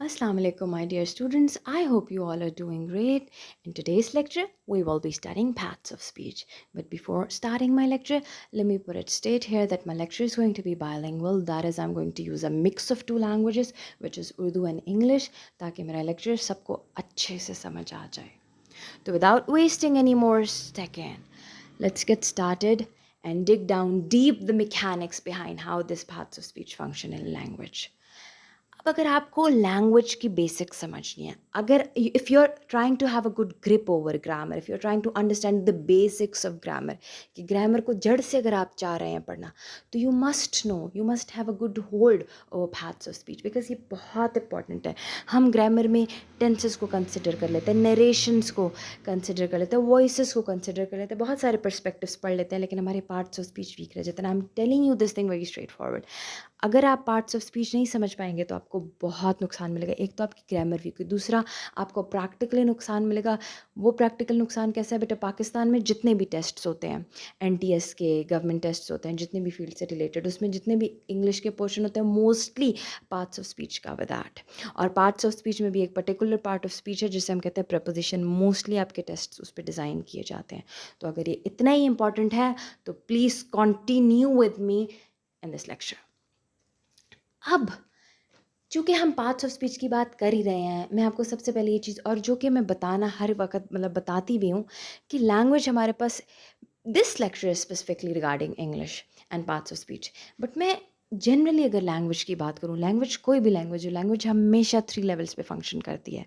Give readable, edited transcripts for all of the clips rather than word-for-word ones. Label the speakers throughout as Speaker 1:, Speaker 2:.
Speaker 1: Assalamu alaikum, my dear students. I hope you all are doing great. In today's lecture, we will be studying paths of speech. But before starting my lecture, let me put it straight here that my lecture is going to be bilingual. That is, I'm going to use a mix of two languages, which is Urdu and English, ताकि मेरा lecture सबको अच्छे से समझ आ जाए. So without wasting any more second, let's get started and dig down deep the mechanics behind how these paths of speech function in language. अब अगर आपको लैंग्वेज की बेसिक समझनी है, अगर if you are trying to have a good grip over grammar, if you are trying to understand the basics of grammar, कि grammar को जड़ से अगर आप चाह रहे हैं पढ़ना, तो you must know, you must have a good hold over paths of speech, because ये बहुत इंपॉर्टेंट है. हम ग्रामर में टेंसेस को कंसिडर कर लेते हैं, नरेशंस को कंसिडर कर लेते हैं, वॉइसेस को कंसिडर कर लेते हैं, बहुत सारे पर्सपेक्टिव्स पढ़ लेते हैं, लेकिन हमारे पार्ट्स ऑफ स्पीच वीक रह जाते हैं. I am telling you this thing very straight forward. अगर आप पार्ट्स ऑफ स्पीच नहीं समझ पाएंगे तो आपको बहुत नुकसान मिलेगा. एक तो आपकी ग्रामर वीक हुई, दूसरा आपको प्रैक्टिकली नुकसान मिलेगा. वो प्रैक्टिकल नुकसान कैसा है बेटा? पाकिस्तान में जितने भी टेस्ट्स होते हैं, एनटीएस के, गवर्नमेंट टेस्ट्स होते हैं, जितने भी फील्ड से रिलेटेड, उसमें जितने भी इंग्लिश के पोर्शन होते हैं, मोस्टली पार्ट्स ऑफ स्पीच का विद दैट. और पार्ट्स ऑफ स्पीच में भी एक पर्टिकुलर पार्ट ऑफ स्पीच है जिसे हम कहते हैं प्रपोजिशन. मोस्टली आपके टेस्ट उस पर डिज़ाइन किए जाते हैं. तो अगर ये इतना ही इंपॉर्टेंट है तो please continue with me in this lecture. अब चूँकि हम पार्ट्स ऑफ स्पीच की बात कर ही रहे हैं, मैं आपको सबसे पहले ये चीज़, और जो कि मैं बताना हर वक्त मतलब बताती भी हूँ, कि लैंग्वेज हमारे पास, this lecture is specifically regarding English and parts of speech. But मैं जनरली अगर लैंग्वेज की बात करूँ, लैंग्वेज कोई भी लैंग्वेज हो, लैंग्वेज हमेशा 3 लेवल्स पे फंक्शन करती है.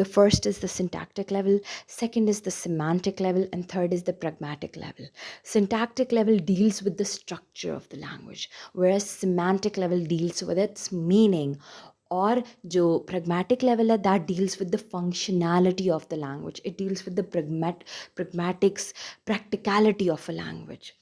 Speaker 1: The first is the syntactic level, second is the semantic level, and third is the pragmatic level. Syntactic level deals with the structure of the language, whereas semantic level deals with its meaning. और जो pragmatic level है, that deals with the functionality of the language. It deals with the pragmatics, practicality of a language.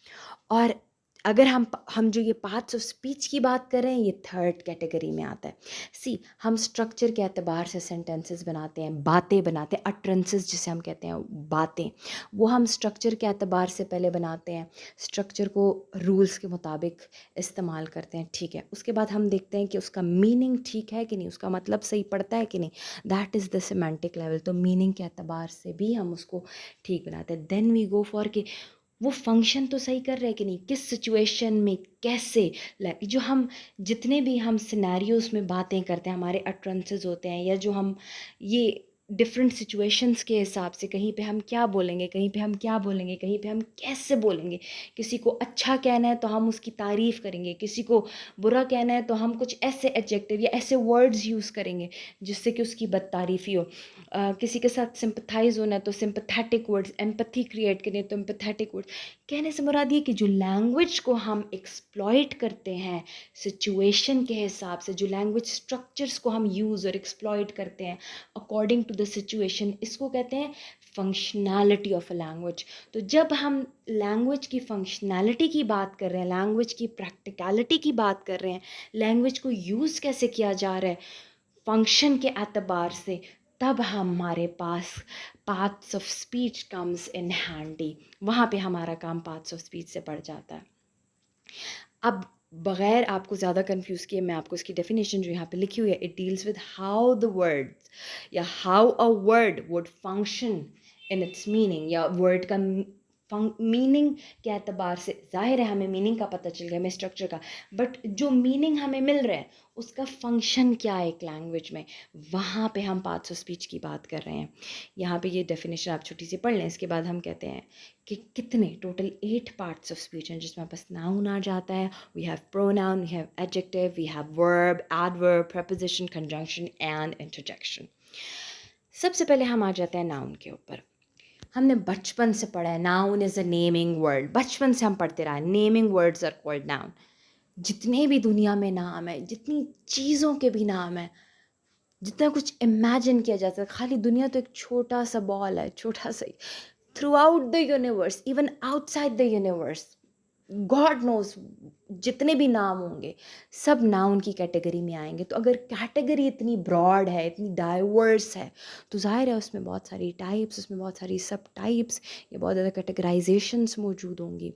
Speaker 1: और अगर हम जो ये parts of speech की बात कर रहे हैं, ये थर्ड कैटेगरी में आता है. सी, हम स्ट्रक्चर के एतबार से सेंटेंसेस बनाते हैं, बातें बनाते हैं, अटरेंसेस जिसे हम कहते हैं, बातें, वो हम स्ट्रक्चर के एतबार से पहले बनाते हैं, स्ट्रक्चर को रूल्स के मुताबिक इस्तेमाल करते हैं, ठीक है. उसके बाद हम देखते हैं कि उसका मीनिंग ठीक है कि नहीं, उसका मतलब सही पड़ता है कि नहीं. That is the semantic level. तो मीनिंग के एतबार से भी हम उसको ठीक बनाते हैं. देन वी गो फॉर कि वो फंक्शन तो सही कर रहे हैं कि नहीं, किस सिचुएशन में कैसे. जो हम जितने भी हम सिनेरियोज़ में बातें करते हैं, हमारे अटरेंसेस होते हैं, या जो हम ये डिफरेंट सिचुएशंस के हिसाब से, कहीं पे हम क्या बोलेंगे, कहीं पे हम क्या बोलेंगे, कहीं पे हम कैसे बोलेंगे. किसी को अच्छा कहना है तो हम उसकी तारीफ़ करेंगे, किसी को बुरा कहना है तो हम कुछ ऐसे एडजेक्टिव या ऐसे वर्ड्स यूज़ करेंगे जिससे कि उसकी बदतारीफ़ी हो. किसी के साथ सिंपथाइज होना है तो सिंपथेटिक वर्ड्स, एम्पैथी क्रिएट करनी है तो एम्पैथेटिक वर्ड्स. कहने से मुराद ये कि जो लैंग्वेज को हम एक्सप्लॉइट करते हैं सिचुएशन के हिसाब से, जो लैंग्वेज स्ट्रक्चर्स को हम यूज़ और एक्सप्लॉइट करते हैं अकॉर्डिंग टू द सिचुएशन, इसको कहते हैं फंक्शनैलिटी ऑफ अ लैंग्वेज. तो जब हम लैंग्वेज की फंक्शनैलिटी की बात कर रहे हैं, लैंग्वेज की प्रैक्टिकलिटी की बात कर रहे हैं, लैंग्वेज को यूज़ कैसे किया जा रहा है फंक्शन के एतबार से, तब हमारे पास parts of speech comes in handy. वहाँ पे हमारा काम पार्ट्स ऑफ स्पीच से पड़ जाता है. अब बगैर आपको ज़्यादा कंफ्यूज किए मैं आपको इसकी डेफिनेशन जो यहाँ पे लिखी हुई है, it deals with how the word या how a word would function in its meaning, या वर्ड का मीनिंग के एतबार से. ज़ाहिर है हमें मीनिंग का पता चल गया, हमें स्ट्रक्चर का, बट जो मीनिंग हमें मिल रहा है उसका फंक्शन क्या है एक लैंग्वेज में, वहाँ पे हम पार्ट्स ऑफ स्पीच की बात कर रहे हैं. यहाँ पे ये डेफिनेशन आप छोटी सी पढ़ लें. इसके बाद हम कहते हैं कि कितने टोटल 8 पार्ट्स ऑफ स्पीच हैं, जिसमें बस नाउन आ जाता है. We have pronoun, we have adjective, we have verb, adverb, preposition, conjunction and interjection. सबसे पहले हम आ जाते हैं नाउन के ऊपर. हमने बचपन से पढ़ा है noun is a naming word. बचपन से हम पढ़ते रहे naming words are called noun. जितने भी दुनिया में नाम है, जितनी चीज़ों के भी नाम है, जितना कुछ इमेजिन किया जा सकता है, खाली दुनिया तो एक छोटा सा बॉल है, छोटा सा. Throughout the universe, even outside the universe, God knows जितने भी नाम होंगे सब नाउन की कैटेगरी में आएंगे. तो अगर कैटेगरी इतनी ब्रॉड है, इतनी डाइवर्स है, तो जाहिर है उसमें बहुत सारी टाइप्स, उसमें बहुत सारी सब टाइप्स या बहुत ज़्यादा कैटेगराइजेशंस मौजूद होंगी.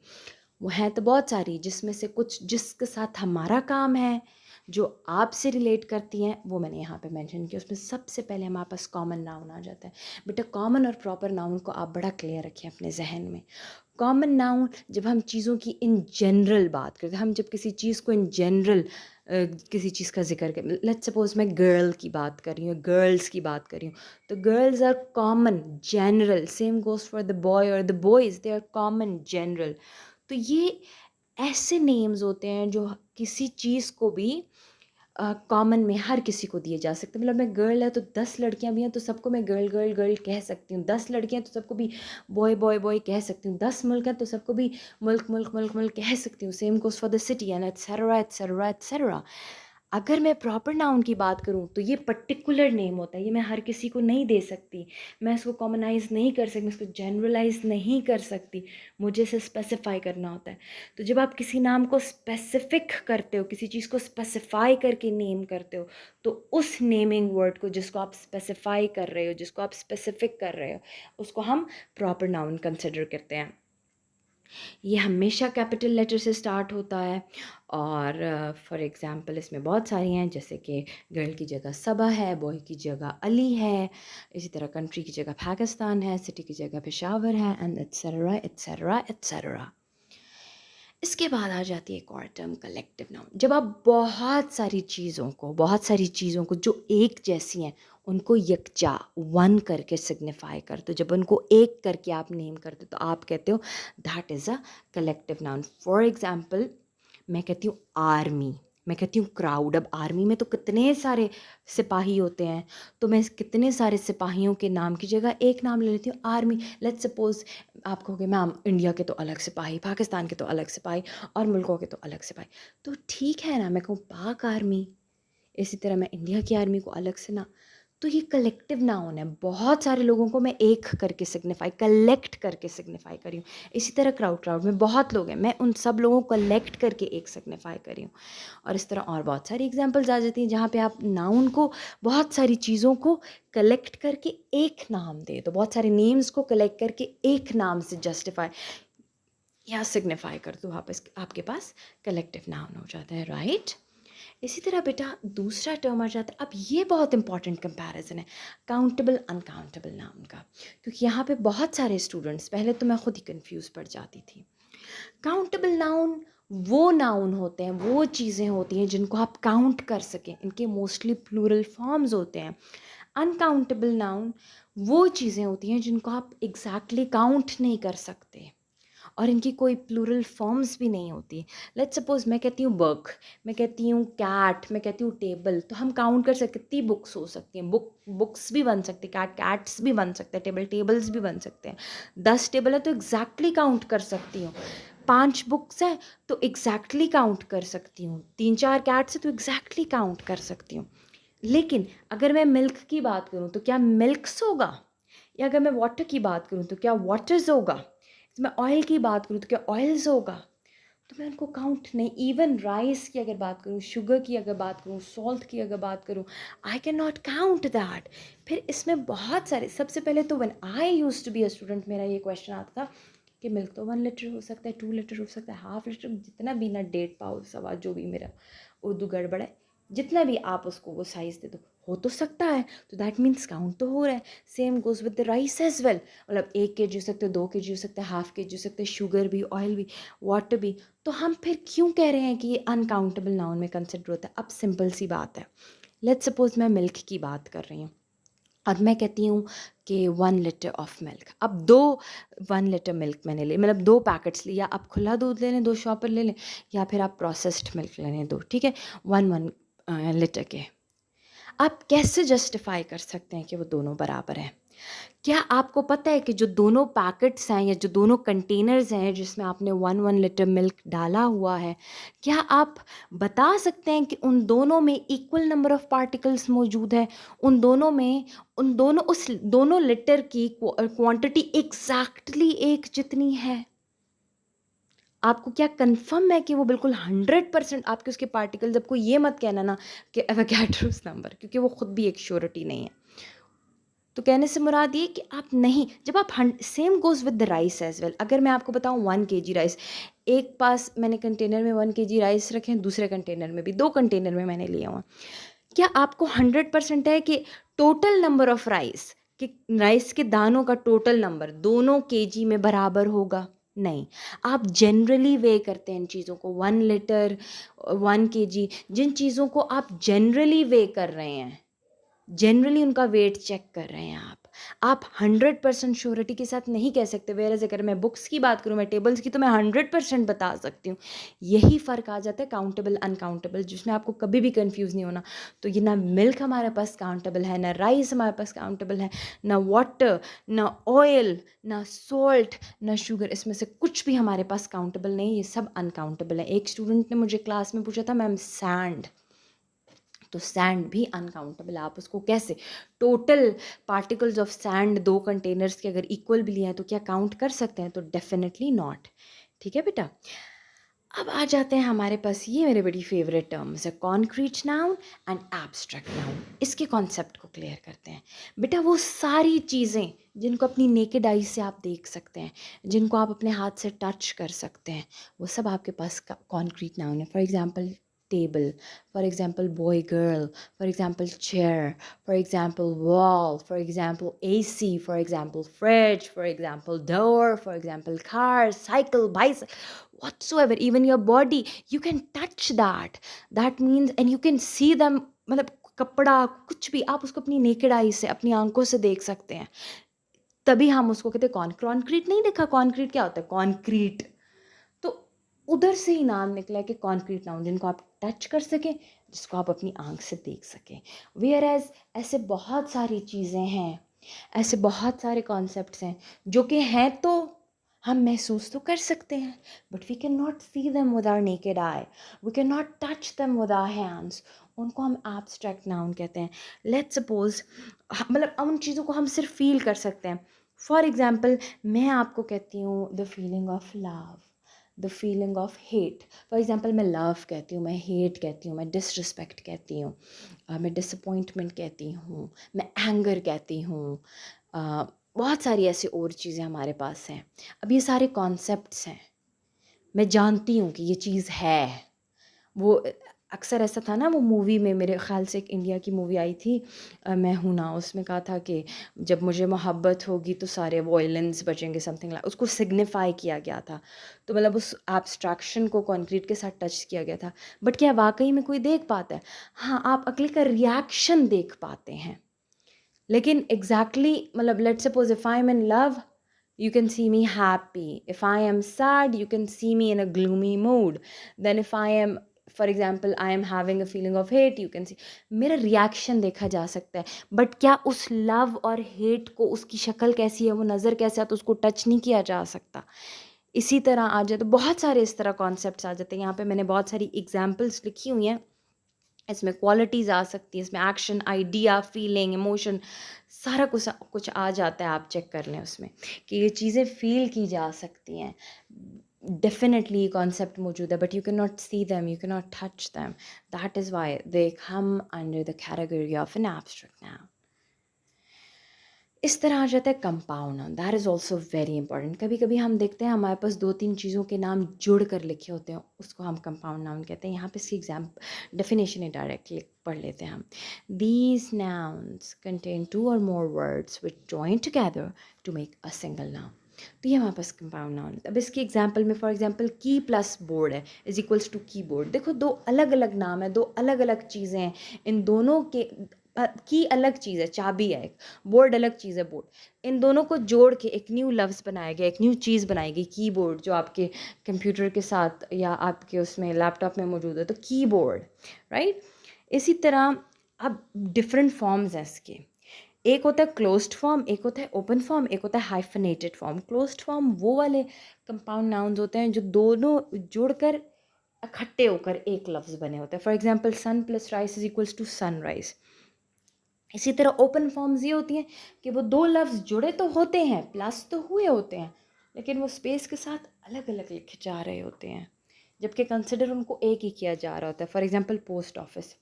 Speaker 1: वो हैं तो बहुत सारी, जिसमें से कुछ जिसके साथ हमारा काम है, जो आपसे रिलेट करती हैं वो मैंने यहाँ पे मेंशन किया। उसमें सबसे पहले हमारे पास कॉमन नाउन आ जाता है। बेटा कॉमन और प्रॉपर नाउन को आप बड़ा क्लियर रखें अपने जहन में। कॉमन नाउन जब हम चीज़ों की इन जनरल बात करते हैं, हम जब किसी चीज़ को इन जनरल किसी चीज़ का जिक्र कर, लेट्स सपोज मैं गर्ल की बात कर रही हूँ, गर्ल्स की बात कर रही हूँ, तो girls are common general, same goes for the boy और the boys, they are common general. तो ये ऐसे नेम्स होते हैं जो किसी चीज़ को भी कॉमन में हर किसी को दिए जा सकते हैं। मतलब मैं गर्ल है तो 10 लड़कियां भी हैं तो सबको मैं गर्ल गर्ल गर्ल कह सकती हूँ, 10 लड़कियां तो सबको भी बॉय बॉय बॉय कह सकती हूँ, 10 मुल्क हैं तो सबको भी मुल्क मुल्क मुल्क मुल्क कह सकती हूँ। Same goes for the city and etcetera etcetera etcetera. अगर मैं प्रॉपर नाउन की बात करूँ तो ये पर्टिकुलर नेम होता है, ये मैं हर किसी को नहीं दे सकती, मैं इसको कॉमनाइज नहीं कर सकती, मैं इसको जनरलाइज नहीं कर सकती, मुझे इसे स्पेसिफाई करना होता है। तो जब आप किसी नाम को स्पेसिफिक करते हो, किसी चीज़ को स्पेसिफाई करके नेम करते हो, तो उस नेमिंग वर्ड को जिसको आप स्पेसिफाई कर रहे हो, जिसको आप स्पेसिफिक कर रहे हो, उसको हम प्रॉपर नाउन कंसिडर करते हैं। ये हमेशा कैपिटल लेटर से स्टार्ट होता है और फॉर एग्ज़ाम्पल इसमें बहुत सारी हैं, जैसे कि गर्ल की जगह सबा है, बॉय की जगह अली है, इसी तरह कंट्री की जगह पाकिस्तान है, सिटी की जगह पेशावर है, एंड एट्सेट्रा एट्सेट्रा एट्सेट्रा। इसके बाद आ जाती है एक और टर्म, कलेक्टिव नाउन। जब आप बहुत सारी चीज़ों को जो एक जैसी हैं उनको यकजा वन करके सिग्निफाई करते हो, जब उनको एक करके आप नेम करते हो तो आप कहते हो that is a collective noun. For example मैं कहती हूँ आर्मी, मैं कहती हूँ क्राउड। अब आर्मी में तो कितने सारे सिपाही होते हैं, तो मैं कितने सारे सिपाहियों के नाम की जगह एक नाम ले लेती हूँ, आर्मी। लेट्स सपोज आप कहोगे मैम इंडिया के तो अलग सिपाही, पाकिस्तान के तो अलग सिपाही, और मुल्कों के तो अलग सिपाही, तो ठीक है ना, मैं कहूँ पाक आर्मी। इसी तरह मैं इंडिया की आर्मी को अलग से ना, तो ये कलेक्टिव नाउन है, बहुत सारे लोगों को मैं एक करके सिग्निफाई, कलेक्ट करके सिग्निफाई करी हूँ। इसी तरह क्राउड, क्राउड में बहुत लोग हैं, मैं उन सब लोगों को कलेक्ट करके एक सिग्निफाई करी हूँ। और इस तरह और बहुत सारी एग्जांपल्स आ जाती हैं जहाँ पे आप नाउन को, बहुत सारी चीज़ों को कलेक्ट करके एक नाम दे दो, बहुत सारे नेम्स को कलेक्ट करके एक नाम से जस्टिफाई या सिग्निफाई कर दो, आपके पास कलेक्टिव नाउन हो जाता है, राइट। इसी तरह बेटा दूसरा टर्म आ जाता है, अब ये बहुत इंपॉर्टेंट कंपैरिजन है काउंटेबल अनकाउंटेबल नाउन का, क्योंकि यहाँ पे बहुत सारे स्टूडेंट्स, पहले तो मैं खुद ही कंफ्यूज पड़ जाती थी। काउंटेबल नाउन वो नाउन होते हैं, वो चीज़ें होती हैं जिनको आप काउंट कर सकें, इनके मोस्टली प्लूरल फॉर्म्स होते हैं। अनकाउंटेबल नाउन वो चीज़ें होती हैं जिनको आप एग्जैक्टली काउंट नहीं कर सकते और इनकी कोई प्लूरल फॉर्म्स भी नहीं होती। लेट्स सपोज मैं कहती हूँ बुक, मैं कहती हूँ कैट, मैं कहती हूँ टेबल, तो हम काउंट कर सकते, कितनी बुक्स हो सकती हैं, बुक्स भी बन सकती, कैट कैट्स भी बन सकते हैं, टेबल्स भी बन सकते हैं। 10 टेबल है तो एग्जैक्टली काउंट कर सकती हूँ, 5 बुक्स हैं तो एग्जैक्टली काउंट कर सकती हूँ, 3-4 कैट्स हैं तो एग्जैक्टली काउंट कर सकती हूँ। लेकिन अगर मैं मिल्क की बात करूँ तो क्या मिल्क्स होगा, या अगर मैं वाटर की बात करूँ तो क्या वाटर्स होगा, मैं ऑयल की बात करूँ तो क्या ऑयल्स होगा, तो मैं उनको काउंट नहीं। इवन राइस की अगर बात करूँ, शुगर की अगर बात करूँ, सॉल्ट की अगर बात करूँ, I can not count that. फिर इसमें बहुत सारे, सबसे पहले तो when I used to be a student मेरा ये क्वेश्चन आता था कि मिल्क तो 1 लीटर हो सकता है, 2 लीटर हो सकता है, हाफ लीटर, जितना भी ना, 1.5 पाव सवा, जो भी, मेरा उर्दू गड़बड़ है, जितना भी आप उसको वो साइज़ दे दो, हो तो सकता है, तो दैट मीन्स काउंट तो हो रहा है। Same goes with the rice as well, मतलब 1 kg हो सकते हैं, 2 kg हो सकता है, हाफ kg हो सकता है, शुगर भी, ऑयल भी, वाटर भी। तो हम फिर क्यों कह रहे हैं कि ये अनकाउंटेबल नाउन में कंसिडर होता है? अब सिंपल सी बात है, लेट्स सपोज मैं मिल्क की बात कर रही हूँ और मैं कहती हूँ कि 1 लीटर ऑफ मिल्क, अब 1 लीटर मिल्क मैंने ले, मतलब 2 पैकेट्स लिए, या आप खुला दूध ले लें 2 शॉपर ले लें, या फिर आप प्रोसेस्ड मिल्क ले लें 2, ठीक है, 1 लीटर के। आप कैसे जस्टिफाई कर सकते हैं कि वो दोनों बराबर हैं? क्या आपको पता है कि जो दोनों पैकेट्स हैं या जो दोनों कंटेनर्स हैं जिसमें आपने 1 लीटर मिल्क डाला हुआ है, क्या आप बता सकते हैं कि उन दोनों में इक्वल नंबर ऑफ पार्टिकल्स मौजूद है? उस दोनों लीटर की क्वांटिटी एग्जैक्टली एक जितनी है? आपको क्या कन्फर्म है कि वो बिल्कुल 100% आपके उसके पार्टिकल्स, आपको ये मत कहना ना कि एवोगैड्रोस नंबर, क्योंकि वो खुद भी एक श्योरिटी नहीं है। तो कहने से मुराद ये कि आप नहीं, जब आप same goes with the rice as well. अगर मैं आपको बताऊँ 1 kg राइस, एक पास मैंने कंटेनर में 1 kg राइस रखे हैं, दूसरे कंटेनर में भी, 2 कंटेनर में मैंने लिया हुआ, क्या आपको 100% है कि टोटल नंबर ऑफ राइस, कि राइस के दानों का टोटल नंबर दोनों केजी में बराबर होगा? नहीं। आप जनरली वे करते हैं इन चीज़ों को, 1 लीटर, 1 kg, जिन चीज़ों को आप जनरली वे कर रहे हैं, जनरली उनका वेट चेक कर रहे हैं आप 100% श्योरिटी के साथ नहीं कह सकते। वेयर एज अगर मैं बुक्स की बात करूँ, मैं टेबल्स की, तो मैं 100% बता सकती हूँ। यही फ़र्क आ जाता है काउंटेबल अनकाउंटेबल, जिसमें आपको कभी भी कंफ्यूज नहीं होना। तो ये ना मिल्क हमारे पास काउंटेबल है, ना राइस हमारे पास काउंटेबल है, ना वाटर, ना ऑयल, ना सॉल्ट, ना शुगर, इसमें से कुछ भी हमारे पास काउंटेबल नहीं, ये सब अनकाउंटेबल है। एक स्टूडेंट ने मुझे क्लास में पूछा था, मैम सैंड, तो सैंड भी अनकाउंटेबल है। आप उसको कैसे, total particles of sand 2 containers के अगर इक्वल भी लिए हैं तो क्या काउंट कर सकते हैं? तो डेफिनेटली नॉट। ठीक है बेटा। अब आ जाते हैं हमारे पास, ये मेरे बड़ी फेवरेट टर्म्स है, concrete noun and abstract noun. इसके कॉन्सेप्ट को क्लियर करते हैं। बेटा वो सारी चीज़ें जिनको अपनी नेकेड आई से आप देख सकते हैं, जिनको आप अपने हाथ से टच कर सकते हैं, वो सब आपके पास कॉन्क्रीट नाउन है। For example table, for example boy girl, for example chair, for example wall, for example AC, for example fridge, for example door, for example car, cycle, bicycle, whatsoever, even your body, you can touch that. That means, and you can see them, मतलब कपड़ा कुछ भी आप उसको अपनी naked eye से, अपनी आंखों से देख सकते हैं, तभी हम उसको कहते हैं कॉन्क्रीट। नहीं देखा कॉन्क्रीट क्या होता है? कॉन्क्रीट। तो उधर से ही नाम निकला है कि कॉन्क्रीट नाउन, जिनको आप टच कर सकें, जिसको आप अपनी आंख से देख सकें। वेयर एज ऐसे बहुत सारी चीज़ें हैं, ऐसे बहुत सारे कॉन्सेप्ट्स हैं जो कि हैं, तो हम महसूस तो कर सकते हैं, but we can not see them with our naked eye, we can not touch them with our hands. उनको हम एब्स्ट्रैक्ट नाउन कहते हैं। लेट्स सपोज, मतलब उन चीज़ों को हम सिर्फ फील कर सकते हैं। फॉर एग्जाम्पल, मैं आपको कहती हूँ the feeling of love, the feeling of hate. For example, मैं लव कहती हूँ, मैं हेट कहती हूँ, मैं डिसरिस्पेक्ट कहती हूँ, मैं डिसअपॉइंटमेंट कहती हूँ, मैं एंगर कहती हूँ, बहुत सारी ऐसी और चीज़ें हमारे पास हैं। अब ये सारे कॉन्सेप्ट्स हैं, मैं जानती हूँ कि ये चीज़ है। वो अक्सर ऐसा था ना, वो मूवी में मेरे ख़्याल से एक इंडिया की मूवी आई थी, मैं हूं ना, उसमें कहा था कि जब मुझे मोहब्बत होगी तो सारे वॉयलेंस बचेंगे, समथिंग लाइक, उसको सिग्निफाई किया गया था। तो मतलब उस एब्स्ट्रैक्शन को कंक्रीट के साथ टच किया गया था। बट क्या वाकई में कोई देख पाता है? हाँ, आप अगले का रिएक्शन देख पाते हैं, लेकिन एग्जैक्टली मतलब let's suppose if I am in love, you can see me happy. If I am sad, you can see me in a gloomy mood. Then if I am, for example, I am having a feeling of hate, you can see मेरा reaction देखा जा सकता है। But क्या उस love और hate को, उसकी शक्ल कैसी है, वो नज़र कैसे आता है, उसको टच नहीं किया जा सकता। इसी तरह आ जाए तो बहुत सारे इस तरह कॉन्सेप्ट्स आ जाते हैं। यहाँ पे मैंने बहुत सारी एग्जाम्पल्स लिखी हुई हैं, इसमें क्वालिटीज़ आ सकती हैं, इसमें एक्शन, आइडिया, फीलिंग, इमोशन, सारा कुछ कुछ आ जाता है। आप चेक कर लें उसमें कि ये चीज़ें फील की जा सकती हैं। डेफिनेटली ये कॉन्सेप्ट मौजूद है, but you can not see them, you can not touch them. That is why they come under the category of an abstract noun. इस तरह आ जाता है compound noun, that is also very important. कभी कभी हम देखते हैं हमारे पास 2-3 चीज़ों के नाम जुड़ कर लिखे होते हैं, उसको हम कंपाउंड नाउन कहते हैं। यहाँ पे इसकी डेफिनेशन ही डायरेक्टली पढ़ लेते हैं हम। These nouns contain 2 or more words which join together to make a single noun। तो ये हमारे पास कंपाउंड नाउन। अब इसकी एग्जांपल में, फॉर एग्जांपल की प्लस बोर्ड है इज इक्वल्स टू कीबोर्ड। देखो, 2 अलग अलग नाम है, 2 अलग अलग चीज़ें हैं। इन दोनों के, की अलग चीज़ है, चाबी है एक, बोर्ड अलग चीज़ है, बोर्ड। इन दोनों को जोड़ के एक न्यू लफ्ज़ बनाया गया, एक न्यू चीज़ बनाई गई, कीबोर्ड, जो आपके कंप्यूटर के साथ या आपके उसमें लैपटॉप में मौजूद है, तो कीबोर्ड, राइट। इसी तरह अब डिफरेंट फॉर्म्स हैं इसके। एक होता है क्लोज्ड फॉर्म, एक होता है ओपन फॉर्म, एक होता है हाइफनेटेड फॉर्म। क्लोज्ड फॉर्म वो वाले कंपाउंड नाउन्स होते हैं जो दोनों जुड़कर इकट्ठे होकर एक लफ्ज़ बने होते हैं। For example, sun plus rise is equals to sunrise. इसी तरह ओपन फॉर्म्स ये होती हैं कि वो 2 लफ्ज़ जुड़े तो होते हैं, प्लस तो हुए होते हैं, लेकिन वो स्पेस के साथ अलग अलग लिखे जा रहे होते हैं, जबकि कंसिडर उनको एक ही किया जा रहा होता है। फॉर एग्जांपल, पोस्ट ऑफिस,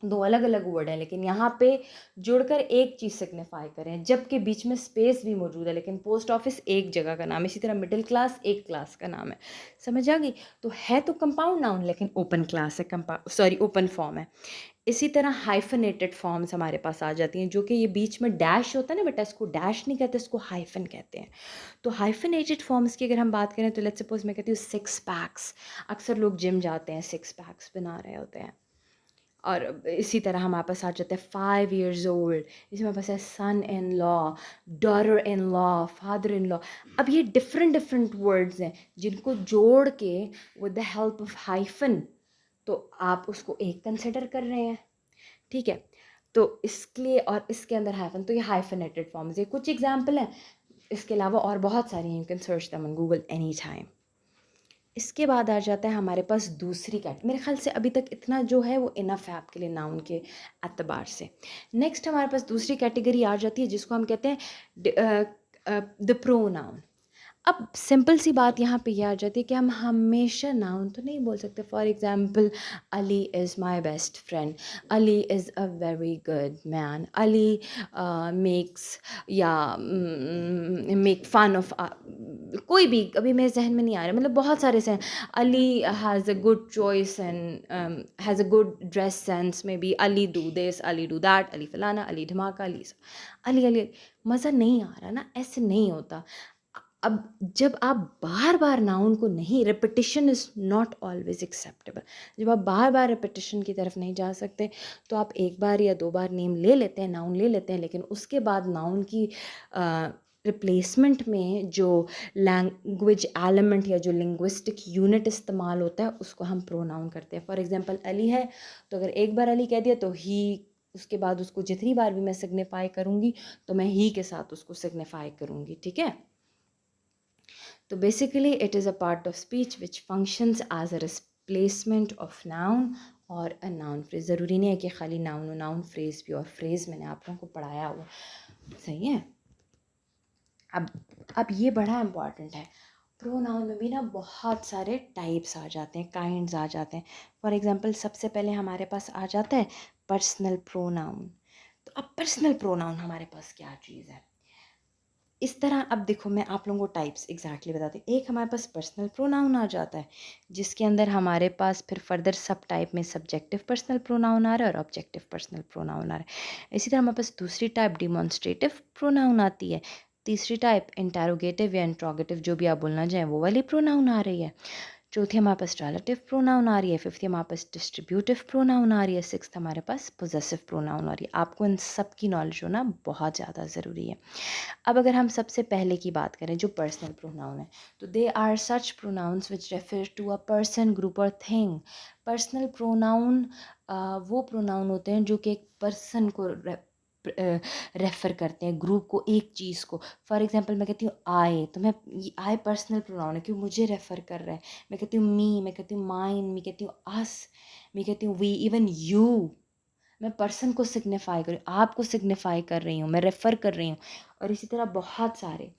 Speaker 1: दो अलग अलग वर्ड हैं, लेकिन यहाँ पे जुड़कर एक चीज़ सिग्निफाई करें, जबकि बीच में स्पेस भी मौजूद है, लेकिन पोस्ट ऑफिस एक जगह का नाम है। इसी तरह मिडिल क्लास एक क्लास का नाम है। समझ आ गई? तो है तो कंपाउंड नाउन, लेकिन ओपन क्लास है, ओपन फॉर्म है। इसी तरह हाइफनेटेड फॉर्म्स हमारे पास आ जाती हैं, जो कि ये बीच में डैश होता है ना बेटा, इसको डैश नहीं कहते, इसको हाइफन कहते हैं। तो हाइफनेटेड फॉर्म्स की अगर हम बात करें तो लेट्स सपोज मैं कहती हूँ सिक्स पैक्स। अक्सर लोग जिम जाते हैं, सिक्स पैक्स बना रहे होते हैं। और इसी तरह हमारे पास आ जाता है 5 years old, इसमें हमारे पास है son in law, daughter in law, father in law. अब ये डिफरेंट डिफरेंट वर्ड्स हैं जिनको जोड़ के with the help of hyphen तो आप उसको एक कंसिडर कर रहे हैं। ठीक है, तो इसके लिए और इसके अंदर हाइफन, तो ये हाइफनेटेड फॉर्म्स, ये कुछ एग्जाम्पल हैं। इसके अलावा और बहुत सारी हैं, you can search them on Google any time. इसके बाद आ जाता है हमारे पास दूसरी कैट, मेरे ख्याल से अभी तक इतना जो है वो इनफ है आपके लिए नाउन के एतबार से। नेक्स्ट हमारे पास दूसरी कैटेगरी आ जाती है जिसको हम कहते हैं द प्रोनाउन। अब सिंपल सी बात यहाँ पे ये आ जाती है कि हम हमेशा नाउन तो नहीं बोल सकते। For example, Ali is my best friend, Ali is a very good man, Ali makes या मेक फन ऑफ, कोई भी अभी मेरे जहन में नहीं आ रहा, मतलब बहुत सारे से। Ali has a good choice and has a good dress sense, may be Ali do this, Ali do that, Ali फलाना, अली धमाका, अली अली। मज़ा नहीं आ रहा ना, ऐसे नहीं होता। अब जब आप बार बार नाउन को नहीं, repetition is not always acceptable. जब आप बार बार रिपीटिशन की तरफ नहीं जा सकते तो आप एक बार या दो बार नेम ले लेते हैं, नाउन ले लेते हैं, लेकिन उसके बाद नाउन की रिप्लेसमेंट में जो लैंग्वेज एलिमेंट या जो लिंग्विस्टिक यूनिट इस्तेमाल होता है उसको हम प्रोनाउन करते हैं। फॉर एग्जांपल, अली है तो अगर एक बार अली कह दिया तो ही, उसके बाद उसको जितनी बार भी मैं सिग्निफाई करूँगी तो मैं ही के साथ उसको सिग्निफाई करूँगी। ठीक है, तो basically it is a part of speech which functions as a replacement of noun और a noun phrase। ज़रूरी नहीं है कि खाली noun और noun phrase भी, और phrase मैंने आप लोगों को पढ़ाया हुआ, सही है। अब ये बड़ा इम्पॉर्टेंट है, प्रोनाउन में भी ना बहुत सारे टाइप्स आ जाते हैं, काइंड्स आ जाते हैं। फॉर एग्जांपल, सबसे पहले हमारे पास आ जाता है पर्सनल प्रोनाउन। तो अब पर्सनल प्रोनाउन हमारे पास क्या चीज़ है, इस तरह। अब देखो मैं आप लोगों को टाइप्स एग्जैक्टली बताती हूँ। एक हमारे पास पर्सनल प्रोनाउन आ जाता है जिसके अंदर हमारे पास फिर फर्दर सब टाइप में सब्जेक्टिव पर्सनल प्रोनाउन आ रहा है और ऑब्जेक्टिव पर्सनल प्रोनाउन आ रहा है। इसी तरह हमारे पास दूसरी टाइप डिमॉन्स्ट्रेटिव प्रोनाउन आती है। तीसरी टाइप इंटेरोगेटिव या इंट्रोगेटिव, जो भी आप बोलना चाहें, वो वाली प्रोनाउन आ रही है। चौथी हमारे पास रिलेटिव प्रोनाउन आ रही है। फिफ्थी हमारे पास डिस्ट्रीब्यूटिव प्रोनाउन आ रही है। सिक्स्थ हमारे पास पोजेसिव प्रोनाउन आ रही है। आपको इन सब की नॉलेज होना बहुत ज़्यादा ज़रूरी है। अब अगर हम सबसे पहले की बात करें जो पर्सनल प्रोनाउन है, तो they are such pronouns which refer to a person, group और थिंग। पर्सनल प्रोनाउन वो प्रोनाउन होते हैं जो कि एक पर्सन को रेफ़र करते हैं, ग्रुप को, एक चीज़ को। फॉर एग्जांपल, मैं कहती हूँ आई, तो मैं आई पर्सनल प्रोनाउन है क्यों, मुझे रेफ़र कर रहा है। मैं कहती हूँ मी, मैं कहती हूँ माइन, मैं कहती हूँ अस, मैं कहती हूँ वी, इवन यू। मैं पर्सन को सिग्निफाई कर रही हूँ, आपको सिग्निफाई कर रही हूँ, मैं रेफ़र कर रही हूँ। और इसी तरह बहुत सारे,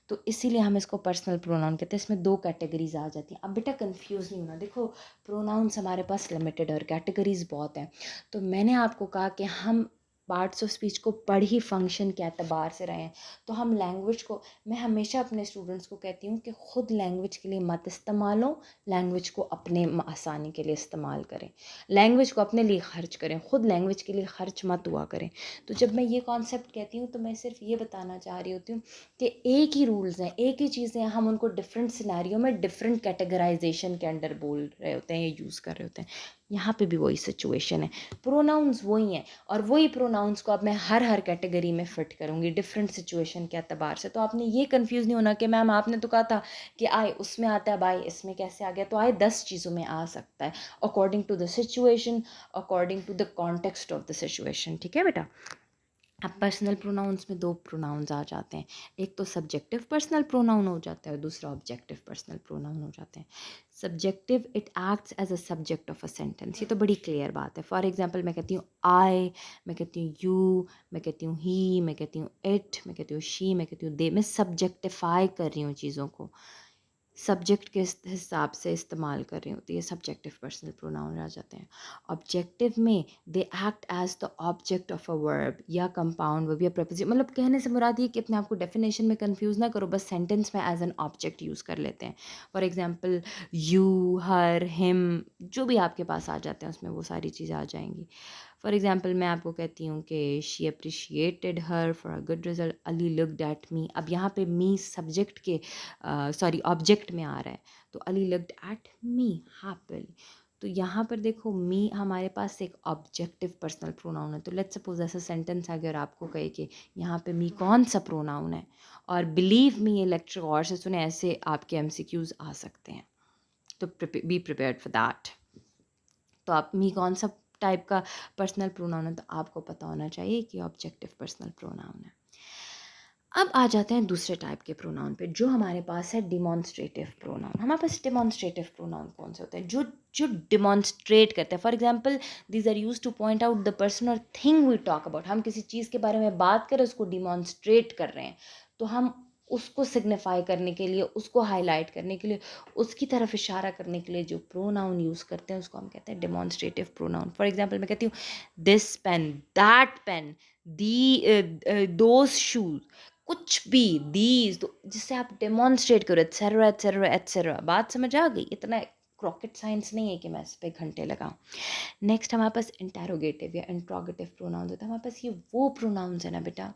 Speaker 1: तो इसीलिए हम इसको पर्सनल प्रोनाउन कहते हैं। इसमें दो कैटेगरीज आ जाती हैं। अब बेटा कंफ्यूज नहीं होना, देखो प्रोनाउंस हमारे पास लिमिटेड और कैटेगरीज बहुत हैं। तो मैंने आपको कहा कि हम पार्ट्स ऑफ स्पीच को पढ़ ही फंक्शन के एतबार से रहे हैं। तो हम लैंग्वेज को, मैं हमेशा अपने स्टूडेंट्स को कहती हूँ कि ख़ुद लैंग्वेज के लिए मत इस्तेमाल हो, लैंग्वेज को अपने आसानी के लिए इस्तेमाल करें, लैंग्वेज को अपने लिए ख़र्च करें, ख़ुद लैंग्वेज के लिए ख़र्च मत हुआ करें। तो जब मैं ये कॉन्सेप्ट कहती हूँ तो मैं सिर्फ ये बताना चाह रही होती हूँ कि एक ही रूल्स हैं, एक ही चीज़ें हैं, हम उनको डिफरेंट सिनेरियो में डिफरेंट कैटेगराइजेशन के अंडर बोल रहे होते हैं या यूज़ कर रहे होते हैं। यहाँ पे भी वही सिचुएशन है, प्रोनाउंस वही हैं और वही प्रोनाउंस को अब मैं हर कैटेगरी में फ़िट करूँगी डिफरेंट सिचुएशन के अतबार से। तो आपने ये कंफ्यूज नहीं होना कि मैम आपने तो कहा था कि आई उसमें आता है, बाई इसमें कैसे आ गया। तो आई 10 चीज़ों में आ सकता है, according to the situation, according to the context of the situation. ठीक है बेटा। अब पर्सनल प्रोनाउंस में दो प्रोनाउंस आ जाते हैं, एक तो सब्जेक्टिव पर्सनल प्रोनाउन हो जाता है और दूसरा ऑब्जेक्टिव पर्सनल प्रोनाउन हो जाते हैं। Subjective, it acts as a subject of a sentence, ये तो बड़ी क्लियर बात है। फॉर एग्जांपल, मैं कहती हूँ आई, मैं कहती हूँ यू, मैं कहती हूँ ही, मैं कहती हूँ इट, मैं कहती हूँ शी, मैं कहती हूँ दे, मैं सब्जेक्टिफाई कर रही हूँ चीज़ों को। सब्जेक्ट किस हिसाब से इस्तेमाल कर रही होती है, सब्जेक्टिव पर्सनल प्रोनाउन आ जाते हैं। ऑब्जेक्टिव में they act as the object of a verb या कंपाउंड वर्ब या प्रपोजिशन, मतलब कहने से मुराद ये कि अपने आप को डेफिनेशन में कंफ्यूज ना करो, बस सेंटेंस में एज एन ऑब्जेक्ट यूज़ कर लेते हैं। For example you, her, him, जो भी आपके पास आ जाते हैं उसमें वो सारी चीज़ें आ जाएंगी। फॉर एग्जाम्पल मैं आपको कहती हूँ कि she appreciated her for a good result, Ali looked at me. अब यहाँ पे मी सब्जेक्ट के सॉरी ऑब्जेक्ट में आ रहा है, तो Ali looked at me happily. तो यहाँ पर देखो मी हमारे पास एक ऑब्जेक्टिव पर्सनल प्रोनाउन है। तो लेट्स सपोज ऐसा सेंटेंस अगर आपको कहे कि यहाँ पे मी कौन सा प्रोनाउन है, और बिलीव मी ये लेक्चर और से सुने, ऐसे आपके एमसीक्यूज आ सकते हैं, तो बी प्रिपेयर्ड फॉर दैट। तो आप मी कौन सा टाइप का पर्सनल प्रोनाउन है, तो आपको पता होना चाहिए कि ऑब्जेक्टिव पर्सनल प्रोनाउन है। अब आ जाते हैं दूसरे टाइप के प्रोनाउन पे, जो हमारे पास है डिमॉन्स्ट्रेटिव प्रोनाउन। हमारे पास डिमॉन्स्ट्रेटिव प्रोनाउन कौन से होते हैं, जो जो डिमॉन्स्ट्रेट करते हैं। For example these are use to point out the person और थिंग वी टॉक अबाउट। हम किसी चीज़ के बारे में बात करें, उसको डिमॉन्स्ट्रेट कर रहे हैं, तो हम उसको सिग्निफाई करने के लिए, उसको हाईलाइट करने के लिए, उसकी तरफ इशारा करने के लिए जो प्रोनाउन यूज़ करते हैं उसको हम कहते हैं डिमॉन्स्ट्रेटिव प्रोनाउन। फॉर एग्जांपल मैं कहती हूँ this pen, that pen, the those shoes, कुछ भी, दीज, तो जिससे आप डेमोन्स्ट्रेट करो, एट्सेट्रा एट्सेट्रा एट्सेट्रा। बात समझ आ गई? इतना रॉकेट साइंस नहीं है कि मैं इस पर घंटे लगाऊं। नेक्स्ट हमारे पास इंटेरोगेटिव या इंट्रोगेटिव प्रोनाउंस होता है। हमारे पास ये वो प्रोनाउंस है ना बेटा,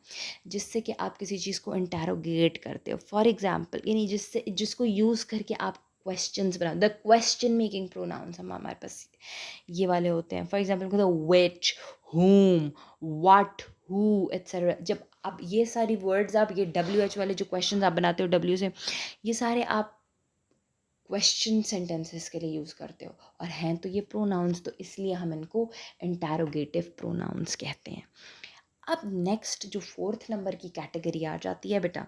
Speaker 1: जिससे कि आप किसी चीज़ को इंटेरोगेट करते हो। फॉर एग्जाम्पल यानी जिससे, जिसको यूज़ करके आप क्वेश्चंस बनाओ, द क्वेश्चन मेकिंग प्रोनाउंस हम हमारे पास ये वाले होते हैं। For example which, whom, what, who, etc। जब आप ये सारी वर्ड्स, आप ये WH वाले जो क्वेश्चन आप बनाते हो W से, ये सारे आप क्वेश्चन सेंटेंसेस के लिए यूज़ करते हो, और हैं तो ये प्रोनाउंस, तो इसलिए हम इनको इंटेरोगेटिव प्रोनाउंस कहते हैं। अब नेक्स्ट जो फोर्थ नंबर की कैटेगरी आ जाती है बेटा,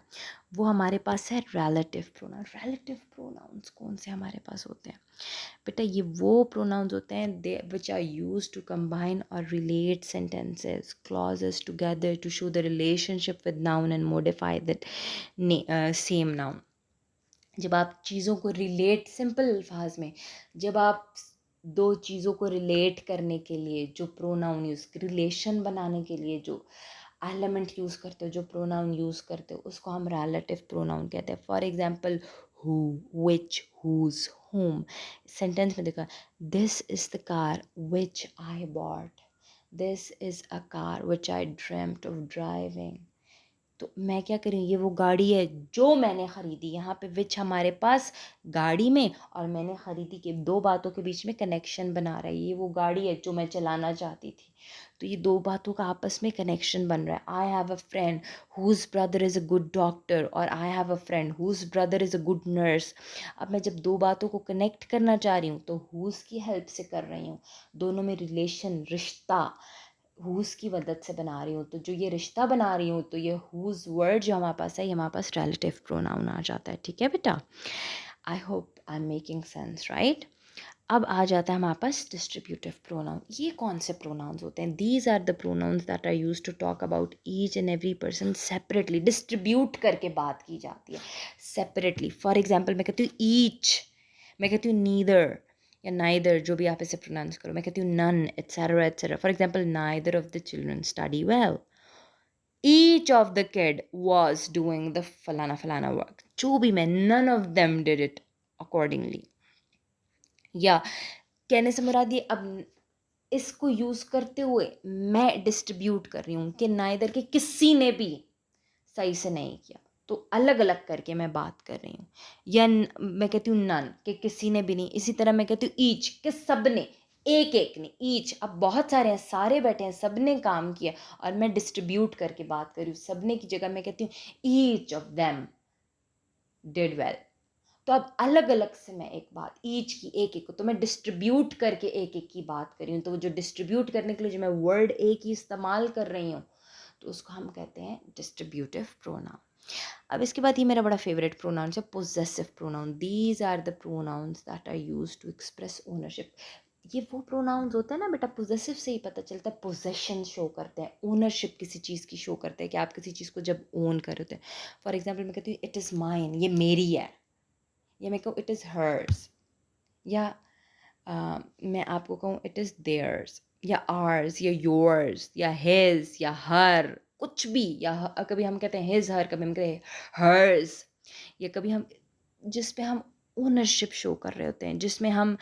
Speaker 1: वो हमारे पास है रिलेटिव प्रोनाउन। रिलेटिव प्रोनाउंस कौन से हमारे पास होते हैं बेटा? ये वो प्रोनाउंस होते हैं they which are use to combine और relate sentences clauses together to show the relationship with noun and modify that same noun. जब आप चीज़ों को रिलेट, सिंपल अल्फाज में, जब आप दो चीज़ों को रिलेट करने के लिए जो प्रोनाउन यूज़, रिलेशन बनाने के लिए जो एलिमेंट यूज़ करते हो, जो प्रोनाउन यूज़ करते हो, उसको हम रिलेटिव प्रोनाउन कहते हैं। For example who, which, whose, whom. Sentence में देखा, this is the car which I bought, this is a car which I dreamed of driving. तो मैं क्या करूँ, ये वो गाड़ी है जो मैंने ख़रीदी। यहाँ पे विच हमारे पास गाड़ी में और मैंने ख़रीदी के दो बातों के बीच में कनेक्शन बना रहा है। ये वो गाड़ी है जो मैं चलाना चाहती थी, तो ये दो बातों का आपस में कनेक्शन बन रहा है। I have a friend whose brother is a good doctor, और I have a friend whose brother is a good nurse. अब मैं जब दो बातों को कनेक्ट करना चाह रही हूँ तो हुज की हेल्प से कर रही हूँ। दोनों में रिलेशन, रिश्ता हुज की मदद से बना रही हूँ। तो जो ये रिश्ता बना रही हूँ, तो ये हुज वर्ड जो हमारे पास है, ये हमारे पास रिलेटिव प्रोनाउन आ जाता है। ठीक है बेटा? I hope I am making sense, right? अब आ जाता है हमारे पास डिस्ट्रीब्यूटिव प्रोनाउन। ये कौन से प्रोनाउंस होते हैं? These are the pronouns that are use to talk about each and every person separately. Distribute करके बात की जाती है सेपरेटली। फॉर एग्जाम्पल मैं कहती हूँ ईच, मैं कहती हूँ नीदर या नाइदर, जो भी आप इसे प्रोनाउंस करो। मैं कहती हूँ none, et cetera et cetera. For example neither of the children study well, each of the kid was doing the फलाना फलाना वर्क। जो भी मैं, none of them did it accordingly. या कहने से मुराद ये, अब इसको यूज़ करते हुए मैं डिस्ट्रीब्यूट कर रही हूँ कि नाइदर के किसी ने भी सही से नहीं किया, तो अलग अलग करके मैं बात कर रही हूँ। या मैं कहती हूँ नन कि किसी ने भी नहीं। इसी तरह मैं कहती हूँ ईच कि सब ने, एक एक ने। ईच, अब बहुत सारे हैं, सारे बैठे हैं, सब ने काम किया, और मैं डिस्ट्रीब्यूट करके बात कर रही हूँ। सब ने की जगह मैं कहती हूँ each of them did well. तो अब अलग अलग से मैं एक बात, ईच की, एक एक को, तो मैं डिस्ट्रीब्यूट करके एक एक की बात कर रही हूँ। तो वो जो डिस्ट्रीब्यूट करने के लिए जो मैं वर्ड एक ही इस्तेमाल कर रही हूँ, तो उसको हम कहते हैं डिस्ट्रीब्यूटिव प्रोनाउन। अब इसके बाद ये मेरा बड़ा फेवरेट प्रोनाउन है possessive pronoun. These are the pronouns that are use to express ownership. ये वो प्रोनाउंस होते हैं ना बेटा, पोजेसिव से ही पता चलता है, पोजेशन शो करते हैं, ओनरशिप किसी चीज़ की शो करते हैं कि आप किसी चीज़ को जब ओन कर रहे होते हैं। फॉर एग्जाम्पल मैं कहती हूँ इट इज़ माइन, ये मेरी है, या मैं कहूँ इट इज़ हर्स, या मैं आपको कहूँ इट इज़ देयर्स, या आर्स, या योर्स, या हिज, या हर, कुछ भी, या कभी हम कहते हैं हिज हर, कभी हम कहते हैं हर्स, या कभी हम जिस पे हम ओनरशिप शो कर रहे होते हैं, जिसमें हम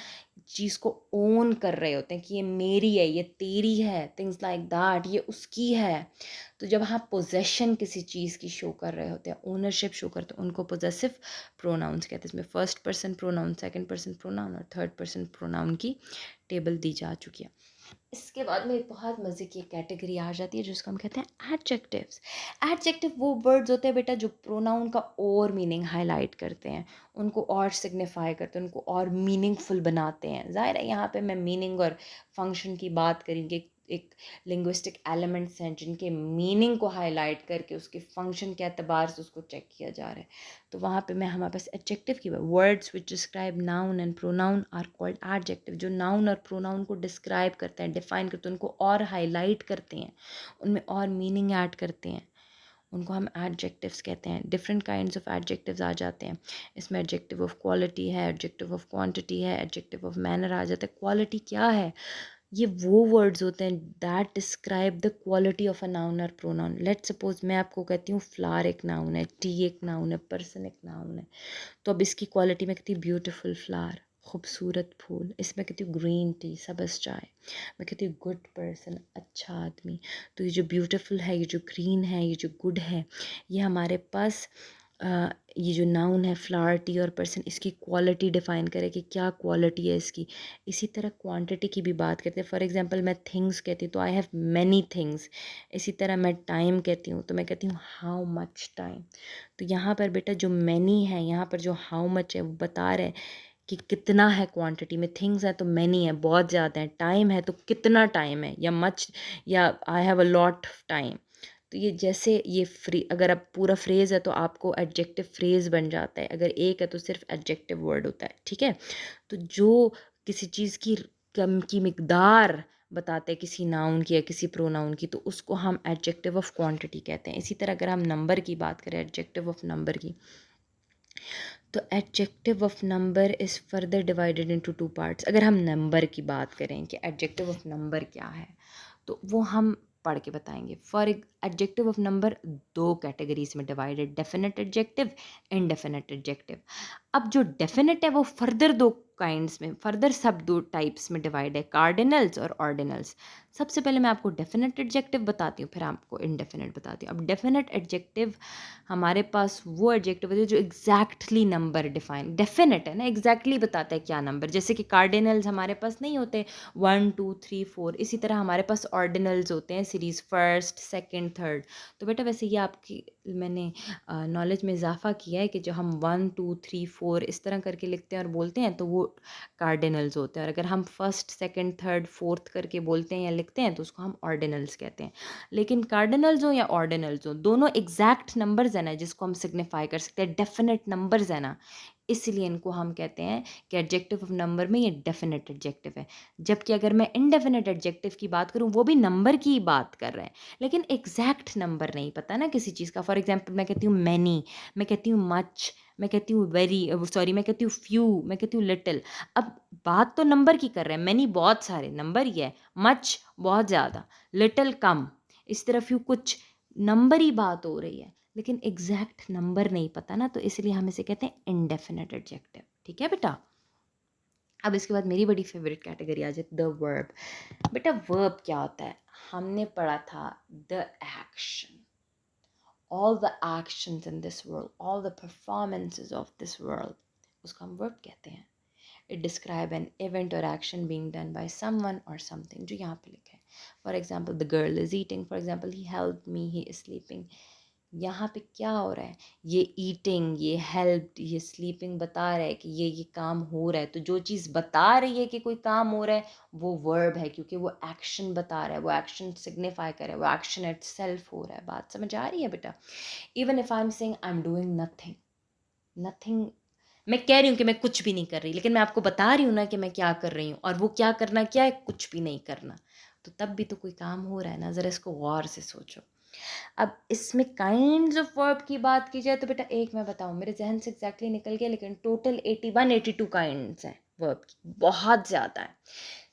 Speaker 1: चीज़ को ओन कर रहे होते हैं कि ये मेरी है, ये तेरी है, थिंग्स लाइक दैट, ये उसकी है। तो जब हम पोजेशन किसी चीज़ की शो कर रहे होते हैं, ओनरशिप शो करते हैं, उनको पोजेसिव प्रोनाउंस कहते हैं। इसमें first person pronoun, second person pronoun और थर्ड पर्सन प्रोनाउन की टेबल दी जा चुकी है। इसके बाद में एक बहुत मज़े की कैटेगरी आ जाती है जिसको हम कहते हैं एडजेक्टिव्स। एडजेक्टिव वो वर्ड्स होते हैं बेटा जो प्रोनाउन का और मीनिंग हाईलाइट करते हैं, उनको और सिग्निफाई करते हैं, उनको और मीनिंगफुल बनाते हैं। ज़ाहिर है यहाँ पे मैं मीनिंग और फंक्शन की बात करेंगे, एक लिंग्विस्टिक एलिमेंट्स हैं जिनके मीनिंग को हाईलाइट करके उसके फंक्शन के एतबार से उसको चेक किया जा रहा है। तो वहाँ पे मैं हमारे पास एडजेक्टिव की words which describe noun and pronoun are called adjective. जो नाउन और प्रोनाउन को डिस्क्राइब करते हैं, डिफाइन करते हैं, उनको और हाईलाइट करते हैं, उनमें और मीनिंग ऐड करते हैं, उनको हम एडजेक्टिव्स कहते हैं। डिफरेंट काइंड्स ऑफ एडजेक्टिव्स आ जाते हैं इसमें। एडजेक्टिव ऑफ क्वालिटी है, एडजेक्टिव ऑफ क्वांटिटी है, एडजेक्टिव ऑफ मैनर आ जाता है। क्वालिटी क्या है? ये वो वर्ड्स होते हैं that describe the quality of a noun और प्रोनाउन। लेट सपोज मैं आपको कहती हूँ फ्लावर एक नाउन है, टी एक नाउन है, पर्सन एक नाउन है, तो अब इसकी क्वालिटी में कहती हूँ ब्यूटीफुल फ्लावर, खूबसूरत फूल। इसमें कहती हूँ ग्रीन टी, सब्ज़ चाय। मैं कहती हूँ गुड पर्सन, अच्छा आदमी। तो ये जो ब्यूटीफुल है, ये जो ग्रीन है, ये जो गुड है, ये हमारे पास ये जो नाउन है फ्लावर, टी और पर्सन, इसकी क्वालिटी डिफ़ाइन करे कि क्या क्वालिटी है इसकी। इसी तरह क्वांटिटी की भी बात करते हैं। फॉर एग्जांपल मैं थिंग्स कहती हूँ तो आई हैव मैनी थिंग्स। इसी तरह मैं टाइम कहती हूँ तो मैं कहती हूँ हाउ मच टाइम। तो यहाँ पर बेटा जो मैनी है, यहाँ पर जो हाउ मच है, वो बता रहे हैं कि कितना है क्वांटिटी में। थिंग्स है तो मैनी है, बहुत ज़्यादा है। टाइम है तो कितना टाइम है, या मच, या आई have a lot of time. तो ये जैसे ये अगर अब पूरा फ्रेज़ है तो आपको एडजेक्टिव फ्रेज़ बन जाता है, अगर एक है तो सिर्फ एडजेक्टिव वर्ड होता है, ठीक है। तो जो किसी चीज़ की कम की मिकदार बताते हैं, किसी नाउन की या किसी प्रोनाउन की, तो उसको हम एडजेक्टिव ऑफ क्वांटिटी कहते हैं। इसी तरह अगर हम नंबर की बात करें, एडजेक्टिव ऑफ नंबर की, तो adjective of number is further divided into two parts. अगर हम नंबर की बात करें कि एडजेक्टिव ऑफ नंबर क्या है, तो वो हम पढ़ के बताएंगे। फॉर एडजेक्टिव ऑफ नंबर दो कैटेगरीज में divided, definite adjective, indefinite adjective. अब जो डेफिनेट है वो फर्दर दो काइंड्स में, फर्दर सब दो टाइप्स में डिवाइड है, कार्डिनल्स और ऑर्डिनल्स। सबसे पहले मैं आपको डेफिनेट एडजेक्टिव बताती हूँ, फिर आपको इनडेफिनेट बताती हूँ। अब डेफिनेट एडजेक्टिव हमारे पास वो एडजेक्टिव है जो एग्जैक्टली नंबर डिफाइन, डेफिनेट है ना, एग्जैक्टली बताता है क्या नंबर। जैसे कि कार्डिनल्स हमारे पास नहीं होते 1 2 3 4, इसी तरह हमारे पास ऑर्डिनल्स होते हैं सीरीज़ फर्स्ट सेकंड थर्ड। तो बेटा वैसे ये आपकी मैंने नॉलेज में इजाफा किया है कि जो हम 1 2 3 4 इस तरह करके लिखते हैं और बोलते हैं तो वो कार्डिनल्स होते हैं, और अगर हम फर्स्ट सेकंड थर्ड फोर्थ करके बोलते हैं या लिखते हैं तो उसको हम ऑर्डिनल्स कहते हैं। लेकिन कार्डिनल्स हो या ऑर्डिनल्स हो, दोनों एग्जैक्ट नंबर्स है ना जिसको हम सिग्निफाई कर सकते हैं, डेफिनेट नंबर्स है ना, इसलिए इनको हम कहते हैं कि एडजेक्टिव ऑफ नंबर में ये डेफिनेट एडजेक्टिव है। जबकि अगर मैं इनडेफिनेट एडजेक्टिव की बात करूँ, वो भी नंबर की ही बात कर रहे हैं, लेकिन एग्जैक्ट नंबर नहीं पता ना किसी चीज़ का। फॉर एग्जाम्पल मैं कहती हूँ मैनी, मैं कहती हूँ मच, मैं कहती हूँ वेरी, सॉरी मैं कहती हूँ फ्यू, मैं कहती हूँ लिटिल। अब बात तो नंबर की कर रहे हैं, मैनी बहुत सारे नंबर ही है, मच बहुत ज़्यादा, लिटिल कम, इस तरह फ्यू कुछ, नंबर ही बात हो रही है, लेकिन एग्जैक्ट नंबर नहीं पता ना, तो इसलिए हम इसे कहते हैं इनडेफिनेट एडजेक्टिव। ठीक है बेटा। अब इसके बाद मेरी बड़ी फेवरेट कैटेगरी आ जाती है द वर्ब। बेटा वर्ब क्या होता है? हमने पढ़ा था the action, all the actions in this world, all the performances of this world, उसको हम verb कहते हैं। It describe an event or action being done by someone or something, जो यहाँ पे लिखा है। For example, the girl is eating. For example, he helped me, he is sleeping. यहाँ पे क्या हो रहा है? ये ईटिंग, ये हेल्प, ये स्लीपिंग बता रहा है कि ये काम हो रहा है। तो जो चीज़ बता रही है कि कोई काम हो रहा है वो वर्ब है, क्योंकि वो एक्शन बता रहा है, वो एक्शन सिग्निफाई कर रहा है, वो एक्शन इटसेल्फ हो रहा है। बात समझ आ रही है बेटा? Even if I am saying I am doing nothing, nothing, मैं कह रही हूँ कि मैं कुछ भी नहीं कर रही, लेकिन मैं आपको बता रही हूँ ना कि मैं क्या कर रही हूँ, और वो क्या करना क्या है, कुछ भी नहीं करना। तो तब भी तो कोई काम हो रहा है ना, ज़रा इसको गौर से सोचो। अब इसमें काइंड्स ऑफ वर्ब की बात की जाए तो बेटा एक मैं बताऊँ, मेरे जहन से एग्जैक्टली निकल गया, लेकिन टोटल 81-82 काइंड्स हैं वर्ब की, बहुत ज़्यादा है,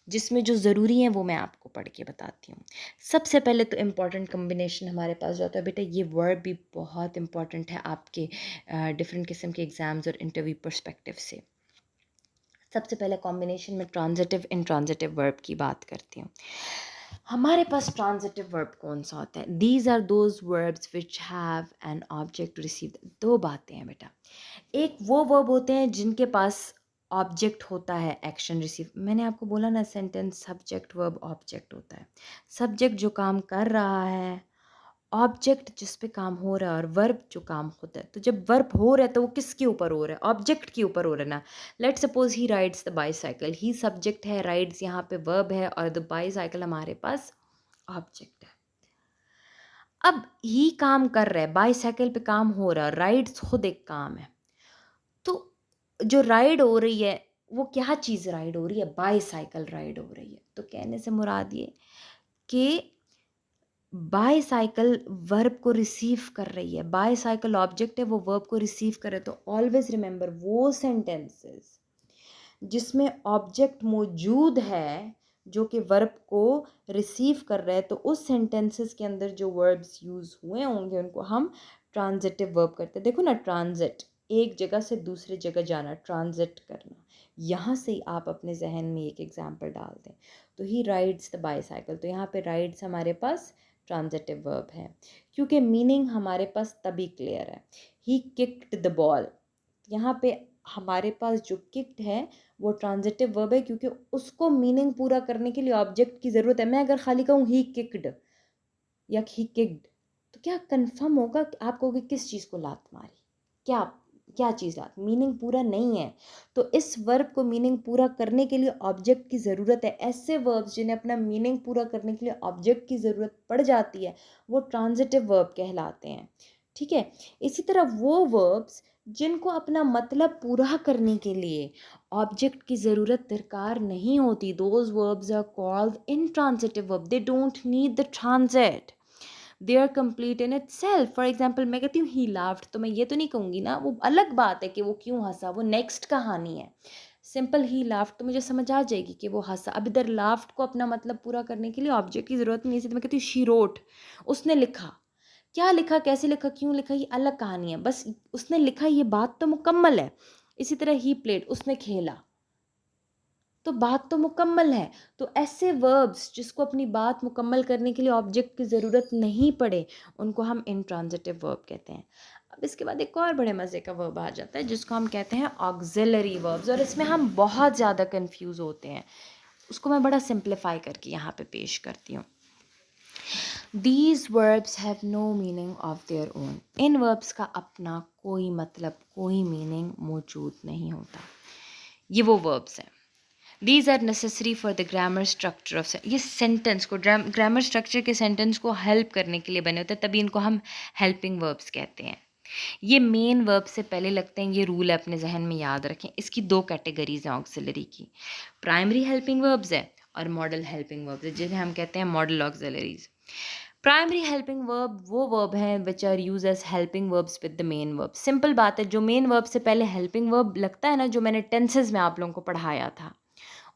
Speaker 1: जिसमें जो ज़रूरी हैं वो मैं आपको पढ़ के बताती हूँ। सबसे पहले तो इम्पॉर्टेंट कम्बिनेशन हमारे पास जो होता है बेटा, ये वर्ब भी बहुत इंपॉर्टेंट है आपके डिफरेंट किस्म के एग्ज़ाम्स और इंटरव्यू पर्सपेक्टिव से। सबसे पहले कॉम्बिनेशन में ट्रांजिटिव इंट्रांजिटिव वर्ब की बात करती हूँ। हमारे पास ट्रांजिटिव वर्ब कौन सा होता है? These are those verbs which have an object to receive. दो बातें हैं बेटा, एक वो वर्ब होते हैं जिनके पास ऑब्जेक्ट होता है एक्शन रिसीव। मैंने आपको बोला ना, सेंटेंस सब्जेक्ट वर्ब ऑब्जेक्ट होता है। सब्जेक्ट जो काम कर रहा है, ऑब्जेक्ट जिस पे काम हो रहा है, और वर्ब जो काम होता है। तो जब वर्ब हो रहा है तो वो किसके ऊपर हो रहा है? ऑब्जेक्ट के ऊपर हो रहा है ना। Let suppose he rides the bicycle, he subject है, राइड्स यहाँ पे वर्ब है, और द बाईसाइकिल हमारे पास ऑब्जेक्ट है। अब ही काम कर रहा है, बाईसाइकिल पे काम हो रहा है, राइड्स खुद एक काम है। तो जो राइड हो रही है वो क्या चीज़ राइड हो रही है? बाईसाइकिल राइड हो रही है। तो कहने से मुराद ये कि बाईसाइकिल वर्ब को रिसीव कर रही है, बाईसाइकिल ऑब्जेक्ट है, वो वर्ब को रिसीव करे। तो ऑलवेज रिमेंबर, वो सेंटेंसेस जिसमें ऑब्जेक्ट मौजूद है जो कि वर्ब को रिसीव कर रहा है, तो उस सेंटेंसेस के अंदर जो वर्ब्स यूज़ हुए होंगे उनको हम ट्रांजिटिव वर्ब करते हैं। देखो ना, ट्रांजिट, एक जगह से दूसरी जगह जाना, ट्रांजिट करना। यहाँ से ही आप अपने जहन में एक एग्जांपल डाल दें। तो ही राइड्स द बाईसाइकिल, तो यहाँ पे राइड्स हमारे पास ट्रांजिटिव वर्ब है, क्योंकि मीनिंग हमारे पास तभी क्लियर है। ही किक्ड द बॉल, यहाँ पे हमारे पास जो किक्ड है वो ट्रांजिटिव वर्ब है, क्योंकि उसको मीनिंग पूरा करने के लिए ऑब्जेक्ट की ज़रूरत है। मैं अगर खाली कहूँ ही किक्ड या ही किक्ड, तो क्या कंफर्म होगा कि आप कहोगे किस चीज़ को लात मारी? क्या क्या चीज़ लात? मीनिंग पूरा नहीं है। तो इस वर्ब को मीनिंग पूरा करने के लिए ऑब्जेक्ट की ज़रूरत है। ऐसे वर्ब्स जिन्हें अपना मीनिंग पूरा करने के लिए ऑब्जेक्ट की ज़रूरत पड़ जाती है, वो ट्रांजिटिव वर्ब कहलाते हैं। ठीक है। इसी तरह वो वर्ब्स जिनको अपना मतलब पूरा करने के लिए ऑब्जेक्ट की ज़रूरत दरकार नहीं होती, those verbs are called intransitive verb. They don't need the transit, they are complete in itself. For example, मैं कहती हूँ ही लाफ्ड, तो मैं ये तो नहीं कहूँगी ना, वो अलग बात है कि वो क्यों हंसा, वो नेक्स्ट कहानी है। सिंपल ही लाफ्ड तो मुझे समझ आ जाएगी कि वो हंसा। अब इधर लाफ्ड को अपना मतलब पूरा करने के लिए ऑब्जेक्ट की ज़रूरत नहीं है, तो मैं कहती हूँ शी रोट, उसने लिखा। क्या लिखा, कैसे लिखा, क्यों लिखा, ये अलग कहानी है, बस उसने लिखा, ये बात तो मुकम्मल है। इसी तरह ही प्लेड, उसने खेला, तो बात तो मुकम्मल है। तो ऐसे वर्ब्स जिसको अपनी बात मुकम्मल करने के लिए ऑब्जेक्ट की ज़रूरत नहीं पड़े, उनको हम इंट्रांजिटिव वर्ब कहते हैं। अब इसके बाद एक और बड़े मज़े का वर्ब आ जाता है जिसको हम कहते हैं ऑक्सिलरी वर्ब्स, और इसमें हम बहुत ज़्यादा कंफ्यूज होते हैं। उसको मैं बड़ा सिंप्लीफाई करके यहाँ पे पेश करती हूँ। These verbs have no meaning of their own. इन वर्ब्स का अपना कोई मतलब, कोई मीनिंग मौजूद नहीं होता। ये वो वर्ब्स हैं। These are necessary for the grammar structure of ये सेंटेंस को, ग्रामर स्ट्रक्चर के सेंटेंस को हेल्प करने के लिए बने होते हैं, तभी इनको हम हेल्पिंग वर्ब्स कहते हैं। ये मेन वर्ब से पहले लगते हैं, ये रूल है, अपने जहन में याद रखें। इसकी दो कैटेगरीज हैं ऑक्सिलरी की, प्राइमरी हेल्पिंग वर्ब्स है और मॉडल हेल्पिंग वर्ब्स है, जिन्हें हम कहते हैं modal auxiliaries. Primary helping verb वो वर्ब हैं which are use as helping verbs with the main verb. Simple बात है, जो मेन वर्ब से पहले हेल्पिंग वर्ब लगता है ना, जो मैंने टेंसेज में आप लोगों को पढ़ाया था,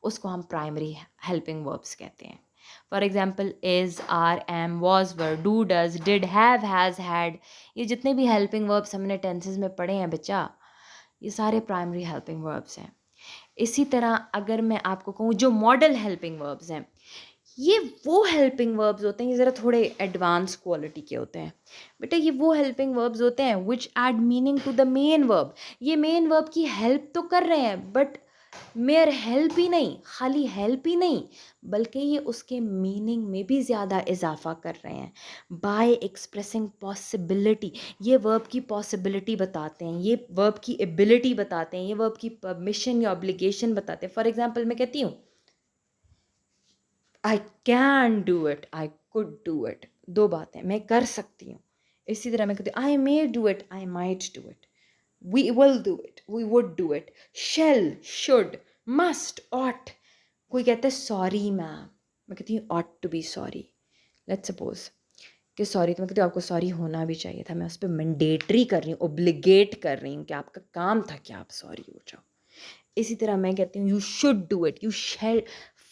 Speaker 1: उसको हम प्राइमरी हेल्पिंग वर्ब्स कहते हैं। For example, is, are, am, was, were, do, does, did, have, has, had, ये जितने भी हेल्पिंग वर्ब्स हमने टेंसेज में पढ़े हैं बच्चा, ये सारे प्राइमरी हेल्पिंग वर्ब्स हैं। इसी तरह अगर मैं आपको कहूँ जो मॉडल हेल्पिंग वर्ब्स हैं, ये वो हेल्पिंग वर्ब्स होते हैं, ये ज़रा थोड़े एडवांस क्वालिटी के होते हैं बेटा। ये वो हेल्पिंग वर्ब्स होते हैं which add meaning to the main verb. ये मेन वर्ब की हेल्प तो कर रहे हैं, बट मेयर हेल्प ही नहीं, खाली हेल्प ही नहीं, बल्कि ये उसके मीनिंग में भी ज़्यादा इजाफा कर रहे हैं बाय एक्सप्रेसिंग पॉसिबिलिटी। ये वर्ब की पॉसिबिलिटी बताते हैं, ये वर्ब की एबिलिटी बताते हैं, ये वर्ब की परमिशन या ऑब्लिगेशन बताते हैं। फॉर एग्जाम्पल, मैं कहती हूँ I can do it, I could do it, दो बातें, मैं कर सकती हूँ। इसी तरह मैं कहती हूँ I may do it, I might do it, we will do it, we would do it, shall, should, must, ought. कोई कहता है सॉरी मैम, मैं कहती हूँ ought to be sorry. Let's suppose कि सॉरी, तो मैं कहती हूँ आपको सॉरी होना भी चाहिए था, मैं उस पर मैंडेटरी कर रही हूँ, ओब्लिगेट कर रही हूँ कि आपका काम था कि आप सॉरी हो जाओ। इसी तरह मैं कहती हूँ you should do it, you shall.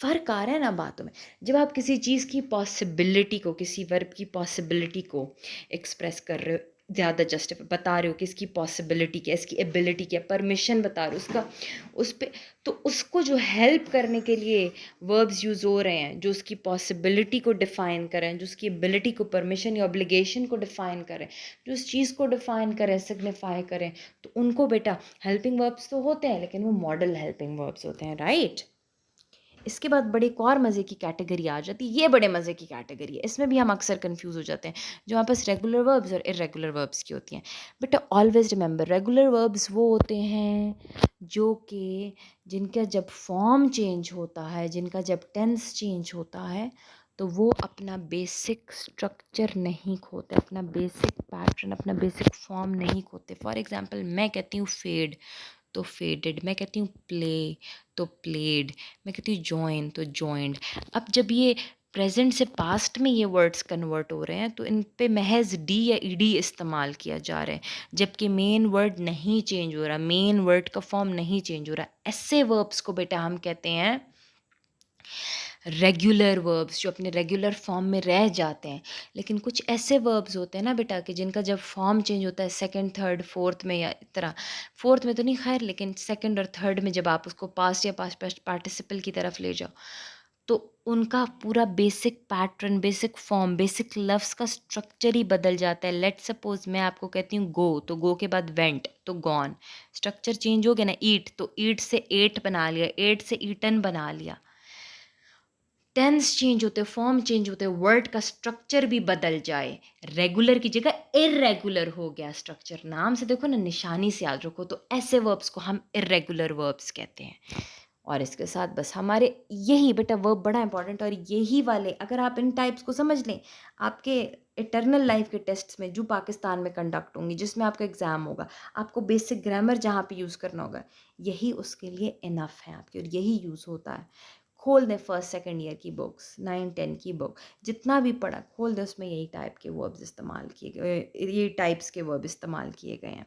Speaker 1: फ़र्क आ रहा है ना बातों में। जब आप किसी चीज़ की पॉसिबिलिटी को, किसी वर्ब की पॉसिबिलिटी को एक्सप्रेस कर रहे हो, ज़्यादा जस्टिफाई बता रहे हो कि इसकी पॉसिबिलिटी क्या, इसकी एबिलिटी क्या, परमिशन बता रहे हो उसका, उस पे, तो उसको जो हेल्प करने के लिए वर्ब्स यूज़ हो रहे हैं, जो उसकी पॉसिबिलिटी को डिफ़ाइन करें, जो उसकी एबिलिटी को, परमिशन या ऑब्लिगेशन को डिफ़ाइन करें, जो उस चीज़ को डिफ़ाइन करें, सिग्निफाई करें, तो उनको बेटा हेल्पिंग वर्ब्स तो होते हैं, लेकिन वो मॉडल हेल्पिंग वर्ब्स होते हैं, राइट। इसके बाद बड़े एक और मज़े की कैटेगरी आ जाती है, ये बड़े मज़े की कैटेगरी है, इसमें भी हम अक्सर कंफ्यूज हो जाते हैं, जो हमारे पास रेगुलर वर्ब्स और इरेगुलर वर्ब्स की होती हैं। But always remember, regular verbs वो होते हैं जो कि जिनका जब फॉर्म चेंज होता है, जिनका जब टेंस चेंज होता है, तो वो अपना बेसिक स्ट्रक्चर नहीं खोते, अपना बेसिक पैटर्न, अपना बेसिक फॉर्म नहीं खोते। फॉर एग्जाम्पल मैं कहती हूँ फेड तो फेडेड, मैं कहती हूँ प्ले तो प्लेड, मैं कहती हूँ जॉइन तो जॉइंड। अब जब ये प्रेजेंट से पास्ट में ये वर्ड्स कन्वर्ट हो रहे हैं, तो इन पे महज डी या ईडी इस्तेमाल किया जा रहा है, जबकि मेन वर्ड नहीं चेंज हो रहा, मेन वर्ड का फॉर्म नहीं चेंज हो रहा। ऐसे वर्ब्स को बेटा हम कहते हैं रेगुलर वर्ब्स, जो अपने रेगुलर फॉर्म में रह जाते हैं। लेकिन कुछ ऐसे वर्ब्स होते हैं ना बेटा कि जिनका जब फॉर्म चेंज होता है सेकंड, थर्ड, फोर्थ में, या इस तरह फोर्थ में तो नहीं खैर, लेकिन सेकंड और थर्ड में जब आप उसको पास्ट या पास्ट पार्टिसिपल की तरफ ले जाओ, तो उनका पूरा basic pattern, basic form, basic लफ्ज़ का स्ट्रक्चर ही बदल जाता है। लेट सपोज मैं आपको कहती हूँ गो, तो गो के बाद वेंट तो गॉन, स्ट्रक्चर चेंज हो गया ना। ईट तो ईट से एट बना लिया, एट से ईटन बना लिया। टेंस चेंज होते, फॉर्म चेंज होते, वर्ड का स्ट्रक्चर भी बदल जाए, रेगुलर की जगह इरेगुलर हो गया स्ट्रक्चर। नाम से देखो ना, निशानी से याद रखो, तो ऐसे वर्ब्स को हम इरेगुलर वर्ब्स कहते हैं। और इसके साथ बस हमारे यही बेटा वर्ब बड़ा इंपॉर्टेंट, और यही वाले अगर आप इन टाइप्स को समझ लें, आपके इटर्नल लाइफ के टेस्ट्स में जो पाकिस्तान में कंडक्ट होंगी, जिसमें आपका एग्ज़ाम होगा, आपको बेसिक ग्रामर जहाँ पे यूज़ करना होगा, यही उसके लिए इनफ है आपके, और यही यूज़ होता है। खोल दें फर्स्ट सेकंड ईयर की बुक्स, 9 10 की बुक, जितना भी पढ़ा खोल दें, उसमें यही टाइप के वर्ब्स इस्तेमाल किए गए, ये टाइप्स के वर्ब इस्तेमाल किए गए हैं।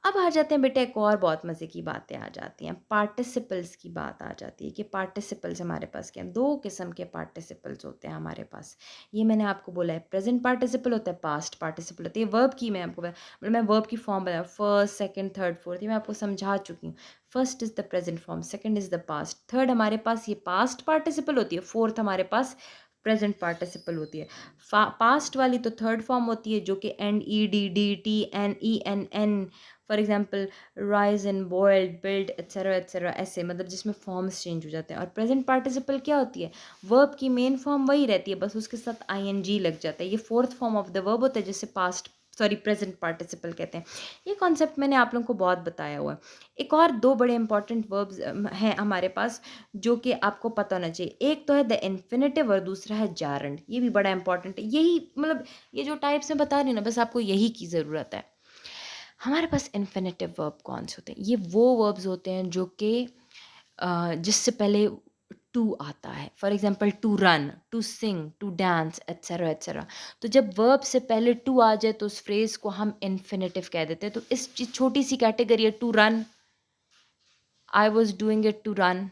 Speaker 1: अब आ जाते हैं बेटा, एक और बहुत मज़े की बातें आ जाती हैं, पार्टिसिपल्स की बात आ जाती है कि पार्टिसिपल्स हमारे पास क्या हैं। दो किस्म के पार्टिसिपल्स होते हैं हमारे पास। ये मैंने आपको बोला है, प्रेजेंट पार्टिसिपल होता है, पास्ट पार्टिसिपल होती है। वर्ब की मैं आपको मतलब मैं वर्ब की फॉर्म बताया, फर्स्ट सेकंड थर्ड फोर्थ, ये मैं आपको समझा चुकी हूँ। First is the present form, second is the past, third हमारे पास ये पास्ट पार्टिसिपल होती है, फोर्थ हमारे पास प्रेजेंट पार्टिसिपल होती है। पास्ट वाली तो थर्ड फॉर्म होती है, जो कि and E D D T N E N N, for example rise and boiled, build, et cetera, ऐसे, मतलब जिसमें फॉर्म्स चेंज हो जाते हैं। और प्रेजेंट पार्टिसिपल क्या होती है, वर्ब की मेन फॉर्म वही रहती है, बस उसके साथ आईएनजी लग जाता है। ये fourth form of the verb होता है, जिसे पास्ट सॉरी प्रेजेंट पार्टिसिपल कहते हैं। ये कॉन्सेप्ट मैंने आप लोगों को बहुत बताया हुआ है। एक और दो बड़े इंपॉर्टेंट वर्ब्स हैं हमारे पास, जो कि आपको पता होना चाहिए। एक तो है द इन्फिनेटिव और दूसरा है जारंड। ये भी बड़ा इंपॉर्टेंट है। यही मतलब ये जो टाइप्स में बता रही हूँ ना, बस आपको यही की ज़रूरत है। हमारे पास इन्फिनेटिव वर्ब कौन से होते हैं, ये वो वर्ब्स होते हैं जो कि जिससे पहले टू आता है। For example to run, to sing, to dance, et cetera. तो जब वर्ब से पहले टू आ जाए, तो उस फ्रेज को हम इन्फिनेटिव कह देते हैं। तो इस छोटी सी कैटेगरी है, to run, I was doing it to run,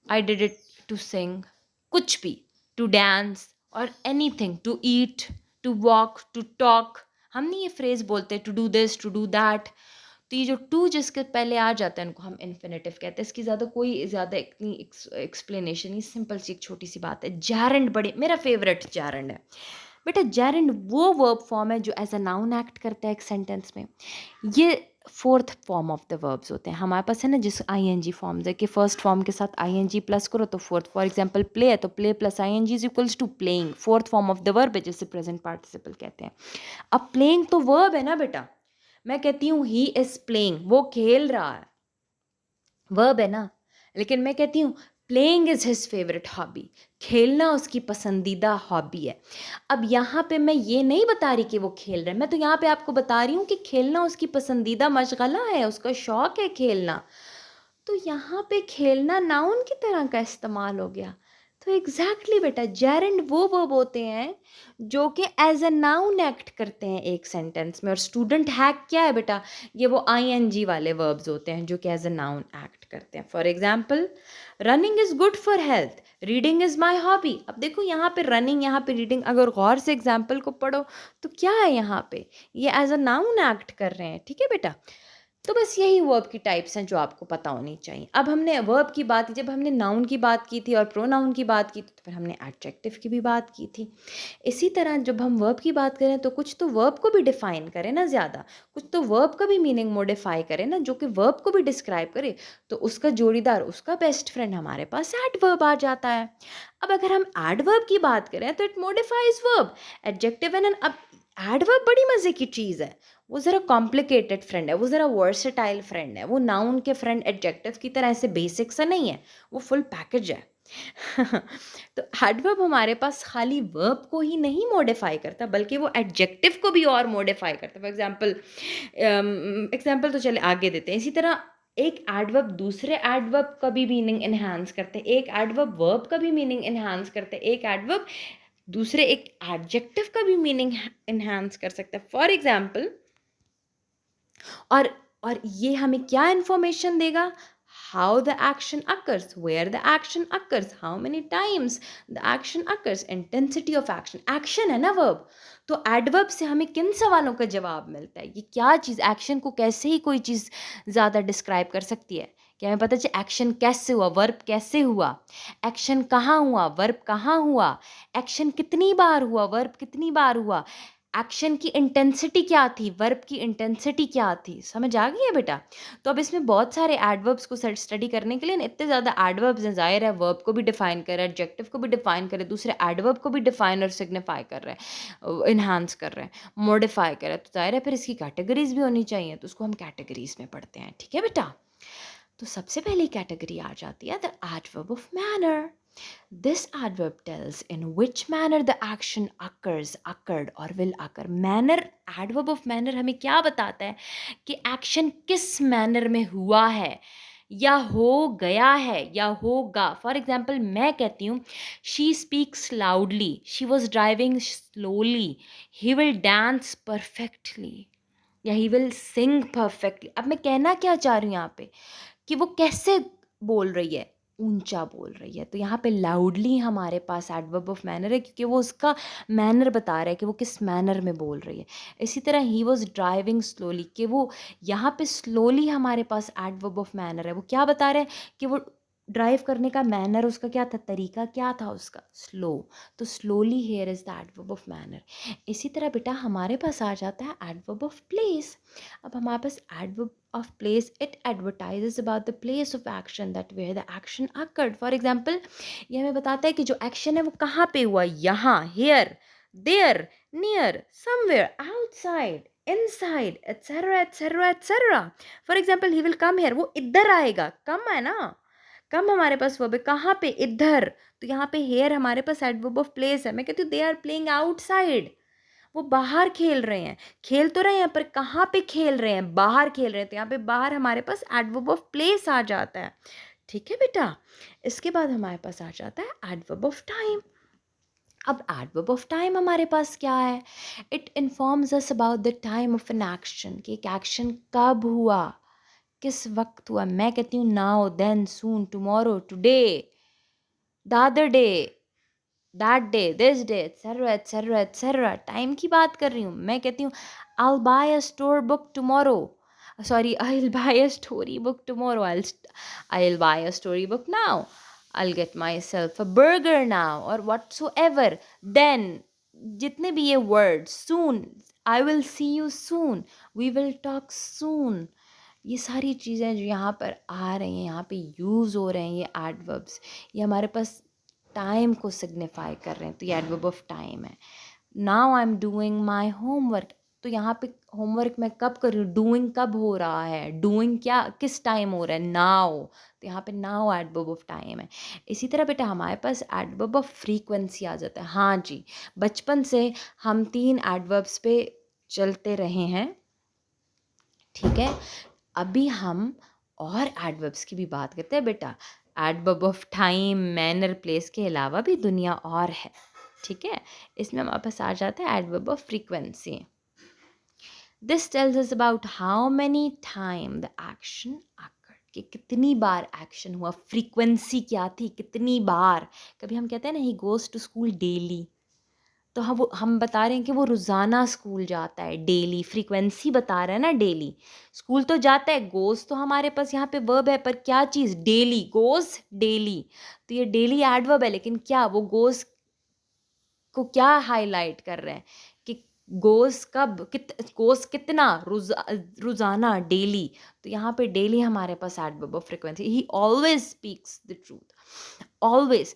Speaker 1: I did it to sing, कुछ भी, टू डांस और anything, to eat, to walk, to talk. हम नहीं ये फ्रेज बोलते to do this, to do that. तो ये जो टू जिसके पहले आ जाता है, इनको हम इन्फिनेटिव कहते हैं। इसकी ज़्यादा इतनी एक्सप्लेनेशन नहीं, सिंपल सी एक छोटी सी बात है। जैरेंड बड़े मेरा फेवरेट जैरेंड है बेटा। जैरेंड वो वर्ब फॉर्म है जो एज अ नाउन एक्ट करता है एक सेंटेंस में। ये fourth form of the verbs होते हैं हमारे पास, है ना, जिस आईएनजी फॉर्म्स है कि फर्स्ट फॉर्म के साथ आईएनजी प्लस करो तो फोर्थ। फॉर एग्जांपल प्ले है, तो play plus I N G is equals to playing, fourth form of the verb है, जिसे प्रेजेंट पार्टिसिपल कहते हैं। अब प्लेइंग तो वर्ब है ना बेटा, मैं कहती हूँ ही इज प्लेइंग, वो खेल रहा है, वर्ब है ना। लेकिन मैं कहती हूँ playing is his favourite hobby, खेलना उसकी पसंदीदा हॉबी है। अब यहाँ पे मैं ये नहीं बता रही कि वो खेल रहा है, मैं तो यहाँ पे आपको बता रही हूँ कि खेलना उसकी पसंदीदा मशगला है, उसका शौक है खेलना। तो यहाँ पे खेलना नाउन की तरह का इस्तेमाल हो गया। तो एग्जैक्टली बेटा, जेरेंड वो वर्ब होते हैं जो कि एज अ नाउन एक्ट करते हैं एक सेंटेंस में, और स्टूडेंट हैक क्या है बेटा, ये वो आईएनजी वाले वर्ब्स होते हैं जो कि एज अ नाउन एक्ट करते हैं। For example, running is good for health, reading is my hobby. अब देखो यहाँ पे रनिंग, यहाँ पे रीडिंग, अगर गौर से एग्जाम्पल को पढ़ो तो क्या है यहाँ पे, ये एज अ नाउन एक्ट कर रहे हैं। ठीक है बेटा, तो बस यही वर्ब की टाइप्स हैं जो आपको पता होनी चाहिए। अब हमने वर्ब की बात, जब हमने नाउन की बात की थी और प्रोनाउन की बात की थी, तो फिर हमने एडजेक्टिव की भी बात की थी। इसी तरह जब हम वर्ब की बात करें तो कुछ तो वर्ब को भी डिफाइन करें ना ज़्यादा, कुछ तो वर्ब का भी मीनिंग मॉडिफाई करें ना, जो कि वर्ब को भी डिस्क्राइब करे। तो उसका जोड़ीदार, उसका बेस्ट फ्रेंड हमारे पास एडवर्ब आ जाता है। अब अगर हम एडवर्ब की बात करें तो it modifies verb, adjective and अब एडवर्ब बड़ी मज़े की चीज़ है। वो ज़रा कॉम्प्लिकेटेड फ्रेंड है, वो ज़रा वर्सेटाइल फ्रेंड है, वो नाउन के फ्रेंड एडजेक्टिव की तरह ऐसे बेसिक सा नहीं है, वो फुल पैकेज है। तो एडवर्ब हमारे पास खाली वर्ब को ही नहीं मॉडिफाई करता, बल्कि वो एडजेक्टिव को भी और मॉडिफाई करता है। फॉर एग्जांपल, एग्जांपल तो चले आगे देते हैं। इसी तरह एक एडवर्ब दूसरे एडवर्ब का भी मीनिंग एनहांस करते हैं, एक एडवर्ब वर्ब का भी मीनिंग एनहांस करते हैं, एक एडवर्ब दूसरे एक एडजेक्टिव का भी मीनिंग एनहांस कर सकता है। फॉर एग्जांपल, और और ये हमें क्या इंफॉर्मेशन देगा, how the action occurs, where the action occurs, how many times the action occurs, intensity of action. Action है ना वर्ब, तो एडवर्ब से हमें किन सवालों का जवाब मिलता है, ये क्या चीज़, एक्शन को कैसे ही कोई चीज़ ज़्यादा डिस्क्राइब कर सकती है। क्या हमें पता चले एक्शन कैसे हुआ, वर्ब कैसे हुआ, एक्शन कहाँ हुआ, वर्ब कहाँ हुआ, एक्शन कितनी बार हुआ, वर्ब कितनी बार हुआ, एक्शन की इंटेंसिटी क्या थी, वर्ब की इंटेंसिटी क्या थी। समझ आ गई है बेटा। तो अब इसमें बहुत सारे एडवर्ब्स को स्टडी करने के लिए ना इतने ज़्यादा एडवर्ब्स हैं, ज़ाहिर है वर्ब को भी डिफाइन कर रहा है, एडजेक्टिव को भी डिफाइन कर रहा है, दूसरे एडवर्ब को भी डिफाइन और सिग्निफाई कर रहा है, इन्हांस कर रहा है, मॉडिफाई कर रहा है। तो ज़ाहिर है फिर इसकी कैटेगरीज भी होनी चाहिए, तो उसको हम कैटेगरीज में पढ़ते हैं। ठीक है बेटा, तो सबसे पहली कैटेगरी आ जाती है the adverb of manner. This adverb tells in which manner the action occurs, occurred or will occur. Manner, adverb of manner हमें क्या बताता है कि action किस manner में हुआ है, या हो गया है, या होगा। फॉर एग्जाम्पल, मैं कहती हूँ she speaks loudly, she was driving slowly, he will dance perfectly, या he will sing perfectly। अब मैं कहना क्या चाह रही हूँ यहाँ पे कि वो कैसे बोल रही है, ऊंचा बोल रही है। तो यहाँ पे लाउडली हमारे पास एडवर्ब ऑफ मैनर है, क्योंकि वो उसका मैनर बता रहा है कि वो किस मैनर में बोल रही है। इसी तरह ही वॉज ड्राइविंग स्लोली, कि वो यहाँ पे स्लोली हमारे पास एडवर्ब ऑफ मैनर है, वो क्या बता रहे हैं कि वो ड्राइव करने का मैनर, उसका क्या था, तरीका क्या था उसका, स्लो। तो slowly here is the adverb of manner. इसी तरह बेटा हमारे पास आ जाता है एडवर्ब ऑफ प्लेस। अब हमारे पास adverb of place, it advertises about the place of action, that where the action occurred. For example, ये हमें बताता है कि जो action है वो कहाँ पे हुआ, यहाँ, here, there, near, somewhere, outside, inside, etc etc etc. For example, he will come here, वो इधर आएगा, come है ना, come हमारे पास verb है, कहाँ पे, इधर। तो यहाँ पे here हमारे पास adverb of place है। मैं कहती हूँ they are playing outside, वो बाहर खेल रहे हैं, खेल तो रहे हैं पर कहाँ पे खेल रहे हैं, बाहर खेल रहे हैं। तो यहाँ पे बाहर हमारे पास एडवर्ब ऑफ प्लेस आ जाता है। ठीक है बेटा, इसके बाद हमारे पास आ जाता है एडवर्ब ऑफ टाइम। अब एडवर्ब ऑफ टाइम हमारे पास क्या है, it informs us about the time of an action, कि एक एक्शन कब हुआ, किस वक्त हुआ। मैं कहती हूँ now, then, soon, tomorrow, today, the other day, that day, this day, et cetera etcetera et cetera. Time की बात कर रही हूँ। मैं कहती हूँ I'll buy a store book tomorrow. Sorry, I'll buy a story book tomorrow. I'll buy a story book now. I'll get myself a burger now, or whatsoever. Then जितने भी ये words, soon, I will see you soon, we will talk soon, ये सारी चीज़ें जो यहाँ पर आ रही हैं, यहाँ पे यूज़ हो रहे हैं ये एडवर्ब्स, ये हमारे पास टाइम को सिग्निफाई कर रहे हैं। तो ये एडवर्ब ऑफ टाइम है। Now I am doing my homework, तो यहाँ पे होमवर्क मैं कब कर रही हूँ, डूइंग कब हो रहा है, डूइंग क्या किस टाइम हो रहा है, नाउ। तो यहाँ पे नाउ एडवर्ब ऑफ टाइम है। इसी तरह बेटा हमारे पास एडवर्ब ऑफ फ्रीक्वेंसी आ जाता है। हाँ जी, बचपन से हम 3 एडवर्ब्स पे चलते रहे हैं। ठीक है, अभी हम और एडवर्ब्स की भी बात करते हैं बेटा। Adverb of time, manner, place के अलावा भी दुनिया और है, ठीक है। इसमें हमारे पास आ जाता है adverb of frequency. This tells us about how many time the action occurred, कि कितनी बार एक्शन हुआ। फ्रीक्वेंसी क्या थी, कितनी बार। कभी हम कहते हैं ना he goes to school daily, तो हम बता रहे हैं कि वो रोज़ाना स्कूल जाता है, डेली। फ्रीक्वेंसी बता रहा है ना, डेली। स्कूल तो जाता है, गोज़ तो हमारे पास यहाँ पे वर्ब है, पर क्या चीज़, डेली, गोज़ डेली। तो ये डेली एडवर्ब है, लेकिन क्या वो गोज़ को क्या हाईलाइट कर रहे हैं कि गोज़ कब, गोज़ कितना, रोज़ाना, डेली। तो यहाँ पे डेली हमारे पास adverb of frequency. He always speaks the truth, always